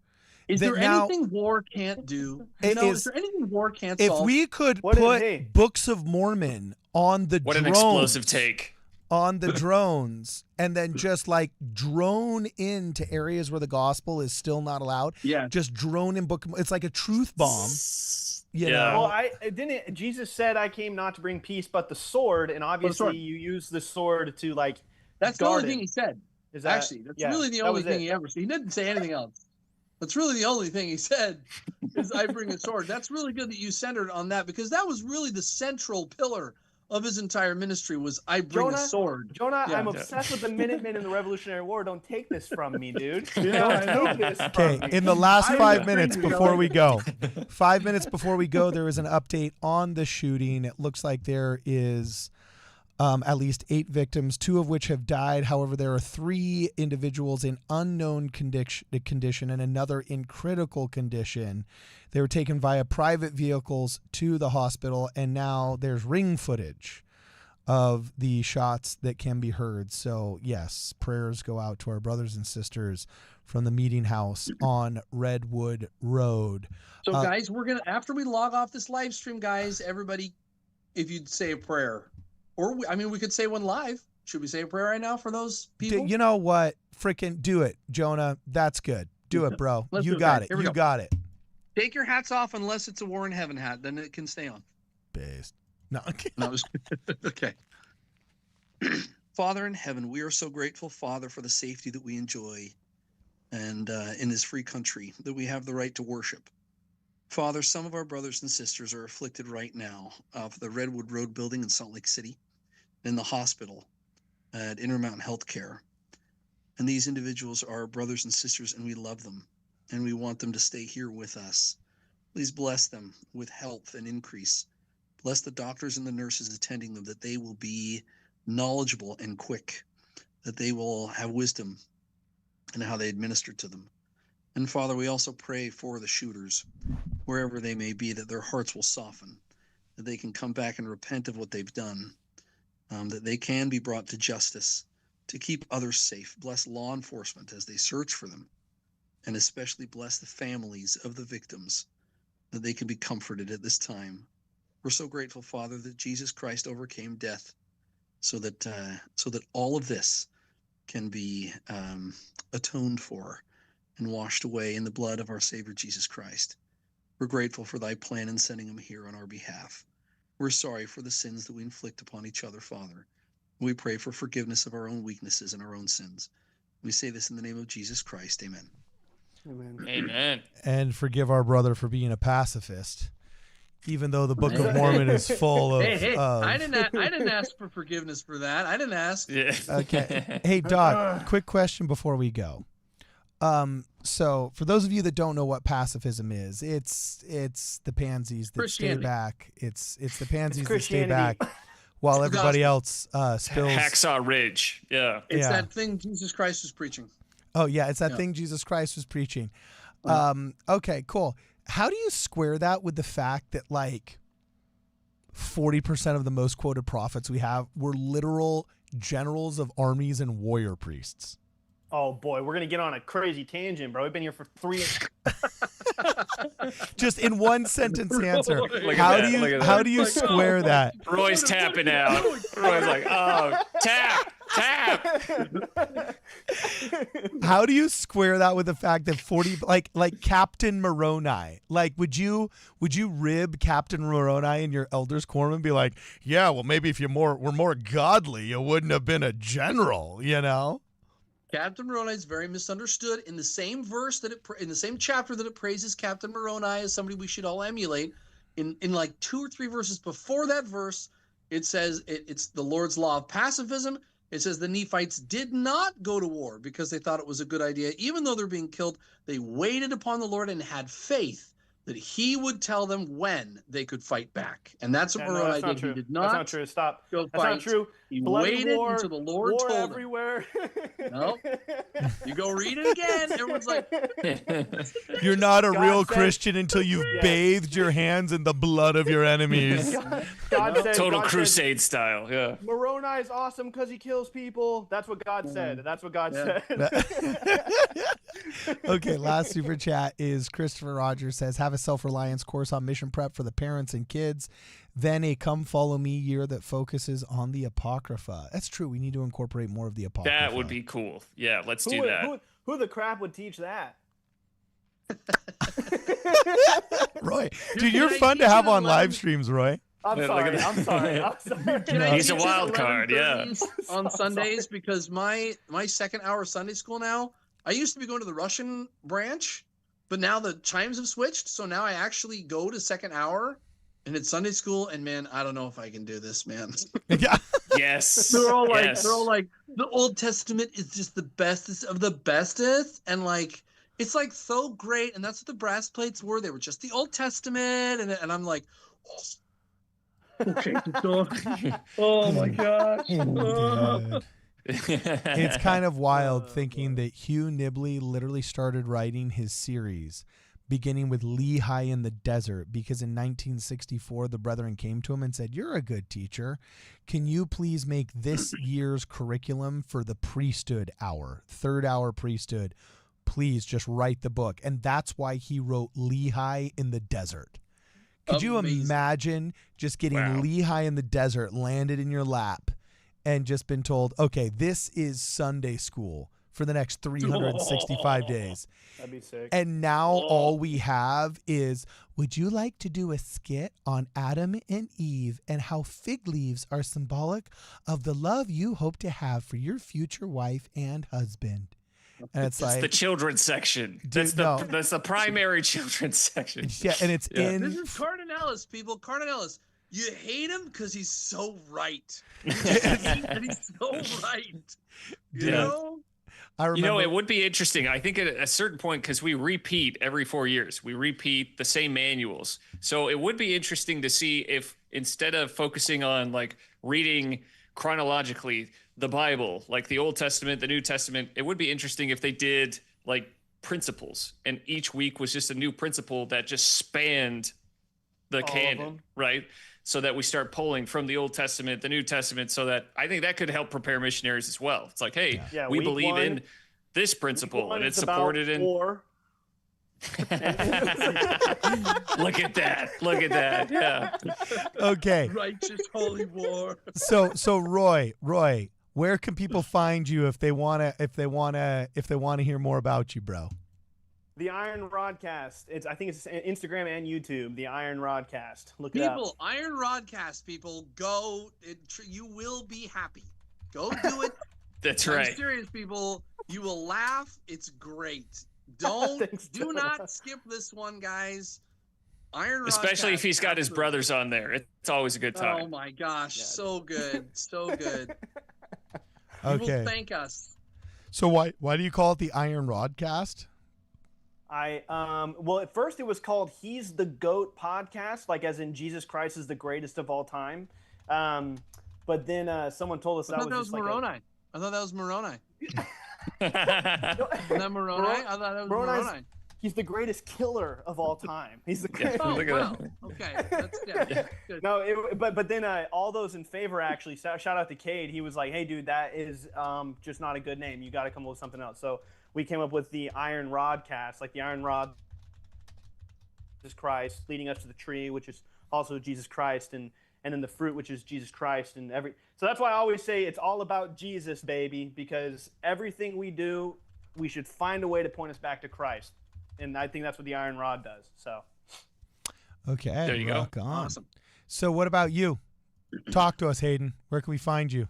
Is there anything war can't do? Is there anything war can't solve? If we could put Books of Mormon on the drones, an explosive take. On the drones, and then just like drone into areas where the gospel is still not allowed. Yeah. Just drone in book. It's like a truth bomb. You know? Well, Jesus said, I came not to bring peace, but the sword. And obviously you use the sword to like, that's the only thing he said. Is that, actually, that's really the only thing he ever said. He didn't say anything else. That's really the only thing he said is I bring a sword. That's really good that you centered on that, because that was really the central pillar of his entire ministry was, I bring a sword. Jonah, Yeah. I'm obsessed with the Minutemen in the Revolutionary War. Don't take this from me, dude. Yeah, Don't take this from Okay, me. in the last I 5 agree minutes with you, before Joey. we go, 5 minutes before we go, there is an update on the shooting. It looks like there is at least 8 victims, 2 of which have died. However, there are 3 individuals in unknown condition and another in critical condition. They were taken via private vehicles to the hospital, and now there's ring footage of the shots that can be heard. So, yes, prayers go out to our brothers and sisters from the meeting house on Redwood Road. So, guys, we're going to, after we log off this live stream, guys, everybody, if you'd say a prayer. Or, we could say one live. Should we say a prayer right now for those people? You know what? Freaking do it, Jonah. That's good. Do it, bro. Let's do You it, got guys. it. Here we You go. got it. Take your hats off unless it's a War in Heaven hat. Then it can stay on. Based. No. No, okay. Father in heaven, we are so grateful, Father, for the safety that we enjoy and in this free country, that we have the right to worship. Father, some of our brothers and sisters are afflicted right now for the Redwood Road building in Salt Lake City, in the hospital at Intermountain Healthcare. And these individuals are brothers and sisters, and we love them, and we want them to stay here with us. Please bless them with health and increase. Bless the doctors and the nurses attending them, that they will be knowledgeable and quick, that they will have wisdom in how they administer to them. And Father, we also pray for the shooters, wherever they may be, that their hearts will soften, that they can come back and repent of what they've done, that they can be brought to justice, to keep others safe. Bless law enforcement as they search for them, and especially bless the families of the victims, that they can be comforted at this time. We're so grateful, Father, that Jesus Christ overcame death, so that all of this can be atoned for and washed away in the blood of our Savior Jesus Christ. We're grateful for thy plan in sending him here on our behalf. We're sorry for the sins that we inflict upon each other, Father. We pray for forgiveness of our own weaknesses and our own sins. We say this in the name of Jesus Christ. Amen. Amen. And forgive our brother for being a pacifist, even though the Book of Mormon is full of. Hey, I didn't ask for forgiveness for that. I didn't ask. Yeah. Okay. Hey, Doc, quick question before we go. So for those of you that don't know what pacifism is, it's the pansies that stay back. It's the pansies that stay back while everybody else spills. Hacksaw Ridge. Yeah. It's that thing Jesus Christ was preaching. Oh yeah, it's that thing Jesus Christ was preaching. Okay, cool. How do you square that with the fact that like 40% of the most quoted prophets we have were literal generals of armies and warrior priests? Oh boy, we're gonna get on a crazy tangent, bro. We've been here for 3. Just in one sentence answer. How do you square that? Roy's tapping out. Roy's like, oh, tap. How do you square that with the fact that 40 like Captain Moroni? Like would you rib Captain Moroni in your elders quorum and be like, yeah, well maybe if were more godly, you wouldn't have been a general, you know? Captain Moroni is very misunderstood. In the same verse in the same chapter that it praises Captain Moroni as somebody we should all emulate, in like 2 or 3 verses before that verse, it says it's the Lord's law of pacifism. It says the Nephites did not go to war because they thought it was a good idea. Even though they're being killed, they waited upon the Lord and had faith that he would tell them when they could fight back. And that's what Moroni did. He did not. That's not true. Stop. Go That's fight. not true. He Bloody waited war, until the Lord war told everywhere. him. No. You go read it again. Everyone's like, you're not a God real said, Christian until you've bathed your hands in the blood of your enemies. God said, Total God crusade style. Yeah. Moroni is awesome because he kills people. That's what God said. That's what God said. Okay, last super chat is Christopher Rogers says, have a self-reliance course on mission prep for the parents and kids, then a come follow me year that focuses on the Apocrypha. That's true. We need to incorporate more of the Apocrypha. That would be cool. Yeah, let's do that. Who the crap would teach that? Roy, dude, you're fun to have on live streams, Roy. I'm sorry. He's a wild card, yeah. On Sundays, because my second hour Sunday school now, I used to be going to the Russian branch, but now the chimes have switched, so now I actually go to second hour and it's Sunday school, and man, I don't know if I can do this, man. Yeah. Yes. They're all like, yes. the Old Testament is just the bestest of the bestest, and like, it's like so great, and that's what the brass plates were. They were just the Old Testament, and I'm like, okay, oh my gosh. It's kind of wild thinking that Hugh Nibley literally started writing his series beginning with Lehi in the desert, because in 1964 the brethren came to him and said, "You're a good teacher. Can you please make this year's curriculum for the priesthood hour, 3rd hour priesthood? Please just write the book." And that's why he wrote Lehi in the desert. Could you imagine just getting Lehi in the desert landed in your lap and just been told, okay, this is Sunday school for the next 365 days. That'd be sick. And now all we have is, would you like to do a skit on Adam and Eve and how fig leaves are symbolic of the love you hope to have for your future wife and husband? And it's like the children's section. Dude, that's the primary children's section. Yeah, and it's in. This is Cardinalis, people. Cardinalis. You hate him because he's so right. You just hate that he's so right. You know? I remember. It would be interesting. I think at a certain point, because we repeat every 4 years, we repeat the same manuals. So it would be interesting to see if instead of focusing on like reading chronologically the Bible, like the Old Testament, the New Testament, it would be interesting if they did like principles, and each week was just a new principle that just spanned the canon, right? So that we start pulling from the Old Testament, the New Testament, so that I think that could help prepare missionaries as well. It's like, hey, we believe in this principle, and it's supported in war. Look at that. Yeah. Okay. Righteous holy war. So Roy, where can people find you if they wanna hear more about you, bro? The Iron Rodcast. I think it's Instagram and YouTube. The Iron Rodcast. Look it up. People, Iron Rodcast. People, go. You will be happy. Go do it. That's I'm right. serious, people. You will laugh. It's great. Do not skip this one, guys. Iron Rodcast. Especially if he's got his brothers on there. It's always a good time. Oh my gosh, so good, so good. Okay. You will thank us. So why do you call it the Iron Rodcast? Well, at first it was called He's the GOAT podcast, like as in Jesus Christ is the greatest of all time. But then someone told us I thought that was Moroni. I thought that was Moroni. Wasn't that Moroni? I thought that was Moroni. He's the greatest killer of all time. He's the greatest. Oh, wow. Okay. That's good. No, but then all those in favor actually, shout out to Cade. He was like, hey, dude, that is just not a good name. You got to come up with something else. So we came up with the Iron Rodcast, like the Iron Rod, Jesus Christ, leading us to the tree, which is also Jesus Christ, and then the fruit, which is Jesus Christ, and So that's why I always say it's all about Jesus, baby, because everything we do, we should find a way to point us back to Christ, and I think that's what the Iron Rod does. So. Okay, there you go. Awesome. So what about you? Talk to us, Hayden. Where can we find you?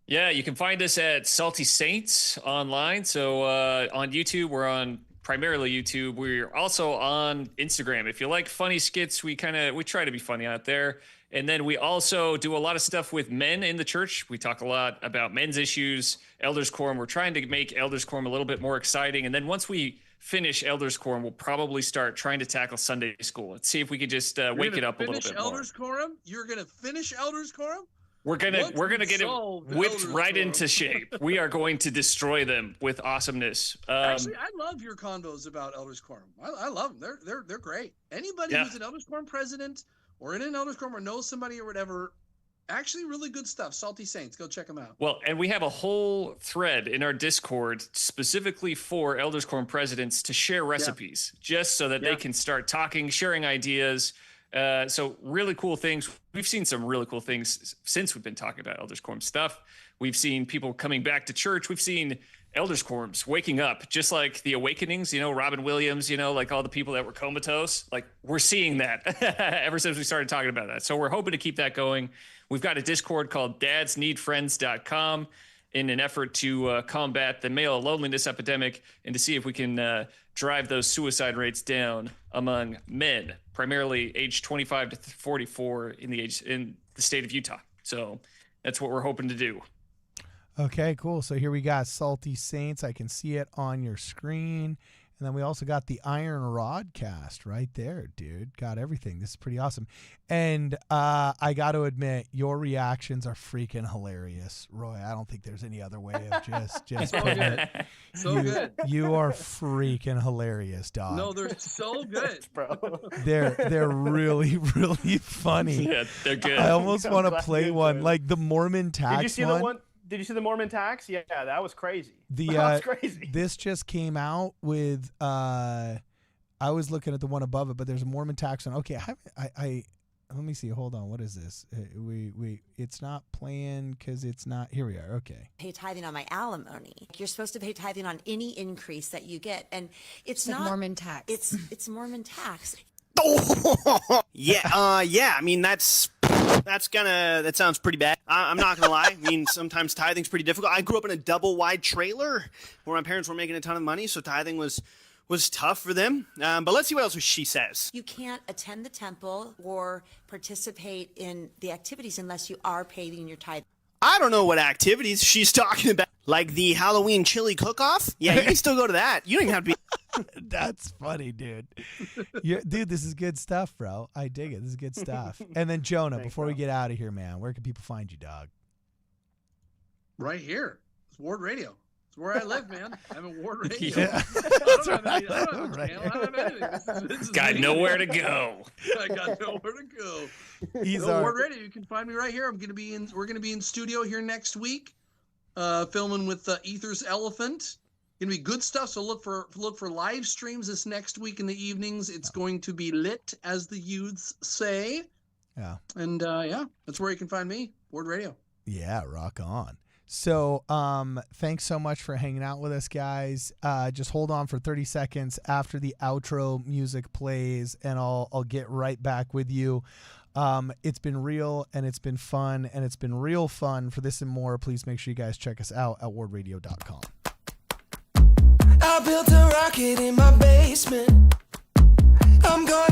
Yeah, you can find us at Salty Saints online. So on YouTube, we're on primarily YouTube. We're also on Instagram. If you like funny skits, we try to be funny out there. And then we also do a lot of stuff with men in the church. We talk a lot about men's issues, Elders Quorum. We're trying to make Elders Quorum a little bit more exciting. And then once we finish Elders Quorum, we'll probably start trying to tackle Sunday school. Let's see if we could just wake it up a little bit more. Elders Quorum? You're gonna finish Elders Quorum? We're gonna get it whipped right into shape. We are going to destroy them with awesomeness. Actually, I love your convos about Elders Quorum. I love them. They're great. Anybody who's an Elders Quorum president or in an Elders Quorum or knows somebody or whatever, actually really good stuff. Salty Saints, go check them out. Well, and we have a whole thread in our Discord specifically for Elders Quorum presidents to share recipes, just so that they can start talking, sharing ideas. So really cool things. We've seen some really cool things since we've been talking about Elders Quorum stuff. We've seen people coming back to church. We've seen Elders Quorums waking up, just like the Awakenings, Robin Williams, like all the people that were comatose. Like we're seeing that ever since we started talking about that. So we're hoping to keep that going. We've got a Discord called dadsneedfriends.com. in an effort to combat the male loneliness epidemic and to see if we can drive those suicide rates down among men, primarily age 25 to 44 in the state of Utah. So that's what we're hoping to do. Okay, cool. So here we got Salty Saints. I can see it on your screen. And then we also got the Iron Rodcast right there, dude. Got everything. This is pretty awesome. And I got to admit, your reactions are freaking hilarious, Roy. I don't think there's any other way of just So putting good. it. So good. You are freaking hilarious, dog. No, they're so good, bro. They're really, really funny. Yeah, they're good. I almost want to glad play you one, enjoyed it. like the Mormon tax Did you see one. the one? Did you see the Mormon tax? Yeah, that was crazy. The that was crazy. This just came out with. I was looking at the one above it, but there's a Mormon tax one. Okay, I let me see. Hold on. What is this? It's not playing because it's not. Here we are. Okay. Pay tithing on my alimony. You're supposed to pay tithing on any increase that you get, and it's Like not Mormon tax. It's Mormon tax. Yeah, I mean, that sounds pretty bad. I'm not gonna lie. I mean, sometimes tithing's pretty difficult. I grew up in a double wide trailer where my parents were making a ton of money, so tithing was tough for them. But let's see what else she says. You can't attend the temple or participate in the activities unless you are paying your tithe. I don't know what activities she's talking about. Like the Halloween chili cook-off? Yeah, you can still go to that. You don't even have to be... That's funny, dude. Dude, this is good stuff, bro. I dig it. This is good stuff. And then Jonah, Thanks, before bro. we get out of here, man, where can people find you, dog? right here. It's Ward Radio. It's where I live, man. I'm at Ward Radio. Yeah. I don't have anything. This is Got me. nowhere to go. I got nowhere to go. He's So our- Ward Radio. You can find me right here. We're gonna be in studio here next week, filming with Ether's Elephant. Gonna be good stuff. So look for live streams this next week in the evenings. It's going to be lit, as the youths say. Yeah. And yeah, that's where you can find me. Ward Radio. Yeah, rock on. So thanks so much for hanging out with us, guys. Just hold on for 30 seconds after the outro music plays, and I'll get right back with you. It's been real, and it's been fun, and it's been real fun. For this and more, please make sure you guys check us out at wardradio.com. I built a rocket in my basement. I'm going